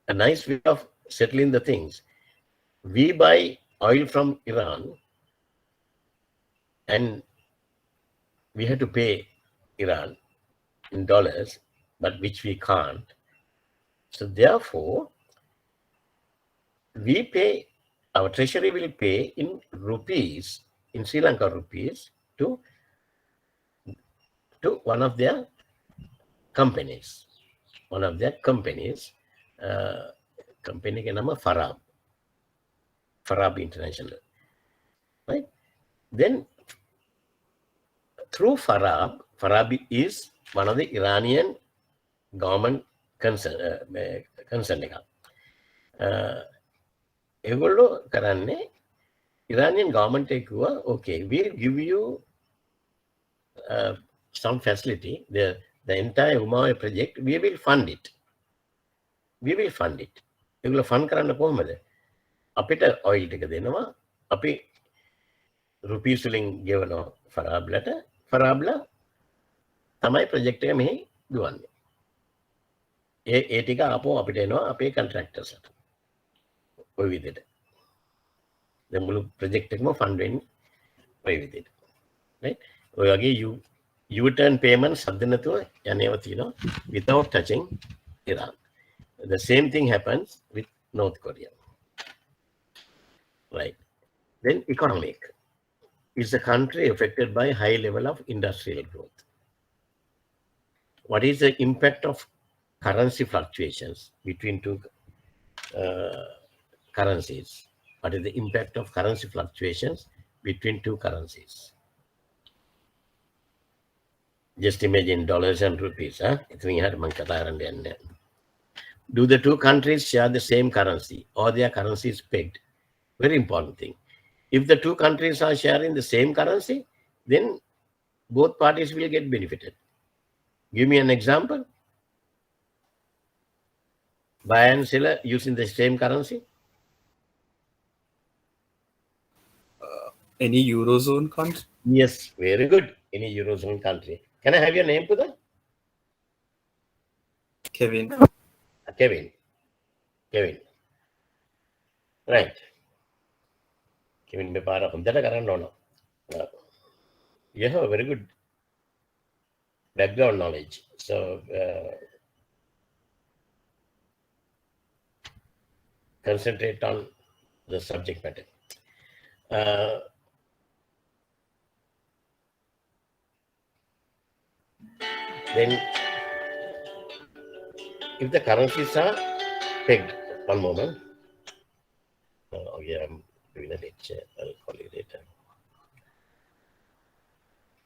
a nice way of settling the things. We buy oil from Iran and we have to pay Iran in dollars, but which we can't. So therefore, we pay, our treasury will pay in rupees, in Sri Lanka rupees, to one of their companies. One of their companies, company ke nama Farab International, right? Then through Farab is one of the Iranian government concern එකක්. ඒගොල්ලෝ කරන්නේ Iranian government කිව්වා, okay, we'll give you some facility, the entire Umayyad project, we will fund it. ඒගොල්ලෝ fund කරන්න කොහොමද? අපිට oil ටික දෙනවා, අපි rupees වලින් ගෙවනවා ෆරාබ්ලා තමයි project එක මෙහි දුවන්නේ. ඒ ටික ආපහු අපිට එනවා අපේ contractorsට. ඔය විදිහට. දැන් මුළු project එකම fund වෙන්නේ ඔය විදිහට. right? ඔය වගේ U-turn payments හද නැතුව යන්නේව තියෙනවා without touching Iran. The same thing happens with North Korea. Right. Then economic. Is the country affected by high level of industrial growth? What is the impact of currency fluctuations between two currencies? What is the impact of currency fluctuations between two currencies? Just imagine dollars and rupees. Do the two countries share the same currency or their currency is pegged? Very important thing. If the two countries are sharing the same currency, then both parties will get benefited. Give me an example. Buyer and seller using the same currency. Any Eurozone country? Yes, very good. Any Eurozone country. Can I have your name, Puda? Kevin. Kevin. Right. Kevin, you have a very good background knowledge. So, concentrate on the subject matter. Then, if the currencies are pegged, one moment. Oh, yeah, I'm doing a lecture. I'll call you later.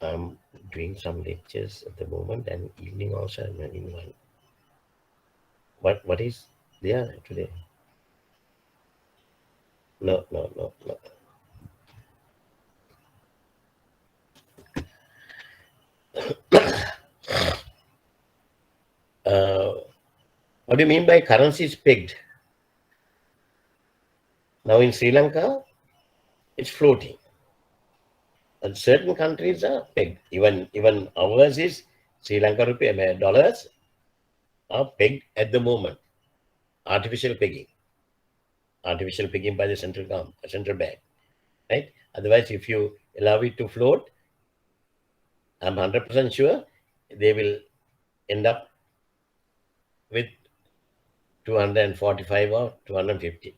I'm doing some lectures at the moment, and evening also I'm running one. What is there today? No. What do you mean by currencies pegged? Now in Sri Lanka, it's floating. And certain countries are pegged. Even ours is Sri Lanka rupee, dollars are pegged at the moment. Artificial pegging by the central bank, right? Otherwise, if you allow it to float, I'm 100% sure they will end up with 245 or 250,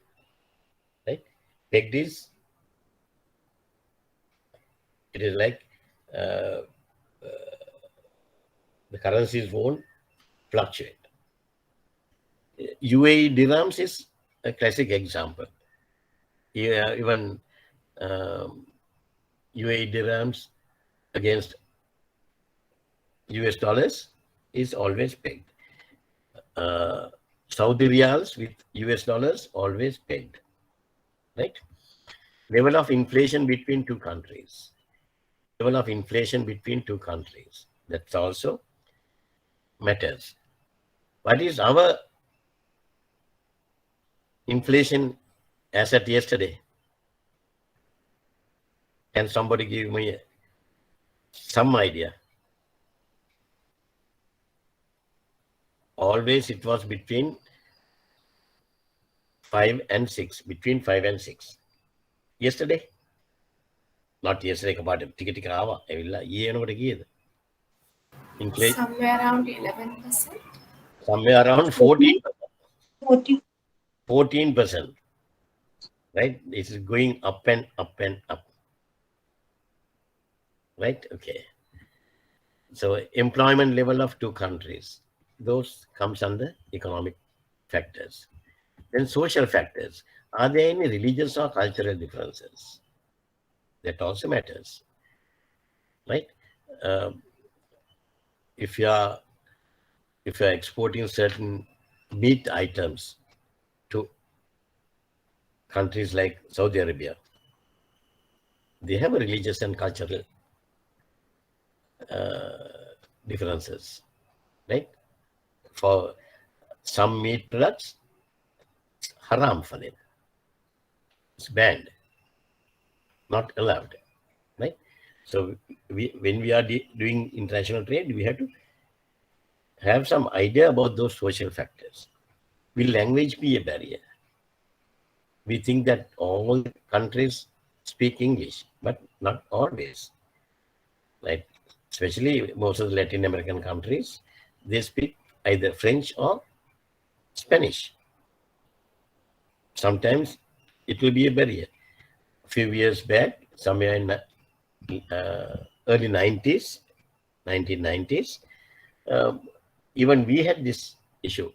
right? Pegged is, it is like the currencies won't fluctuate. UAE dirhams is a classic example. Even UAE dirhams against US dollars is always pegged. Saudi riyals with US dollars always pegged, right? Level of inflation between two countries. That also matters. What is our inflation as at yesterday? Can somebody give me some idea? Always it was between 5 and 6. Between 5 and 6. Yesterday? Not yesterday, but ටික ආවා. එවිලා ඊයේ එනකොට කීයද? Inflation Somewhere around 11%. somewhere around 14%. 14. 14%. Right? It is going up and up and up. Right? Okay. So employment level of two countries, those comes under economic factors. Then social factors. Are there any religious or cultural differences? That also matters. Right? If you are exporting certain meat items to countries like Saudi Arabia, they have a religious and cultural differences, right? For some meat products, it's haram for them. It's banned, not allowed, right? So when we are doing international trade, we have to have some idea about those social factors. Will language be a barrier? We think that all countries speak English, but not always. Right? Especially most of the Latin American countries, they speak either French or Spanish. Sometimes it will be a barrier. A few years back, somewhere in early 90s, 1990s, even we had this issue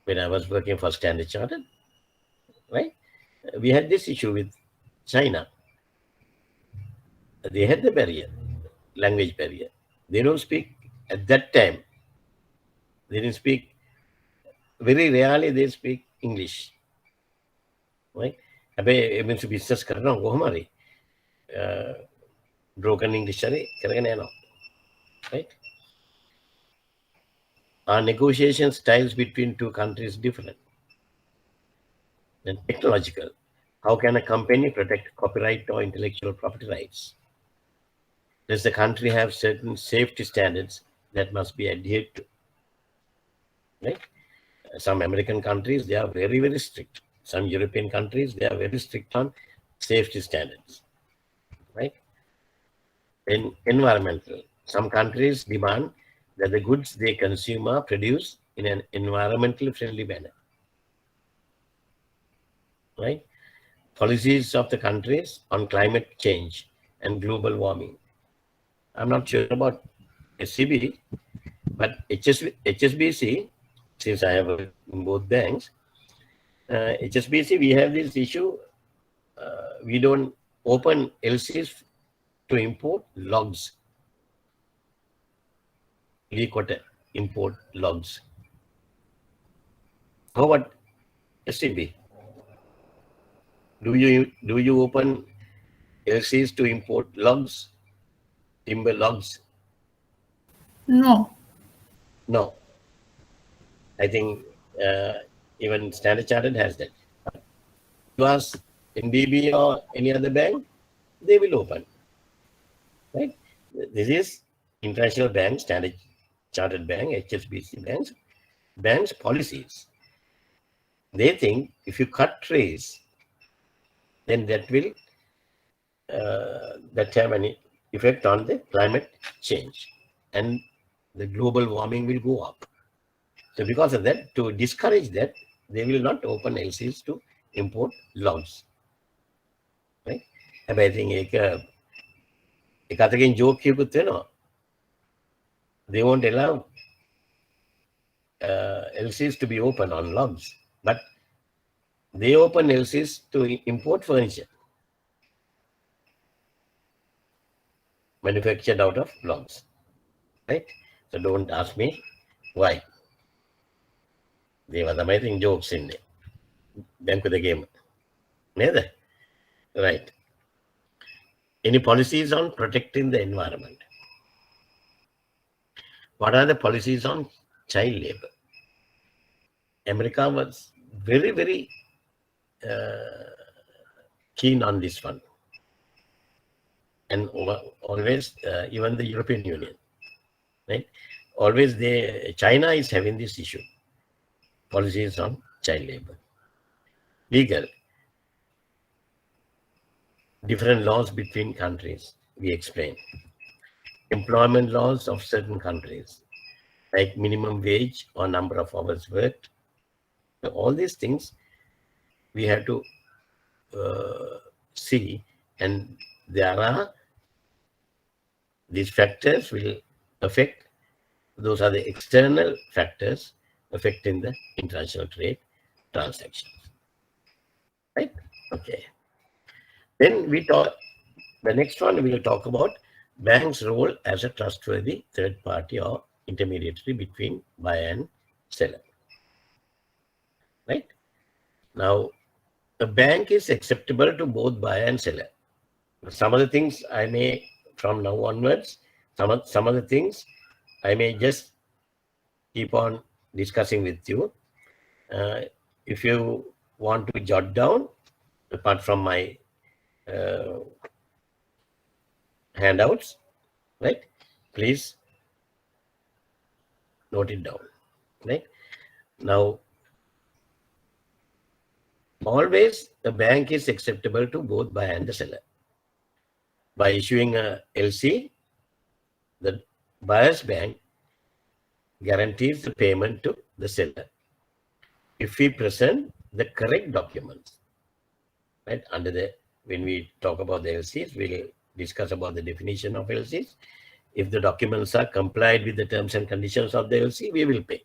when I was working for Standard Chartered, right? We had this issue with China. They had the barrier, language barrier. They don't speak at that time. They didn't speak, very rarely they speak English. Right? හැබැයි මිනිස්සු business කරනවා කොහොම හරි broken English හරි කරගෙන යනවා. Right? Are negotiation styles between two countries different? Then technological. How can a company protect copyright or intellectual property rights? Does the country have certain safety standards that must be adhered to? Right? Some American countries, they are very, very strict. Some European countries, they are very strict on safety standards. Right? In environmental, some countries demand that the goods they consume are produced in an environmentally friendly manner. Right? Policies of the countries on climate change and global warming. I'm not sure about SCB, but HSBC, since I have worked in both banks, HSBC, we have this issue. We don't open LCs to import logs. Leakwater import logs. How about SCB? Do you open LCs to import logs, timber logs? No. No. I think even Standard Chartered has that. You ask NDB or any other bank, they will open. Right? This is international bank, Standard Chartered Bank, HSBC banks policies. They think if you cut trees, then that will have an effect on the climate change, and the global warming will go up. So because of that, to discourage that, they will not open LCs to import logs. Right? I think joke they won't allow LCs to be open on logs, but they open LCs to import furniture manufactured out of logs. Right? So don't ask me why. They were amazing jokes in there. Bank with the game. Neither. Right. Any policies on protecting the environment? What are the policies on child labor? America was very, very keen on this one. And always, even the European Union, right? Always China is having this issue. Policies on child labor. Legal. Different laws between countries, we explain. Employment laws of certain countries, like minimum wage or number of hours worked. So all these things we have to see, and there are these factors will affect, those are the external factors affecting the international trade transactions. Right? Okay. Then we talk, the next one we will talk about bank's role as a trustworthy third party or intermediary between buyer and seller. Right? Now, a bank is acceptable to both buyer and seller. Some of the things I may, from now onwards, some of the things I may just keep on discussing with you. If you want to jot down, apart from my handouts, right? Please note it down, right? Now, always the bank is acceptable to both buyer and the seller. By issuing a LC, the buyer's bank guarantees the payment to the seller if we present the correct documents. Right? When we talk about the LCs, we'll discuss about the definition of LCs. If the documents are complied with the terms and conditions of the LC, we will pay.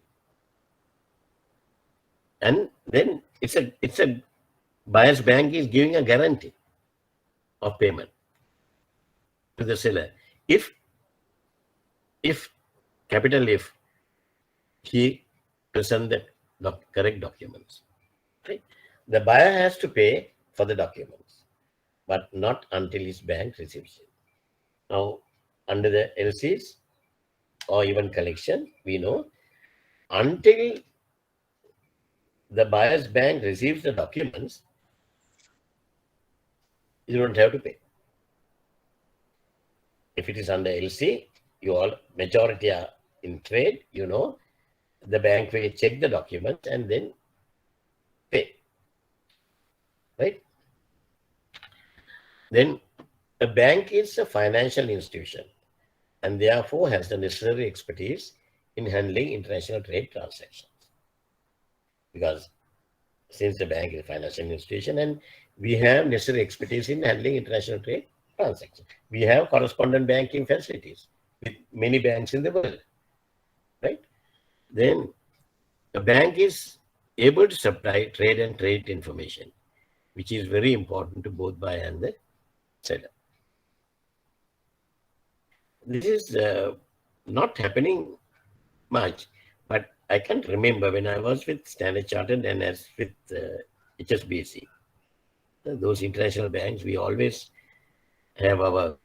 And then it's a buyer's bank is giving a guarantee of payment to the seller if capital F, he present the correct documents. Right? The buyer has to pay for the documents, but not until his bank receives it. Now, under the LCs or even collection, we know until the buyer's bank receives the documents, you don't have to pay. If it is under LC, you all majority are in trade, you know, the bank will check the documents and then pay. Right? Then a bank is a financial institution and therefore has the necessary expertise in handling international trade transactions. Because since the bank is a financial institution and we have necessary expertise in handling international trade transactions. We have correspondent banking facilities with many banks in the world. Right? Then a bank is able to supply trade and trade information, which is very important to both buyer and the seller. This is not happening much, but I can remember when I was with Standard Chartered and as with HSBC, those international banks, we always have our,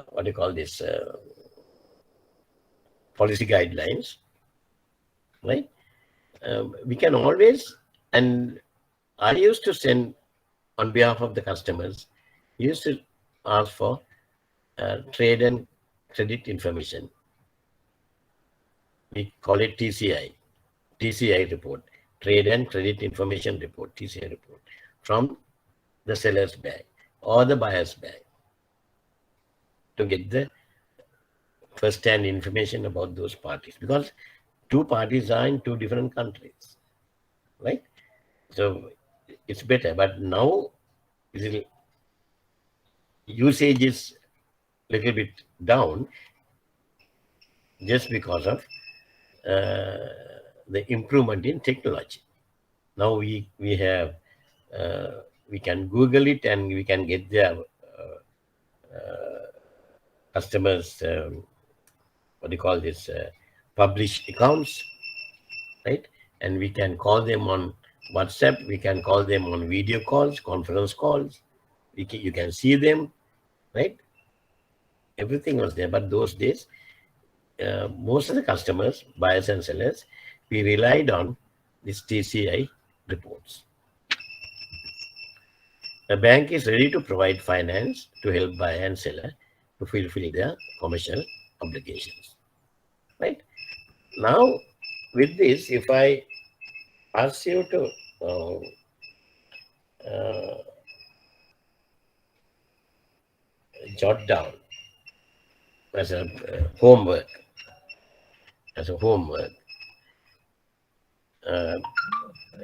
what do you call this, policy guidelines, right? We can always, and I used to send on behalf of the customers, used to ask for trade and credit information. We call it TCI report, Trade and Credit Information Report, TCI report, from the seller's bank or the buyer's bank to get the first-hand information about those parties, because two parties are in two different countries, right? So it's better, but now usage is a little bit down just because of the improvement in technology. Now we have, we can Google it and we can get their customers, what do you call this, published accounts, right? And we can call them on WhatsApp, we can call them on video calls, conference calls, you can see them, right? Everything was there, but those days, most of the customers, buyers and sellers, we relied on these TCI reports. A bank is ready to provide finance to help buyer and seller to fulfill their commercial obligations. Right? Now, with this, if I ask you to jot down as a homework,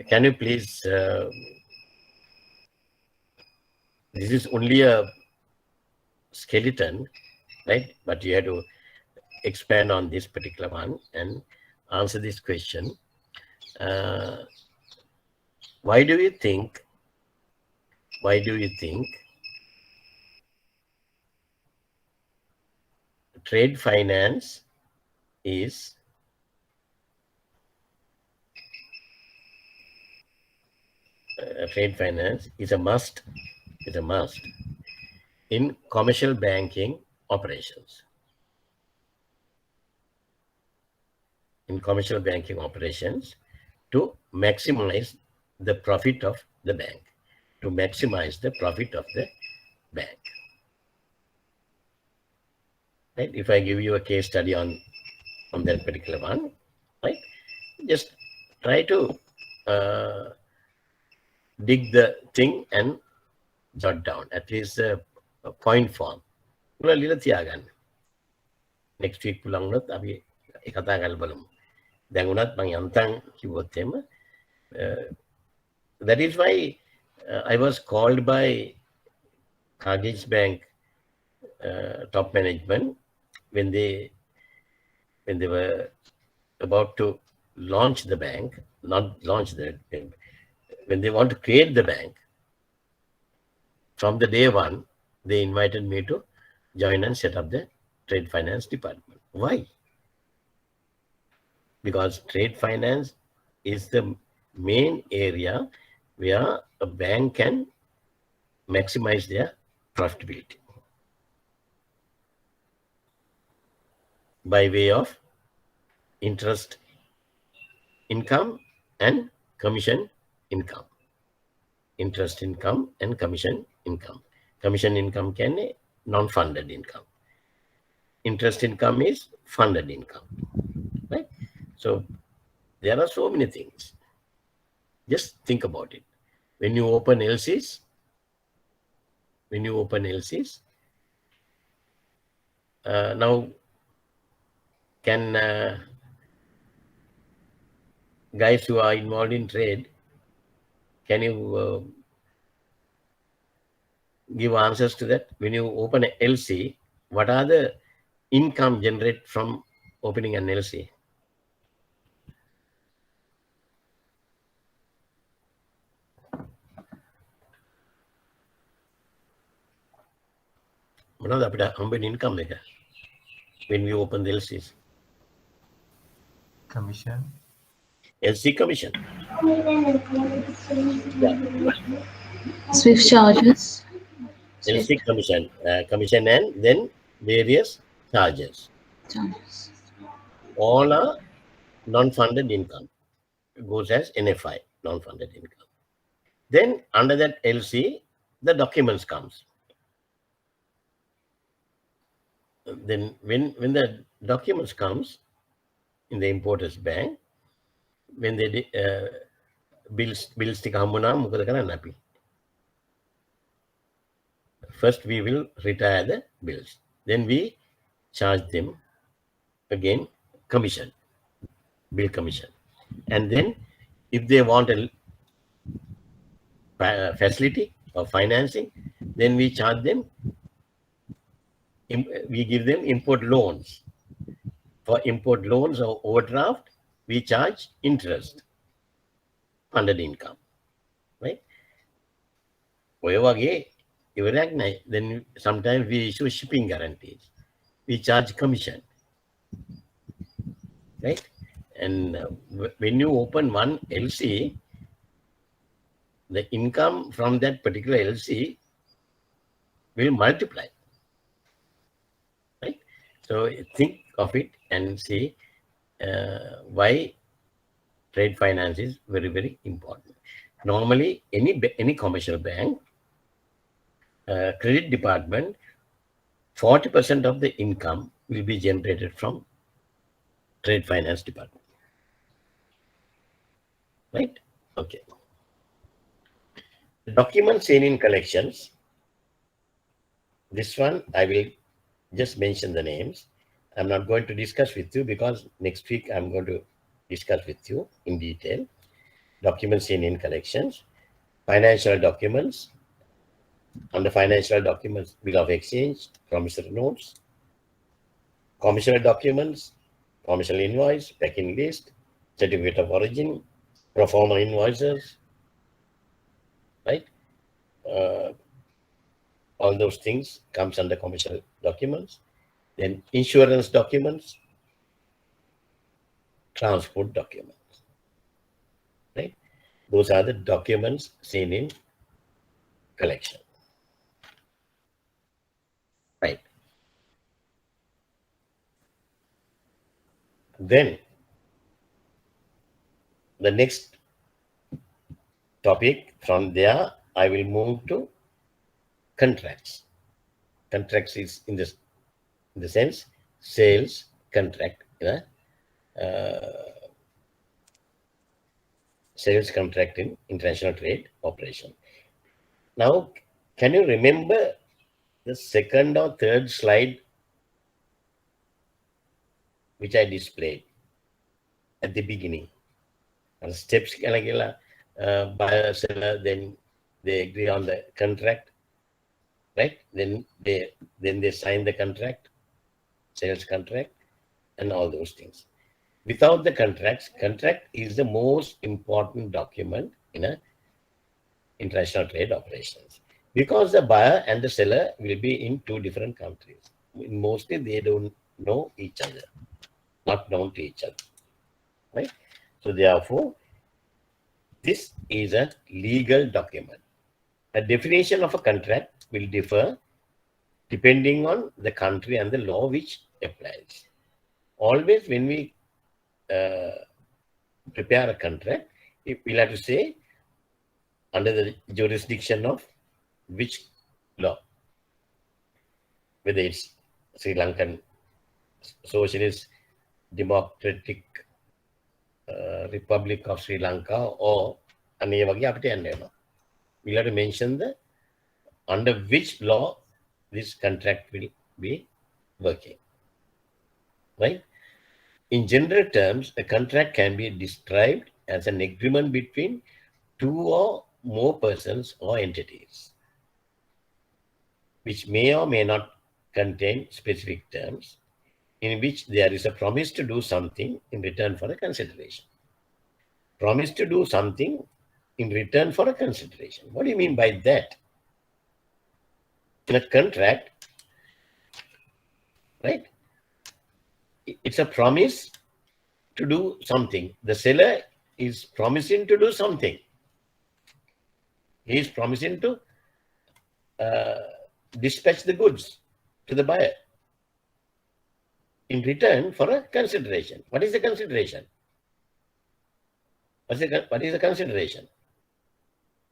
can you please, this is only a skeleton, right? But you have to expand on this particular one and answer this question. Why do you think trade finance is a must in commercial banking operations? To maximize the profit of the bank. Right? If I give you a case study on that particular one, right? Just try to dig the thing and jot down at least a point form. Next week pulang nut abi katagal belum. Dangunat bang yantang kibotem. That is why I was called by Carnegie Bank top management when they were about to launch the bank, when they want to create the bank. From the day one, they invited me to join and set up the trade finance department. Why? Because trade finance is the main area where a bank can maximize their profitability by way of interest income and commission income. Interest income and commission income. Commission income can be non-funded income. Interest income is funded income. Right? So there are so many things. Just think about it. When you open LCs, now can guys who are involved in trade, can you give answers to that? When you open an LC, what are the income generated from opening an LC? Income when we open the LCs? Commission. LC commission. Swift charges. LC commission, commission and then various charges. All are non-funded income. It goes as NFI, non-funded income. Then under that LC, the documents comes. Then when the documents comes in the importer's bank, when they bills tika hambuna mukada karana api. First we will retire the bills. Then we charge them again commission, bill commission. And then if they want a facility or financing, then we charge them, we give them import loans. For import loans or overdraft, we charge interest, funded income, right? Then sometimes we issue shipping guarantees. We charge commission, right? And when you open one LC, the income from that particular LC will multiply, right? So think of it and see why trade finance is very, very important. Normally, any commercial bank credit department, 40% of the income will be generated from trade finance department. Right? Okay. The documents seen in collections. This one, I will just mention the names. I'm not going to discuss with you because next week I'm going to discuss with you in detail. Documents seen in collections, financial documents, under financial documents, bill of exchange, promissory notes, commercial documents, commercial invoice, packing list, certificate of origin, pro forma invoices, right? All those things comes under commercial documents. Then insurance documents, transport documents, right? Those are the documents seen in collection, right? Then the next topic from there, I will move to contracts. Contracts is in the sense sales contract, sales contract in international trade operation. Now, can you remember the second or third slide which I displayed at the beginning? Steps, buyer, seller, then they agree on the contract, right? Then they sign the contract, sales contract, and all those things. Without the contract is the most important document in a international trade operations, because the buyer and the seller will be in two different countries. Mostly they don't know each other, not known to each other, right? So therefore, this is a legal document. The definition of a contract will differ depending on the country and the law which applies. Always when we prepare a contract, we'll have to say under the jurisdiction of which law, whether it's Sri Lankan Socialist Democratic Republic of Sri Lanka or we'll have to mention the under which law this contract will be working, right? In general terms, a contract can be described as an agreement between two or more persons or entities, which may or may not contain specific terms, in which there is a promise to do something in return for a consideration. Promise to do something in return for a consideration. What do you mean by that? In a contract, right? It's a promise to do something. The seller is promising to do something. He is promising to dispatch the goods to the buyer in return for a consideration. What is the consideration? What is the consideration?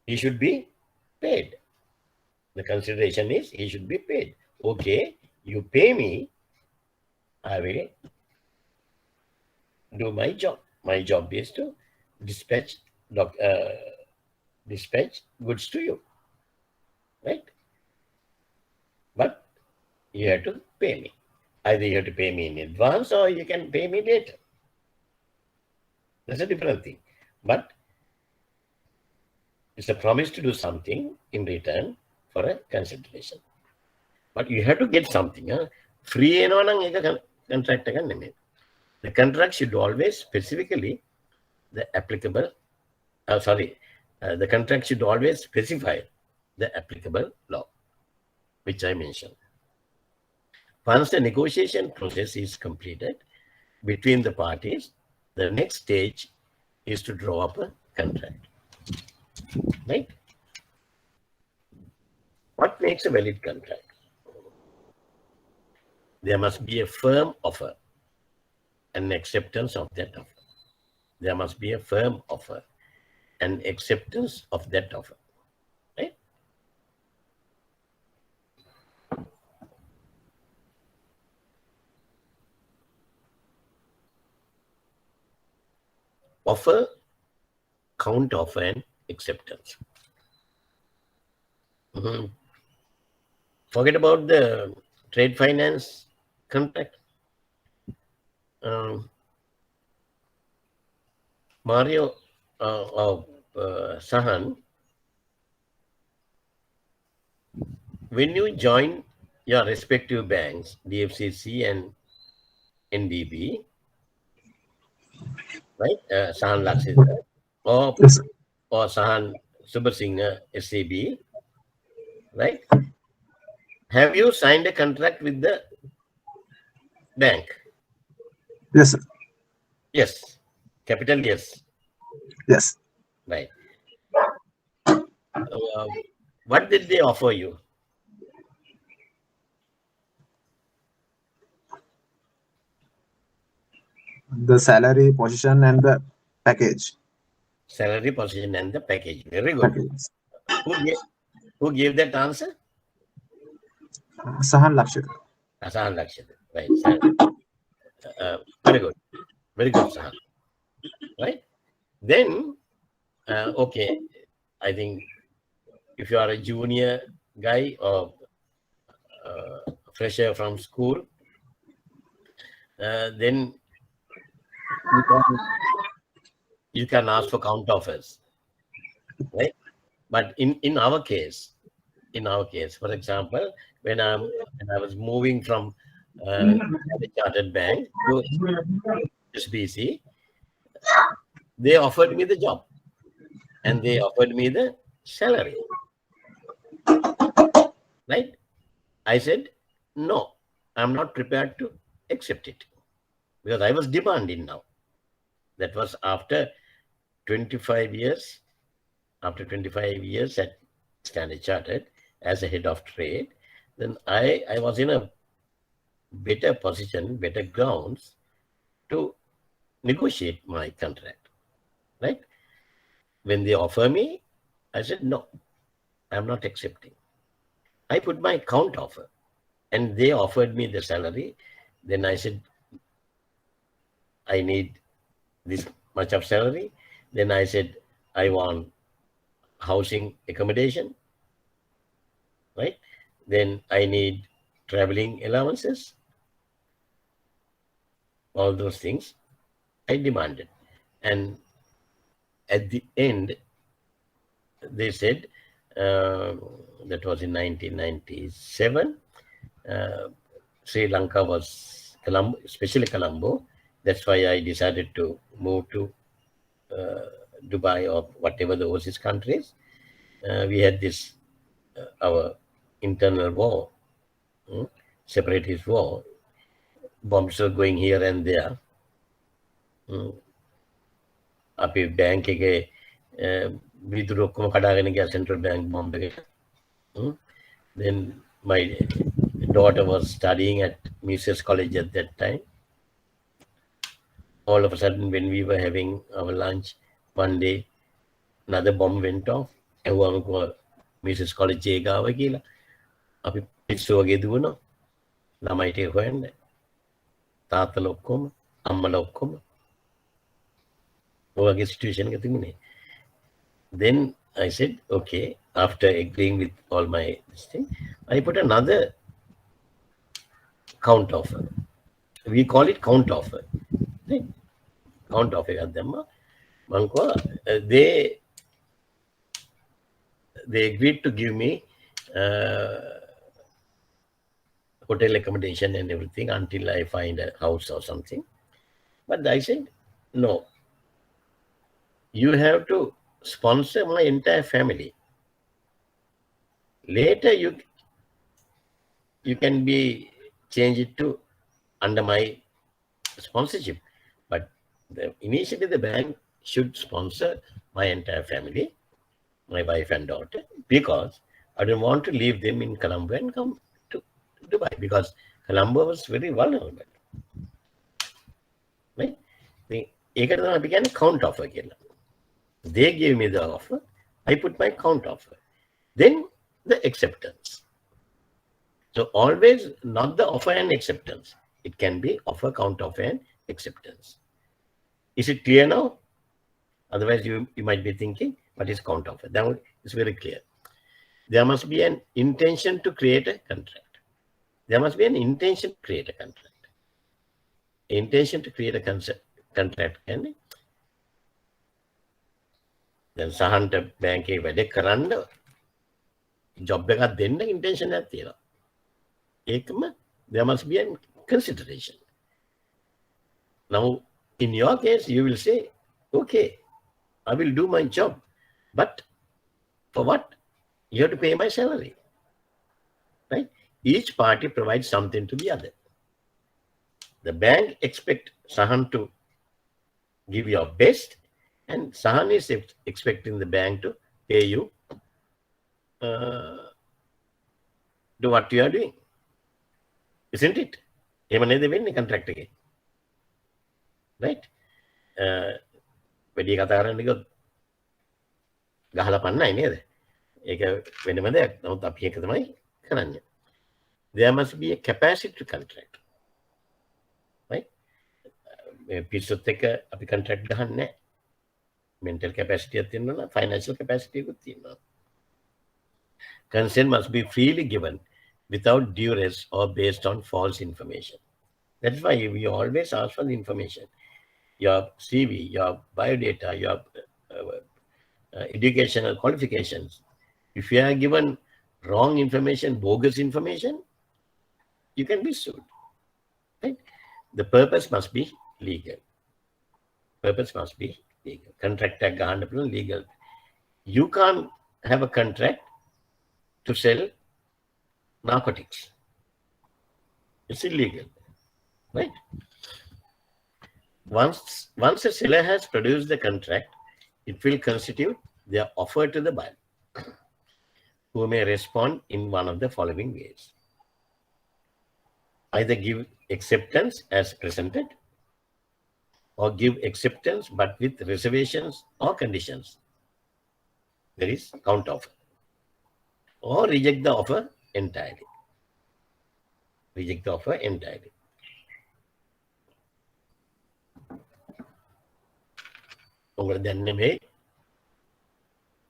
He should be paid. The consideration is he should be paid. Okay, you pay me, I will do my job. My job is to dispatch goods to you, right? But you have to pay me. Either you have to pay me in advance or you can pay me later. That's a different thing. But it's a promise to do something in return for a consideration. But you have to get something. Free contract. The contract should always specifically the applicable. The contract should always specify the applicable law, which I mentioned. Once the negotiation process is completed between the parties, the next stage is to draw up a contract. Right? What makes a valid contract? There must be a firm offer and acceptance of that offer. There must be a firm offer and acceptance of that offer. Right? offer, count offer, and acceptance. Forget about the trade finance contract. Mario or Sahan, when you join your respective banks, DFCC and NDB, right? Sahan Laksita or Sahan Subhasingha SAB, right? Have you signed a contract with the bank? Yes, sir. Yes. Capital yes. Yes. Right. What did they offer you? The salary, position, and the package. Salary, position, and the package. Very good. Who gave that answer? Sahan Lakshita. Sahan Lakshita. Right. Very good. Very good, Sahan. Right. Then, okay, I think if you are a junior guy or fresher from school, then you can ask for count offers, right? But in our case, for example, when I was moving from the chartered bank to SBC, they offered me the job and they offered me the salary, right? I said, no, I'm not prepared to accept it because I was demanding now. That was after 25 years. After 25 years at Standard Chartered as a head of trade, then I was in a better position, better grounds to negotiate my contract, right? When they offer me, I said, no, I'm not accepting. I put my count offer and they offered me the salary. Then I said, I need this much of salary. Then I said, I want housing accommodation, right? Then I need traveling allowances. All those things I demanded. And at the end, they said, that was in 1997, Sri Lanka was Colombo, especially Colombo. That's why I decided to move to Dubai or whatever the overseas countries. We had this, our internal war, separatist war, bombs were going here and there. අපි bank එකේ විදුරු ඔක්කොම කඩාගෙන ගියා central bank බොම්බ් එක. Then my daughter was studying at Mises College at that time. All of a sudden, when we were having our lunch, one day another bomb went off. ඇහුවම Mises College එක ගාව කියලා. අපි පිස්සු වගේ දුවනවා. ළමයි ටික හොයන්න. තාත්තලා ඔක්කොම, අම්මලා ඔක්කොම. ඔයගේ situation එක තිබුණේ. Then I said, okay, after agreeing with all my this thing, I put another count offer. We call it count offer. Right? Count offer at them. They agreed to give me hotel accommodation and everything until I find a house or something. But I said, no. You have to sponsor my entire family. Later, you can be change it to under my sponsorship. But initially, the bank should sponsor my entire family, my wife and daughter, because I don't want to leave them in Colombo and come to Dubai because Colombo was very vulnerable. Right? I began a count offer again. They gave me the offer. I put my count offer. Then the acceptance. So always not the offer and acceptance. It can be offer, count offer, and acceptance. Is it clear now? Otherwise, you might be thinking, what is counteroffer? Now it's very clear. There must be an intention to create a contract. There must be an intention to create a contract. Intention to create a contract can then සහන්ට බැංකේ වැඩ කරන්න job එකක් දෙන්න intention එකක් තියෙනවා. ඒකම there must be a consideration. Now, in your case, you will say, okay, I will do my job, but for what? You have to pay my salary, right? Each party provides something to the other. The bank expects Sahan to give your best, and Sahan is expecting the bank to pay you do what you are doing. Isn't it? එහෙම නේද වෙන්නේ contract එකේ. Right? වැඩි කතා කරන්න ගියොත් ගහලා පන්නයි නේද? ඒක වෙනම දෙයක්. නමුත් අපි ඒක තමයි කරන්නේ. There must be a capacity to contract. Right? පිස්සුත් එක්ක අපි contract ගහන්නේ නැහැ. Mental capacity එකක් තියෙනවා, financial capacity එකක් තියෙනවා. Consent must be freely given without duress or based on false information. That's why we always ask for the information. Your CV, your biodata, your educational qualifications. If you are given wrong information, bogus information, you can be sued. Right? The purpose must be legal. Purpose must be legal. Contract legal. You can't have a contract to sell narcotics. It's illegal, right? Once a seller has produced the contract, it will constitute their offer to the buyer, who may respond in one of the following ways. Either give acceptance as presented, or give acceptance but with reservations or conditions. There is counteroffer. Or reject the offer entirely. Reject the offer entirely. උඹට දැන් මේ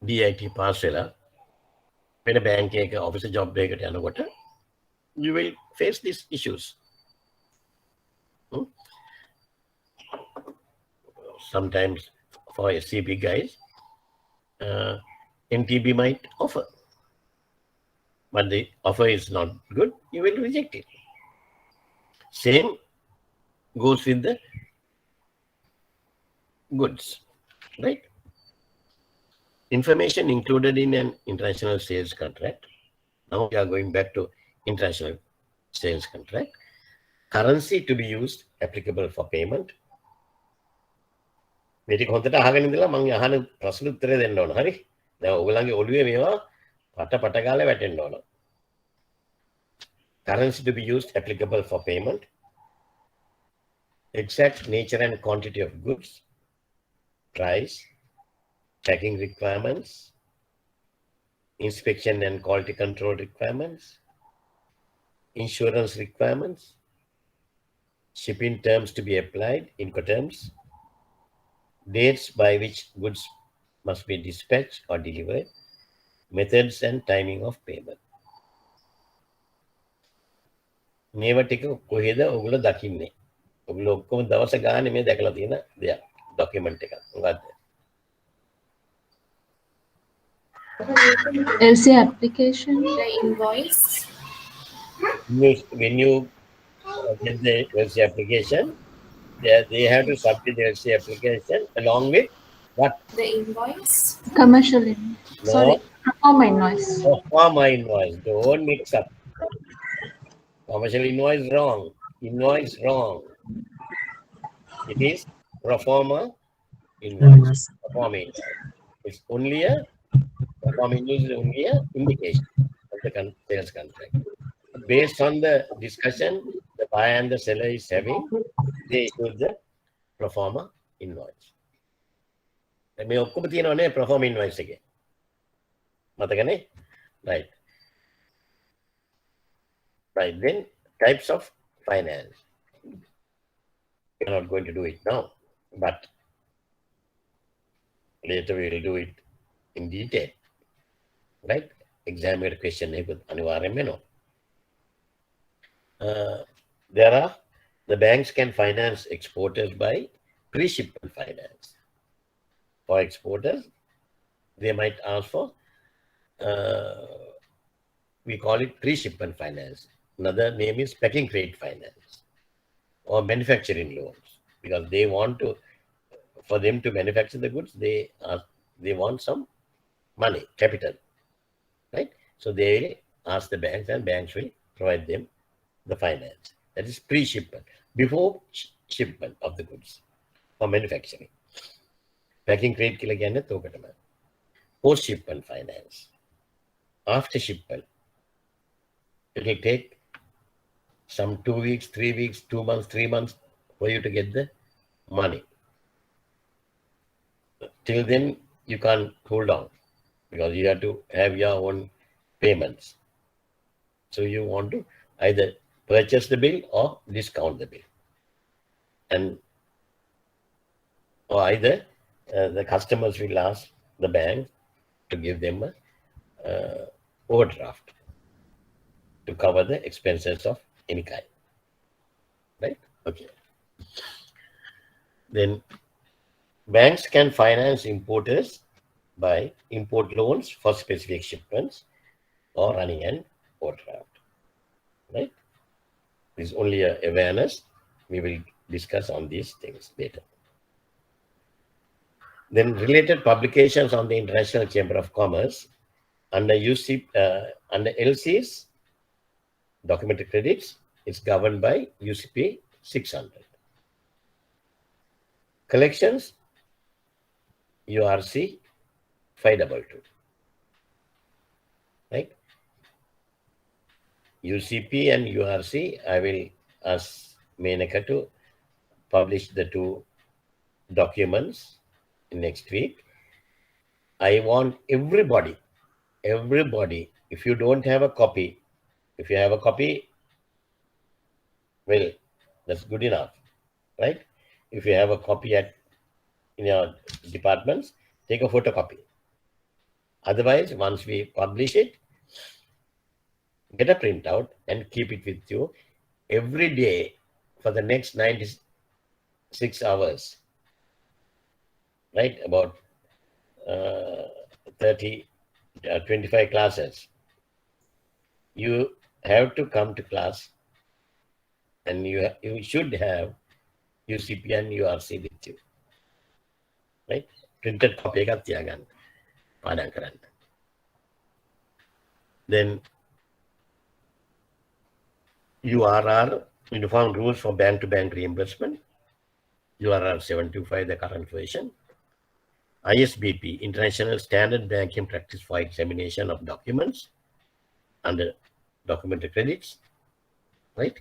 DIT pass වෙලා වෙන bank එකක office job එකකට යනකොට you will face these issues. Sometimes for SCP guys, NTB might offer, but the offer is not good, you will reject it. Same goes with the goods, right? Information included in an international sales contract. Now we are going back to international sales contract. Currency to be used, applicable for payment. මේක හොඳට අහගෙන ඉඳලා මම අහන ප්‍රශ්න උත්තරේ දෙන්න ඕන. හරි? දැන් ඔයගලගේ ඔළුවේ මේවා පට ගාලා වැටෙන්න ඕන. Currency to be used, applicable for payment. Exact nature and quantity of goods. Price. Tracking requirements. Inspection and quality control requirements. Insurance requirements. Shipping terms to be applied, Incoterms. Dates by which goods must be dispatched or delivered, methods and timing of payment. මේවා ටික කොහෙද ඔයගොල්ලෝ දකින්නේ? ඔයගොල්ලෝ ඔක්කොම දවස ගානේ මේ දැකලා තියෙන දෙයක් ડોකියුමන්ට් එකක්. මොකද්ද? LC application. The invoice. When you get the LC application, they have to submit the LC application along with what? The invoice. Commercial invoice. No. Sorry, perform invoice. Perform invoice. Don't mix up. Commercial invoice wrong. Invoice wrong. It is pro forma invoice. Perform invoice. It's only a perform invoice is only a indication of the sales contract. Based on the discussion the buyer and the seller is having, they issue the pro forma invoice. මේ ඔක්කොම තියෙනවනේ pro forma invoice එකේ. මතකනේ? Right. Right, then types of finance. We're not going to do it now, but Later we will do it in detail. Right? Exam question there are the banks can finance exporters by pre-shipment finance. For exporters, they might ask for we call it pre-shipment finance. Another name is packing crate finance or manufacturing loans, because they want to, for them to manufacture the goods, they want some money, capital, right? So they ask the banks, and banks will provide them the finance. That is pre-shipment, before shipment of the goods for manufacturing. Packing crate kila කියන්නේ තෝකටම. Post shipment finance. After shipment, it will take some 2 weeks, 3 weeks, 2 months, 3 months for you to get the money. Till then, you can't hold on because you have to have your own payments. So you want to either purchase the bill or discount the bill. And or either the customers will ask the bank to give them a overdraft to cover the expenses of any kind. Right? Okay. Then banks can finance importers by import loans for specific shipments or running an overdraft. Right? This is only a awareness. We will discuss on these things later. Then related publications on the International Chamber of Commerce under under LC's documented credits is governed by UCP 600. Collections URC 522. Right? UCP and URC, I will ask Menaka to publish the two documents next week. I want everybody, if you don't have a copy, if you have a copy, well, that's good enough, right? If you have a copy in your departments, take a photocopy. Otherwise, once we publish it, get a printout and keep it with you every day for the next 96 hours, right? About 25 classes. You have to come to class and you should have UCP and URC with you, right? Printed copy එකක් තියාගන්න පාඩම් කරන්න. Then URR, Uniform Rules for Bank-to-Bank Reimbursement, URR 725, the current version. ISBP, International Standard Banking Practice for Examination of Documents under documented credits, right?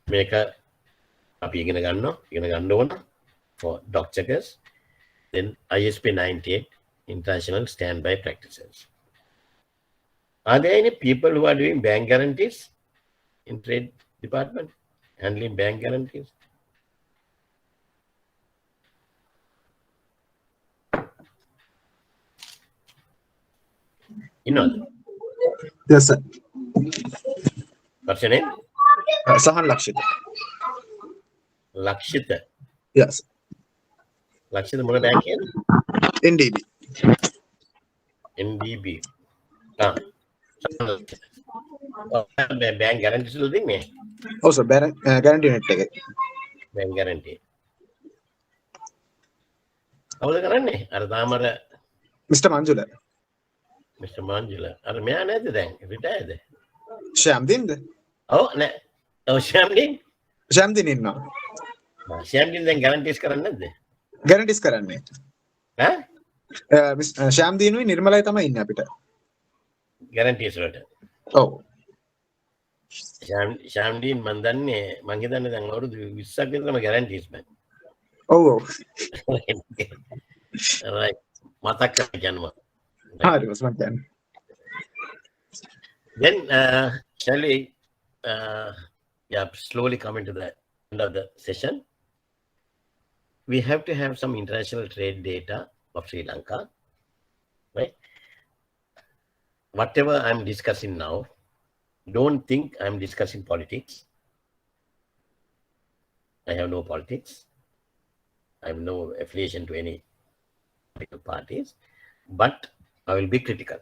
Make a ඉගෙන ගන්න ඕන for doc checkers. Then ISP 98, International Standby Practices. Are there any people who are doing bank guarantees in trade department, handling bank guarantees? Yes, sir. What's your name? Sahan Lakshita. Lakshita. Yes. Lakshita, what bank in? NDB. NDB. Bank guarantee still thing me. Oh, sir. Guarantee net එක. Bank guarantee. කවුද කරන්නේ? අර තාමර Mr. Manjula. Mr. Manjula. අර මෙයා නැද්ද දැන්? රිටයර්ඩ්. Shamdinද? ඔව් නෑ. ඔව් Shamdin. Shamdin ඉන්නවා. Shamdin දැන් guarantees කරන්නේ නැද්ද? Guarantees කරන්නේ. ඈ? Shamdinuයි නිර්මලයි තමයි ඉන්නේ අපිට. Guarantees වලට. ඔව්. Shamdin මන් දන්නේ මං හිතන්නේ දැන් අවුරුදු 20ක් විතරම guarantees බෑ. ඔව් ඔව්. Right. මතක් කරගන්නවා. හරි මම කියන්නේ. Then shall we slowly come into the end of the session. we have to have some international trade data of Sri Lanka, right? Whatever I'm discussing now, don't think I'm discussing politics. I have no politics. I have no affiliation to any political parties, but I will be critical.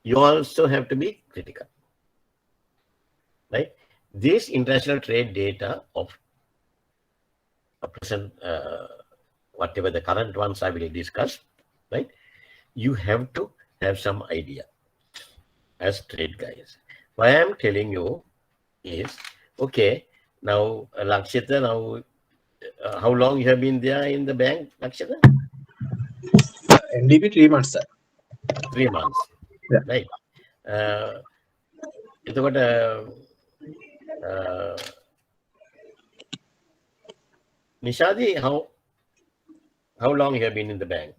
You also have to be critical, right? This international trade data of present, whatever the current ones I will discuss, right? You have to have some idea as trade guys. Why I'm telling you is, okay, now Lakshita, now how long you have been there in the bank, Lakshita? NDB 3 months, sir. 3 months, Yeah. right? එතකොට Nishadi, how long you have been in the bank?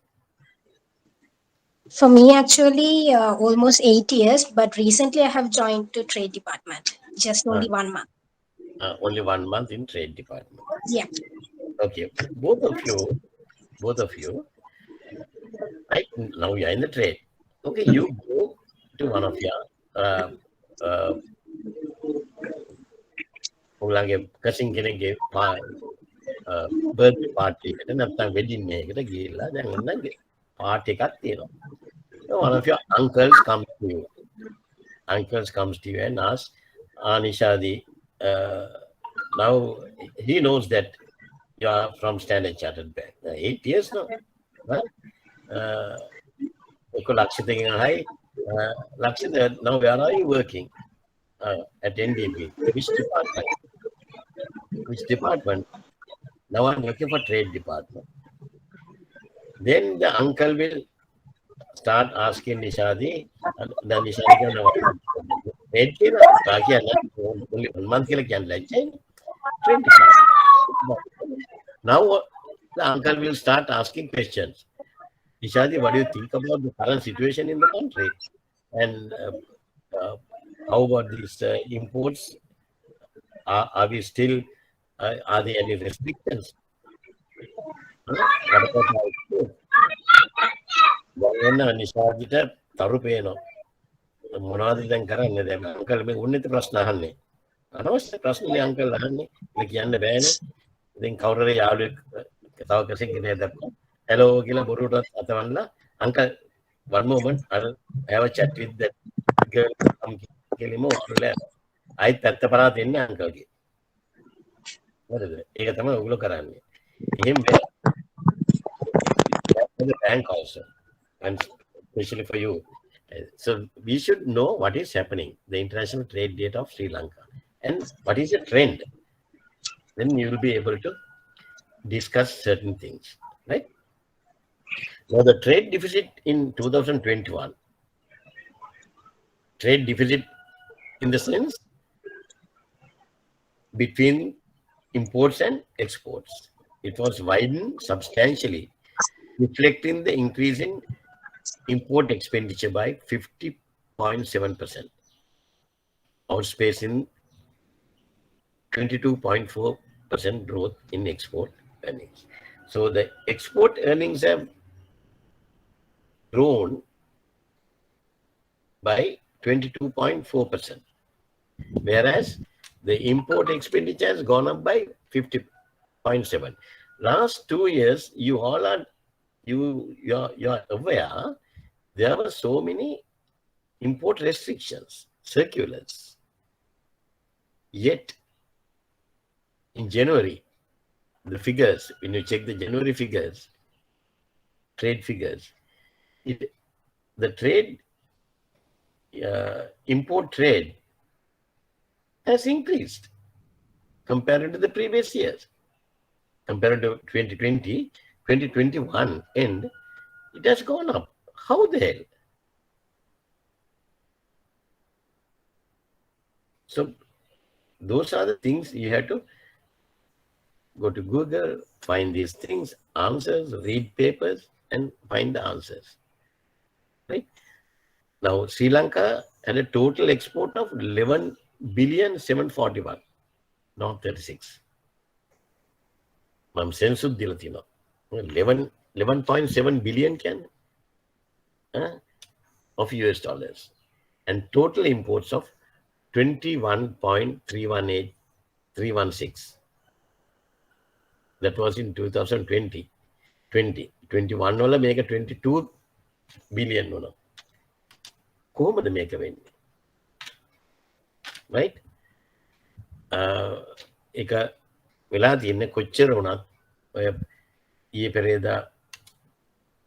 For me, actually, almost 8 years, but recently I have joined to trade department. Just only 1 month. Only 1 month in trade department. Yeah. Okay, both of you, right now you are in the trade. Okay, you go to one of your ඔයාලගේ කසින් කෙනෙක්ගේ birthday party එකට නැත්නම් wedding එකකට ගිහිල්ලා දැන් ඔන්න party එකක් තියෙනවා. One of your uncles comes to you and asks, Nishadi, now he knows that you are from Standard Chartered Bank. 8 years now, right? Lakshita, hi. Lakshita, now where are you working? At NDB. Which department? Which department? Now I'm working for trade department. Then the uncle will start asking Nishadi, and then Nishadi can know trade only 1 month can trade department. Now the uncle will start asking questions. Nishadi, what do you think about the current situation in the country? And how about these imports? Are we still, are there any restrictions? What about my export? Nishadita Tarupeno. මොනවද දැන් කරන්නේ දැන් uncle මේ උන්නිත ප්‍රශ්න අහන්නේ අනවශ්‍ය ප්‍රශ්න නේ අංකල් අහන්නේ ඒක කියන්න බෑනේ ඉතින් කවුරුරේ යාළුවෙක් තව කෙනෙක් නේ දැක්ක hello කියලා බොරුවට අතවන්නලා uncle one moment I'll have a chat with that girl කෙලිම ඔයාලා අයි පැත්ත පරා දෙන්නේ අංකල්ගේ හරිද ඒක තමයි ඔයගොල්ලෝ කරන්නේ එහෙම the bank also and especially for you. So we should know what is happening, the international trade data of Sri Lanka, and what is the trend. Then you will be able to discuss certain things, right? Now the trade deficit in 2021, trade deficit in the sense between imports and exports, it was widened substantially, reflecting the increase in import expenditure by 50.7%, outspacing 22.4% growth in export earnings. So the export earnings have grown by 22.4%, whereas the import expenditure has gone up by 50.7%. Last 2 years, you all are aware there were so many import restrictions, circulars. Yet in January, the figures, when you check the January figures, trade figures, the trade, import trade has increased compared to the previous years. Compared to 2020, 2021 end, it has gone up. How the hell? So those are the things you have to go to Google, find these things, answers, read papers, and find the answers. Right? Now, Sri Lanka had a total export of 11,741,000,000, not 36. මම සෙන්සුත් දීලා තියෙනවා. 11.7 billion of US dollars and total imports of 21.316. That was in 2020. 21 වල මේක 22 billion වුණා. කොහොමද මේක වෙන්නේ? right? ඒක වෙලා තියෙන්නේ කොච්චර වුණත් ඔය ඊයේ පෙරේදා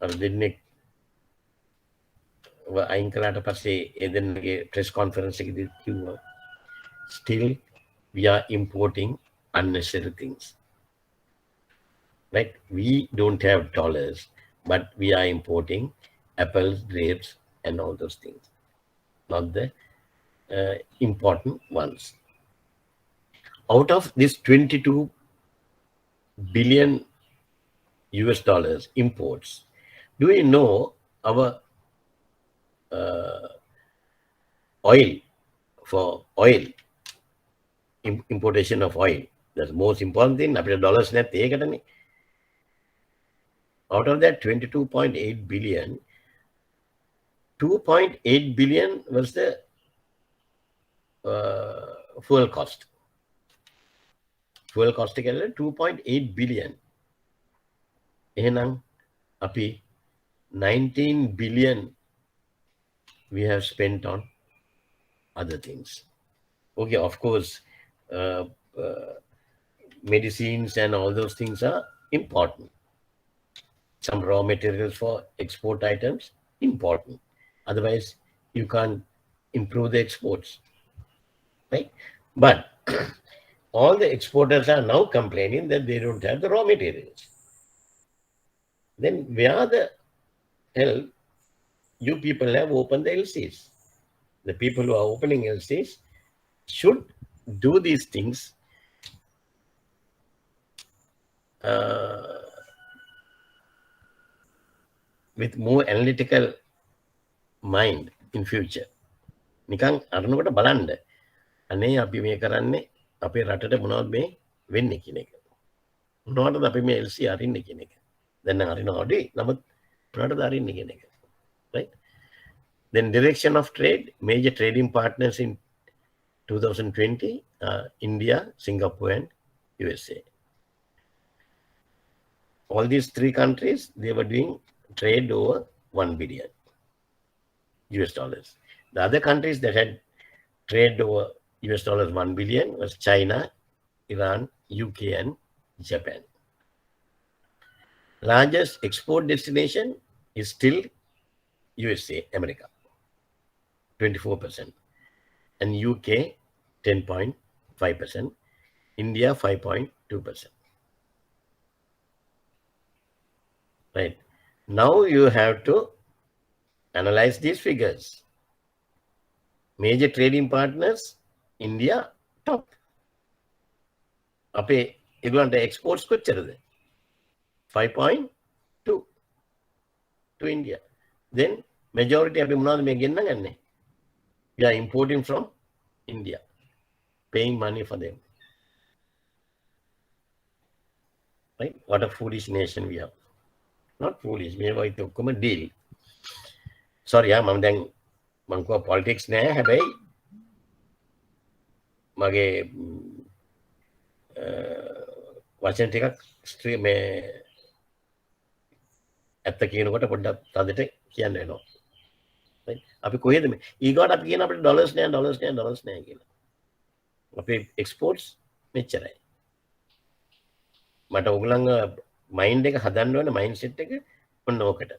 අර දෙන්නෙක් අයින් කළාට පස්සේ ඒ දෙන්නගේ ප්‍රෙස් කොන්ෆරන්ස් එකේදී කිව්වා still we are importing unnecessary things, right? We don't have dollars but we are importing apples, grapes and all those things, not the important ones. Out of this 22 billion US dollars imports, do you know our oil, for oil, importation of oil, that's the most important thing. අපිට dollars නැත් ඒකටනේ. Out of that 22.8 billion, 2.8 billion was the fuel cost. Fuel cost එක 2.8 billion. එහෙනම් අපි 19 billion we have spent on other things. Okay, of course, medicines and all those things are important. Some raw materials for export items, important. Otherwise, you can't improve the exports, right? But all the exporters are now complaining that they don't have the raw materials. Then where the hell you people have opened the LCs? The people who are opening LCs should do these things with more analytical mind in future. නිකන් අරනකොට බලන්න අනේ අපි මේ කරන්නේ අපේ රටට මොනවද මේ වෙන්නේ කියන එක. මොනවටද අපි මේ LC අරින්නේ කියන එක. දැන් නම් අරිනවා අඩුයි. නමුත් මොනවටද අරින්නේ කියන එක. Right? Then direction of trade, major trading partners in 2020, India, Singapore and USA. All these three countries, they were doing trade over 1 billion US dollars. The other countries that had trade over US dollars 1 billion was China, Iran, UK and Japan. Largest export destination is still USA, America, 24%, and UK 10.5%, India 5.2%. Right. Now you have to analyze these figures. Major trading partners, India top. අපේ ඒගොල්ලන්ට exports කොච්චරද? 5.2 to India. Then majority අපි මොනවද මේ ගෙන්නගන්නේ? We are importing from India, paying money for them. Right? What a foolish nation we are. Not foolish, මේවා ඉත ඔක්කොම deal. Sorry, මම දැන් මං කිව්වා politics නෑ, හැබැයි මගේ වචන ටිකක් මේ ඇත්ත කියනකොට පොඩ්ඩක් තදට කියන්න වෙනවා. අපි කොහෙද මේ ඊගොඩ අපි කියන අපිට ඩොලර්ස් නෑ කියලා. අපේ එක්ස්පෝර්ට්ස් මෙච්චරයි. මට ඔයගොල්ලන්ගේ මයින්ඩ් එක හදන්න ඕන මයින්ඩ් සෙට් එක ඔන්න ඕකට.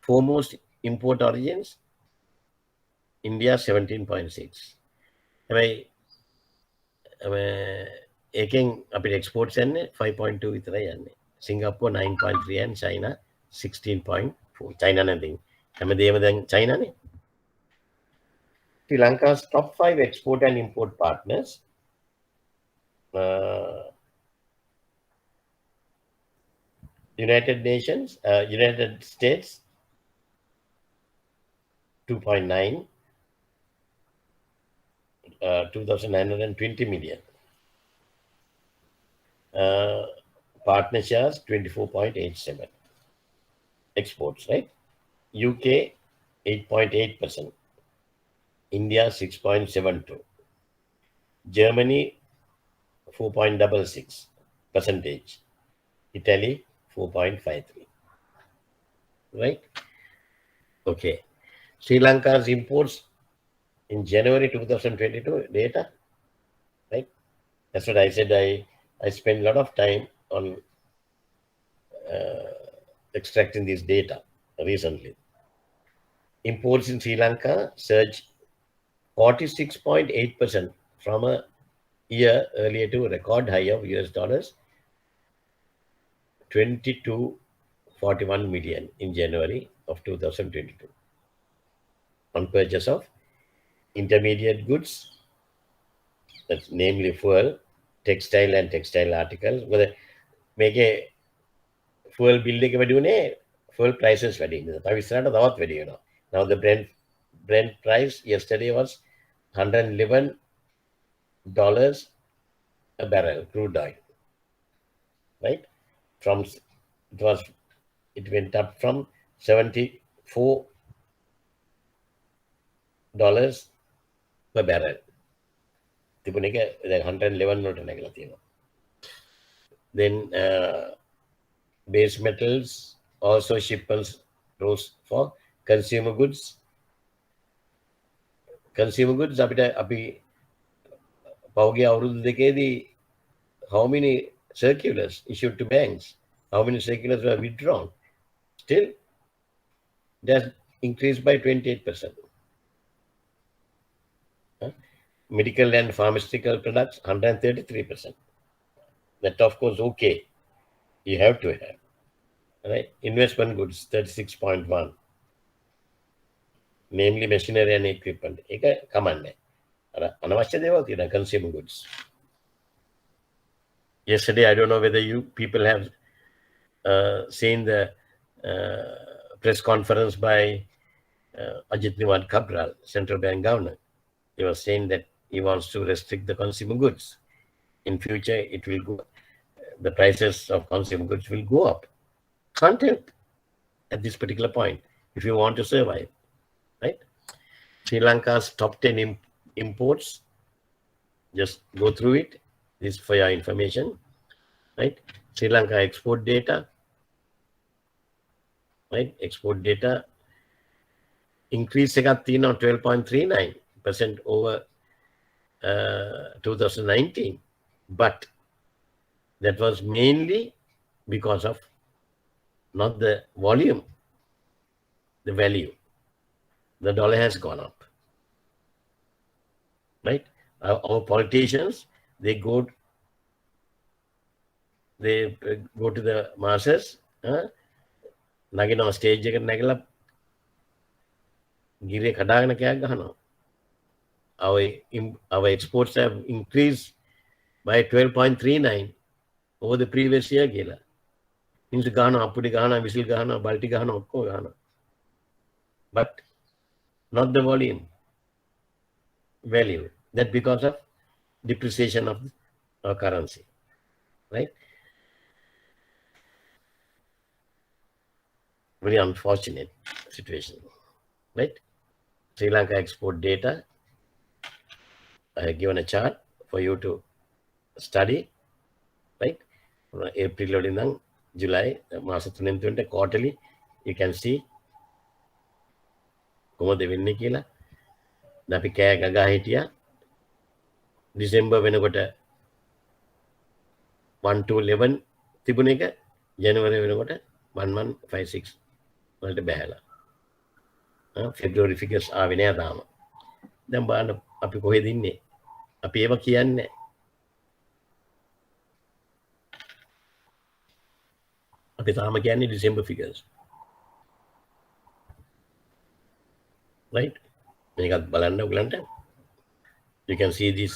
Foremost import origins India 17.6. හැබැයි ඒකෙන් අපිට එක්ස්පෝර්ට්ස් යන්නේ 5.2 විතරයි යන්නේ. Singapore 9.3 and China 16.4. China නැතිනම් හැමදේම දැන් චයිනානේ. Sri Lanka's top 5 export and import partners. United States 2.9, 2,920 million. partner shares 24.87. Exports, right? UK 8.8%. India 6.72. Germany 4.66%. Italy 4.53. Right? Okay. Sri Lanka's imports in January 2022 data, right? That's what I said. I spent a lot of time on extracting this data recently. Imports in Sri Lanka surged 46.8% from a year earlier to a record high of US dollars 2241 million in January of 2022 on purchase of intermediate goods, that's namely fuel, textile and textile articles. Whether make a fuel bill එක වැඩි උනේ fuel prices වැඩි නිසා. තව ඉස්සරහට තවත් වැඩි වෙනවා. Now the Brent price yesterday was $111 a barrel crude oil. Right? It went up from $74 per barrel. තිබුණ එක දැන් 111 වලට නැගලා තියෙනවා. Then base metals, also shipments rose for consumer goods. Consumer goods අපි පෞගේ අවුරුදු දෙකේදී how many circulars issued to banks? How many circulars were withdrawn? Still, it has increased by 28%. Medical and pharmaceutical products, 133%. That, of course, okay. You have to have. Right? Investment goods, 36.1. Namely, machinery and equipment. ඒක කමන්නේ. අනවශ්‍ය දේවල් තියෙනවා, consumer goods. Yesterday, I don't know whether you people have seen the press conference by Ajit Niwad Kabral, central bank governor. He was saying that he wants to restrict the consumer goods. In future, it will go. The prices of consumer goods will go up. Can't help at this particular point if you want to survive, right? Sri Lanka's top 10 imports. Just go through it. This is for your information, right? Sri Lanka export data, right? Export data increase එකක් තියෙනවා 12.39% over 2019, but that was mainly because of not the volume, the value. The dollar has gone up, right? Our politicians, they go to the masses, නගිනවා stage එකට නැගලා ගිරේ කඩාගෙන කෑග් ගහනවා. Our exports have increased by 12.39 over the previous year කියලා. මිනිස්සු ගහනවා, අපුඩි ගහනවා, whistle ගහනවා, බල්ටි ගහනවා, ඔක්කොම ගහනවා. But not the volume, value. That because of depreciation of our currency, right? Very unfortunate situation, right? Sri Lanka export data. I have given a chart for you to study, right? April and July, quarterly, you can see කොහොමද වෙන්නේ කියලා. අපි කෑ ගගා හිටියා. December වෙනකොට 1211 තිබුණ එක January වෙනකොට 1156 වලට බැහැලා. February figures ආවේ නෑ තාම. දැන් බලන්න අපි කොහෙද ඉන්නේ? අපි ඒව කියන්නේ. අපි තාම කියන්නේ December figures. Right? මේකත් බලන්න ඔයගලන්ට. You can see these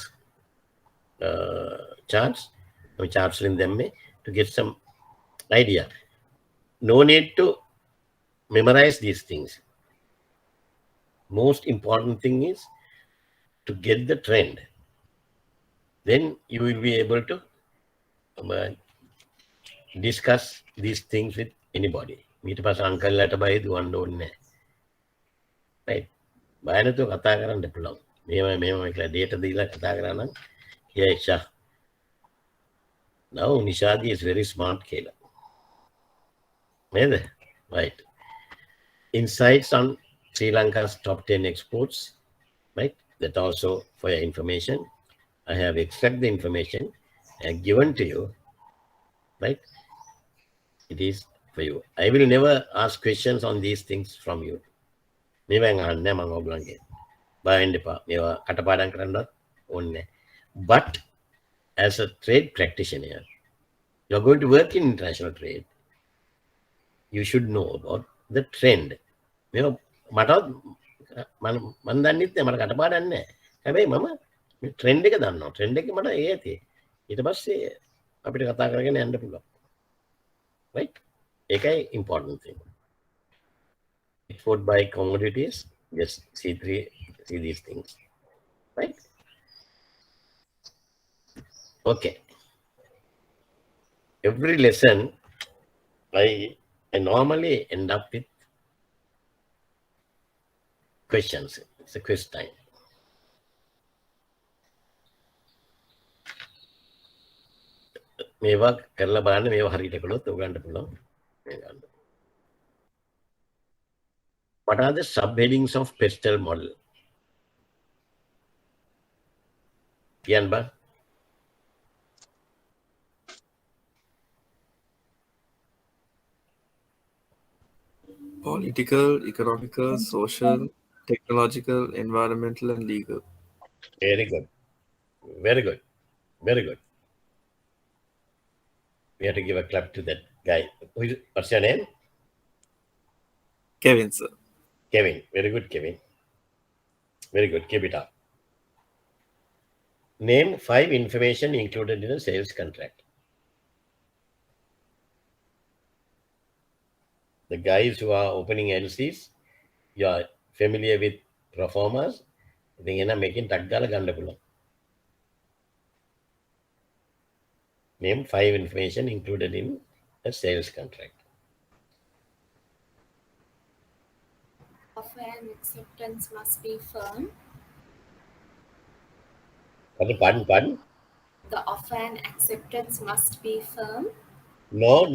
charts. Charts in them to get some idea. No need to memorize these things. Most important thing is to get the trend. Then you will be able to discuss these things with anybody. Meet pass uncle letter by the one don't right. By to Kataka and Diploma. May data the Kataka. Yeah, now Nishadi is very smart killer. Right. Insights on Sri Lanka's top 10 exports. Right. That also for your information. I have extracted the information and given to you. Right. It is for you. I will never ask questions on these things from you. But as a trade practitioner, you're going to work in international trade. You should know about the trend. මන් දන්නෙත් නෑ මට කටපාඩම් නෑ. හැබැයි මම trend එක දන්නවා. ට්‍රෙන්ඩ් එක මට ඒතේ. ඊට පස්සේ අපිට කතා කරගෙන යන්න පුළුවන්. Right? ඒකයි important thing. Export by commodities. Just see these things. Right? Okay. Every lesson I normally end up with questions. It's a quiz time. මේවා කරලා බලන්න මේවා හරියට කළොත් උගන්න පුළුවන්. What are the subheadings of pestle model? Kianba? Political, economical, social, technological, environmental, and legal. Very good. Very good. Very good. We have to give a clap to that guy. What's your name? Kevin, sir. Kevin. Very good, Kevin. Very good. Keep it up. Name 5 information included in a sales contract. The guys who are opening LCs, you are familiar with performers. They are making Tagala Gandapula. Name 5 information included in a sales contract. Offer and acceptance must be firm. Pardon? The offer and acceptance must be firm. No.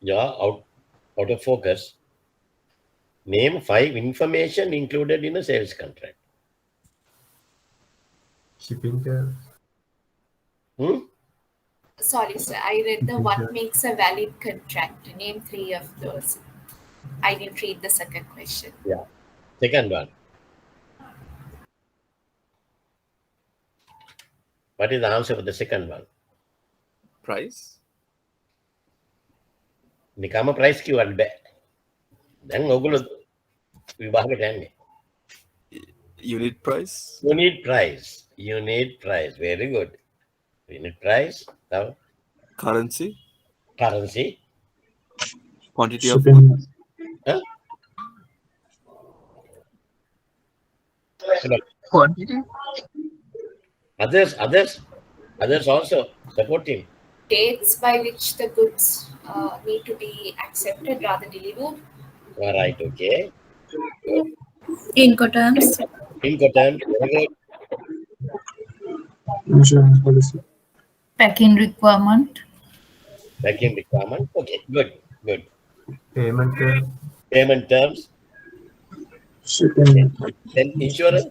Yeah, out of focus. Name 5 information included in a sales contract. Shipping terms. Sorry, sir. I read the what makes a valid contract. Name 3 of those. I didn't read the second question. Yeah. Second one. What is the answer for the second one? Price. Nikama price කිව්වට බෑ. දැන් ඔයගොල්ලෝ විභාගයට යන්නේ. Unit price. Unit price. Very good. Unit price. Now. Currency. Quantity of Shipping. Huh? Quantity. Others also support him. Dates by which the goods need to be accepted rather delivered. All right, okay. Incoterms. Very good. Insurance policy. Packing requirement. Okay, good. Payment terms. Shipping. Then insurance.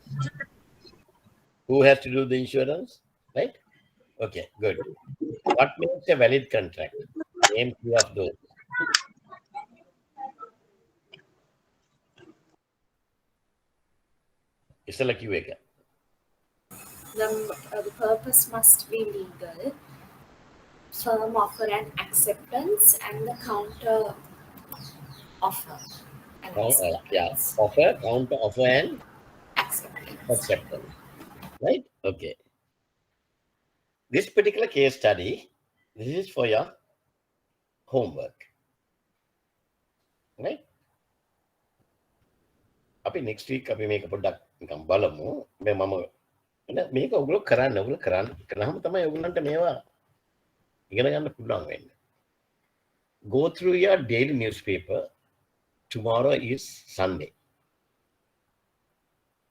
Who has to do the insurance? Right? Okay, good. What makes a valid contract? Name 2 of those. It's like you wake up. The purpose must be legal. Firm offer and acceptance, and the counter offer. Offer, counter offer, and acceptance. Right? Okay. This particular case study, this is for your homework. Right? අපි next week අපි මේක පොඩ්ඩක් නිකන් බලමු. මම මේක ඔගොල්ලෝ කරන්න කරාම තමයි ඔයගොල්ලන්ට මේවා ඉගෙන ගන්න පුළුවන් වෙන්නේ. Go through your daily newspaper. Tomorrow is Sunday.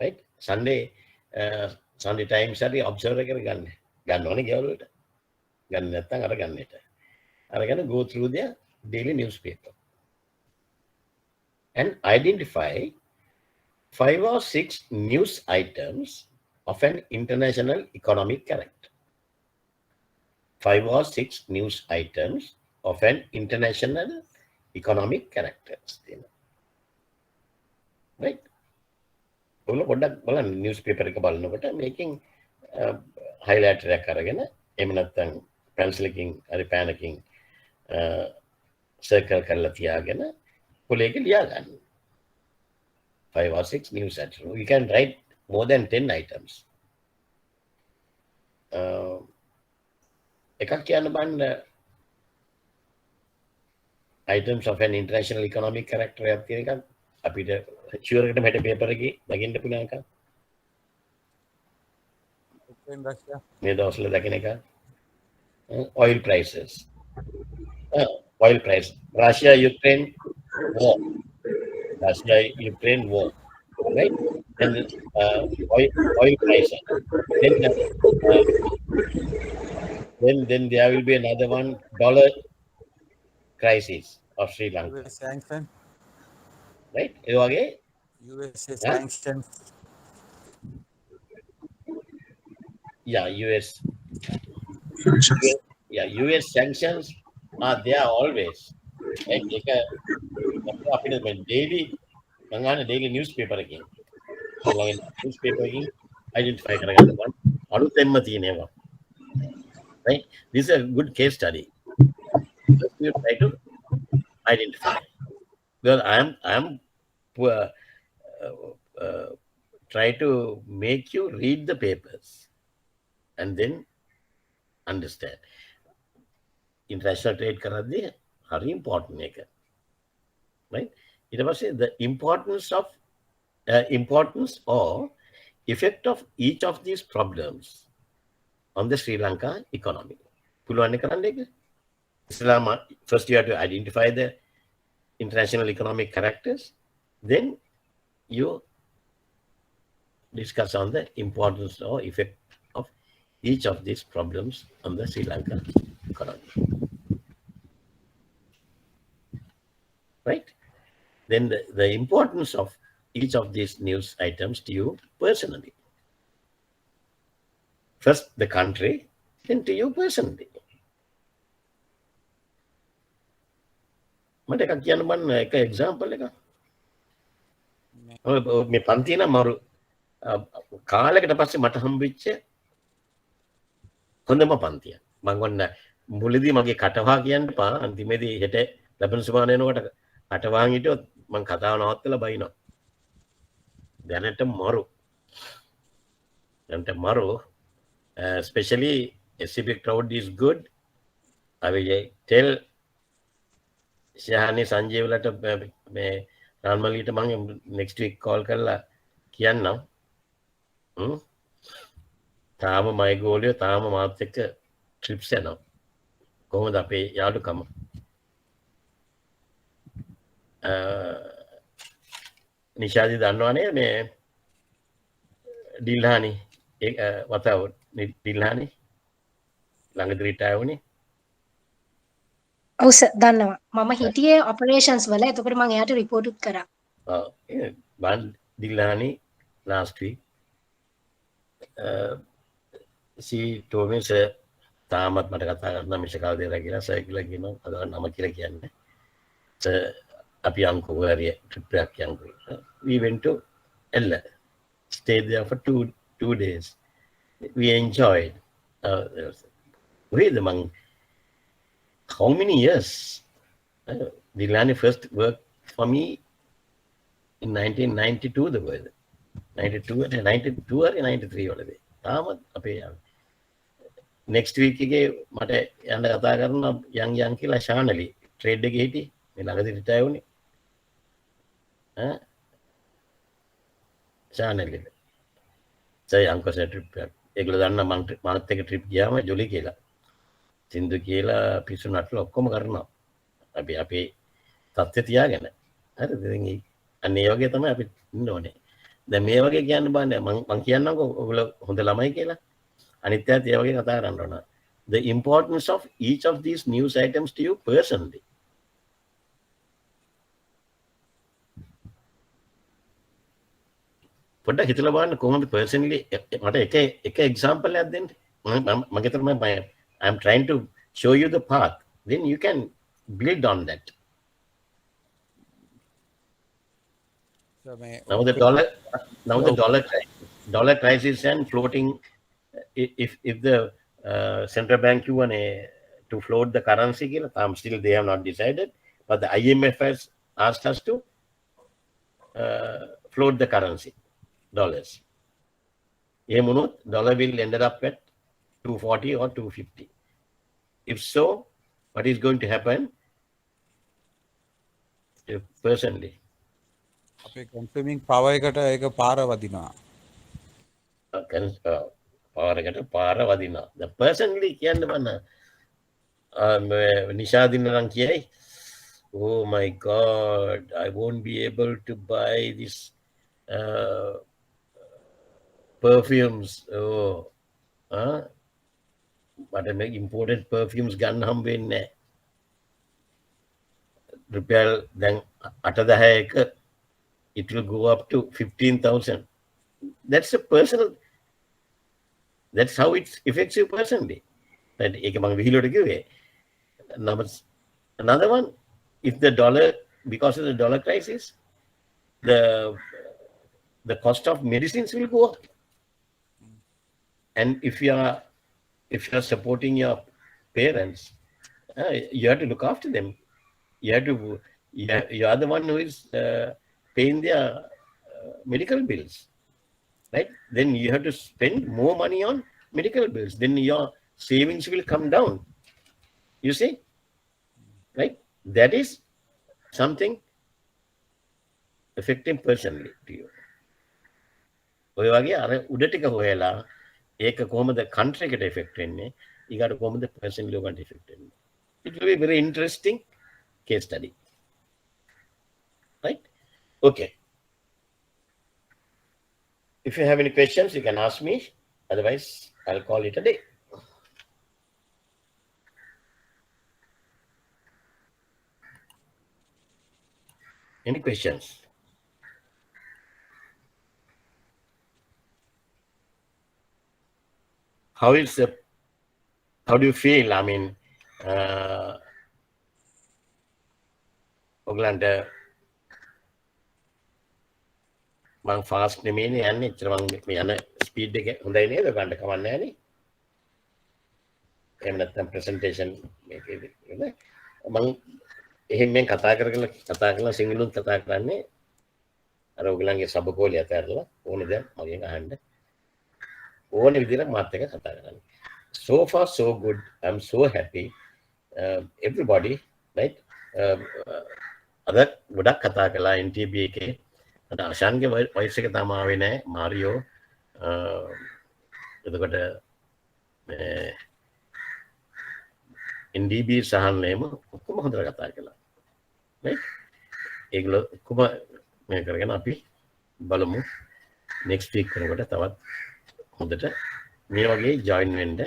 Right? Sunday Times හරි observe එක ගන්න ඕනේ ගෙවල් වලට. ගන්න නැත්නම් අර ගන්නට. අරගෙන go through their daily newspaper and identify 5 or 6 news items of an international economic character. 5 or 6 news items of an international economic character. Right? ඔන්න පොඩ්ඩක් බලන්න newspaper එක බලනකොට මේකෙන් highlighter එකක් අරගෙන එහෙම නැත්නම් pencil එකකින් හරි pen එකකින් circle කරලා තියාගෙන පොලේ එක ලියා ගන්න. 5 or 6 news items. We can write more than 10 items. එකක් කියන්න බලන්න items of an international economic character එකක් තියෙන එකක් අපිට ෂුවර් එකට මෙට පේපර් එකේ දකින්න පුළුවන් එකක්. Ukraine, Russia. මේ දවස්වල දකින්න එක. Oil prices. Oil price. Russia Ukraine war. Right? And oil prices. Then there will be another one, dollar crisis of Sri Lanka. US sanction. Right? ඒ වගේ USA sanctions. US sanctions are there always. Like අපිට daily daily newspaper එකකින් newspaper එකකින් identify කරගන්න ඕන අලුතෙන්ම තියෙනවා. Right? This is a good case study. Just you try to identify. Well, I am try to make you read the papers and then understand. International trade කරද්දී very important එක. Right? It was the importance or effect of each of these problems on the Sri Lanka economy. පුළුවන් කරන්න එක. First you have to identify the international economic characters, then you discuss on the importance or effect of each of these problems on the Sri Lanka economy. Right? Then the importance of each of these news items to you personally. First the country, then to you personally. මට එකක් කියන්න බන්න එක example එකක්. මේ පන්තිය නම් මරු කාලයකට පස්සේ මට හම්බෙච්ච හොඳම පන්තිය. මම ඔන්න මුලදී මගේ කටවා කියන්න එපා. අන්තිමේදී හෙට ලැබෙන සුමාන එනකොට කටවාන් හිටියොත් මම කතාව නවත්තලා බයිනවා. දැනට මරු. Especially SCB crowd is good. I will tell ශහනි සංජීවලට මේ රාන්මලීට මම next week call කරලා කියන්නම්. තාම මයි ගෝලියෝ තාම මාත් එක්ක trips යනවා. කොහොමද අපේ යාළුකම? නිෂාදි දන්නවනේ මේ ඩිල්හානි වතාව ඩිල්හානි ළඟදී රිටයර් වුණේ. ඔව් සර් දන්නවා. මම හිටියේ ඔපරේෂන්ස් වල. එතකොට මම එයාට report උත් කරා. බන් ඩිල්හානි last week she told me sir තාමත් මට කතා කරන්න මිෂ කල් දෙලා කියලා සර් කියලා කියනවා. අද නම කියලා කියන්නේ. සර් අපි අංකෝ හරිය ට්‍රිප් එකක් යන්කෝ. We went to Ella. Stayed there for two days. We enjoyed. Really among how many years? Dilani first worked for me in 1992 the word. 92 or 93 වලදී. තාමත් අපේ next week එකේ මට යන්න කතා කරන යන් කියලා ශානලි ට්‍රේඩ් එකේ හිටියේ. මේ ළඟදී රිටයර් වුණේ. ශානලි. අංකස ට්‍රිප් එකක්. ඒගොල්ලෝ දන්න මාත් එක්ක ට්‍රිප් ගියාම ජොලි කියලා. සින්දු කියලා පිස්සු නටලා ඔක්කොම කරනවා. අපි අපේ තත්ත්වය තියාගෙන. හරිද? ඉතින් අන්න ඒ වගේ තමයි අපි ඉන්න ඕනේ. දැන් මේ වගේ කියන්න බෑ. මම කියන්නම්කෝ ඔයගොල්ලෝ හොඳ ළමයි කියලා. අනිත් අයත් ඒ වගේ කතා කරන්න ඕන. The importance of each of these news items to you personally. පොඩ්ඩක් හිතලා බලන්න කොහොමද personally මට එක example එකක් දෙන්න. මගේ තමයි I'm trying to show you the path. Then you can build on that. Now the dollar crisis and floating. If the central bank you want to float the currency, still they have not decided. But the IMF has asked us to float the currency, dollars. Dollar will end up at 240 or 250. If so, what is going to happen? Personally. අපේ consuming power එකට ඒක පාර වදිනවා. පාරකට පාර වදිනවා. The personally කියන්න බන්න. නිෂාදින්න නම් කියයි. Oh my God, I won't be able to buy this perfumes. Oh, but I make imported perfumes ගන්න හම්බ වෙන්නේ නැහැ. රුපියල් දැන් 8,000ක it will go up to 15,000. That's a personal. That's how it affects you personally. But another one, if the dollar, because of the dollar crisis, the cost of medicines will go up. And if you are supporting your parents, you have to look after them. You are the one who is paying their medical bills. Right? Then you have to spend more money on medical bills. Then your savings will come down. You see? Right? That is something affecting personally to you. ඔය වගේ අර උඩ ටික හොයලා ඒක කොහොමද country එකට effect වෙන්නේ? ඊගාට කොහොමද personally ඔකට effect වෙන්නේ? It will be very interesting case study. Right? Okay. If you have any questions, you can ask me. Otherwise, I'll call it a day. Any questions? How do you feel? I mean, ඔයගලන්ට මම fast නෙමෙයිනේ යන්නේ. එච්චර මම මේ යන speed එක හොඳයි නේද? ගන්න කවන්නේ නැහනේ. එහෙම නැත්නම් ප්‍රසන්ටේෂන් මේකේදී නේද? මම එහෙන් මෙන් කතා කරලා සිංහලුත් කතා කරන්නේ අර ඔයගලන්ගේ සබකෝලිය අතහැරලා ඕනේ දැන් මගෙන් අහන්න. ඕනේ විදිහට මාත් එක්ක කතා කරන්න. So far so good. I'm so happy. Everybody, right? අද ගොඩක් කතා කළා NTB එකේ. අද අශාන්ගේ වයිස් එක තාම ආවේ නැහැ. මාරියෝ එතකොට NDB සහන්නේම ඔක්කොම හොඳට කතා කළා. right? ඒගොල්ලෝ ඔක්කොම මේ කරගෙන අපි බලමු next week කරනකොට තවත් හොඳට මේ වගේ join වෙන්න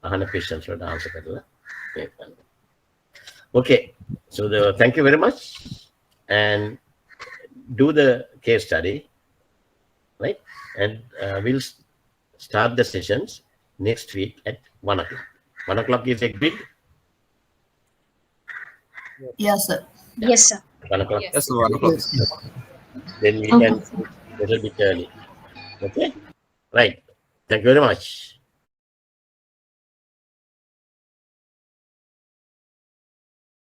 අහන questions වලට answer කරලා මේ කරන්න. Okay, so thank you very much and do the case study, right? And we'll start the sessions next week at 1 o'clock. 1 o'clock is agreed? Yes, sir. Yes, sir. 1 o'clock? Yes, 1 o'clock. Then we can a little bit early. Okay? Right. Thank you very much.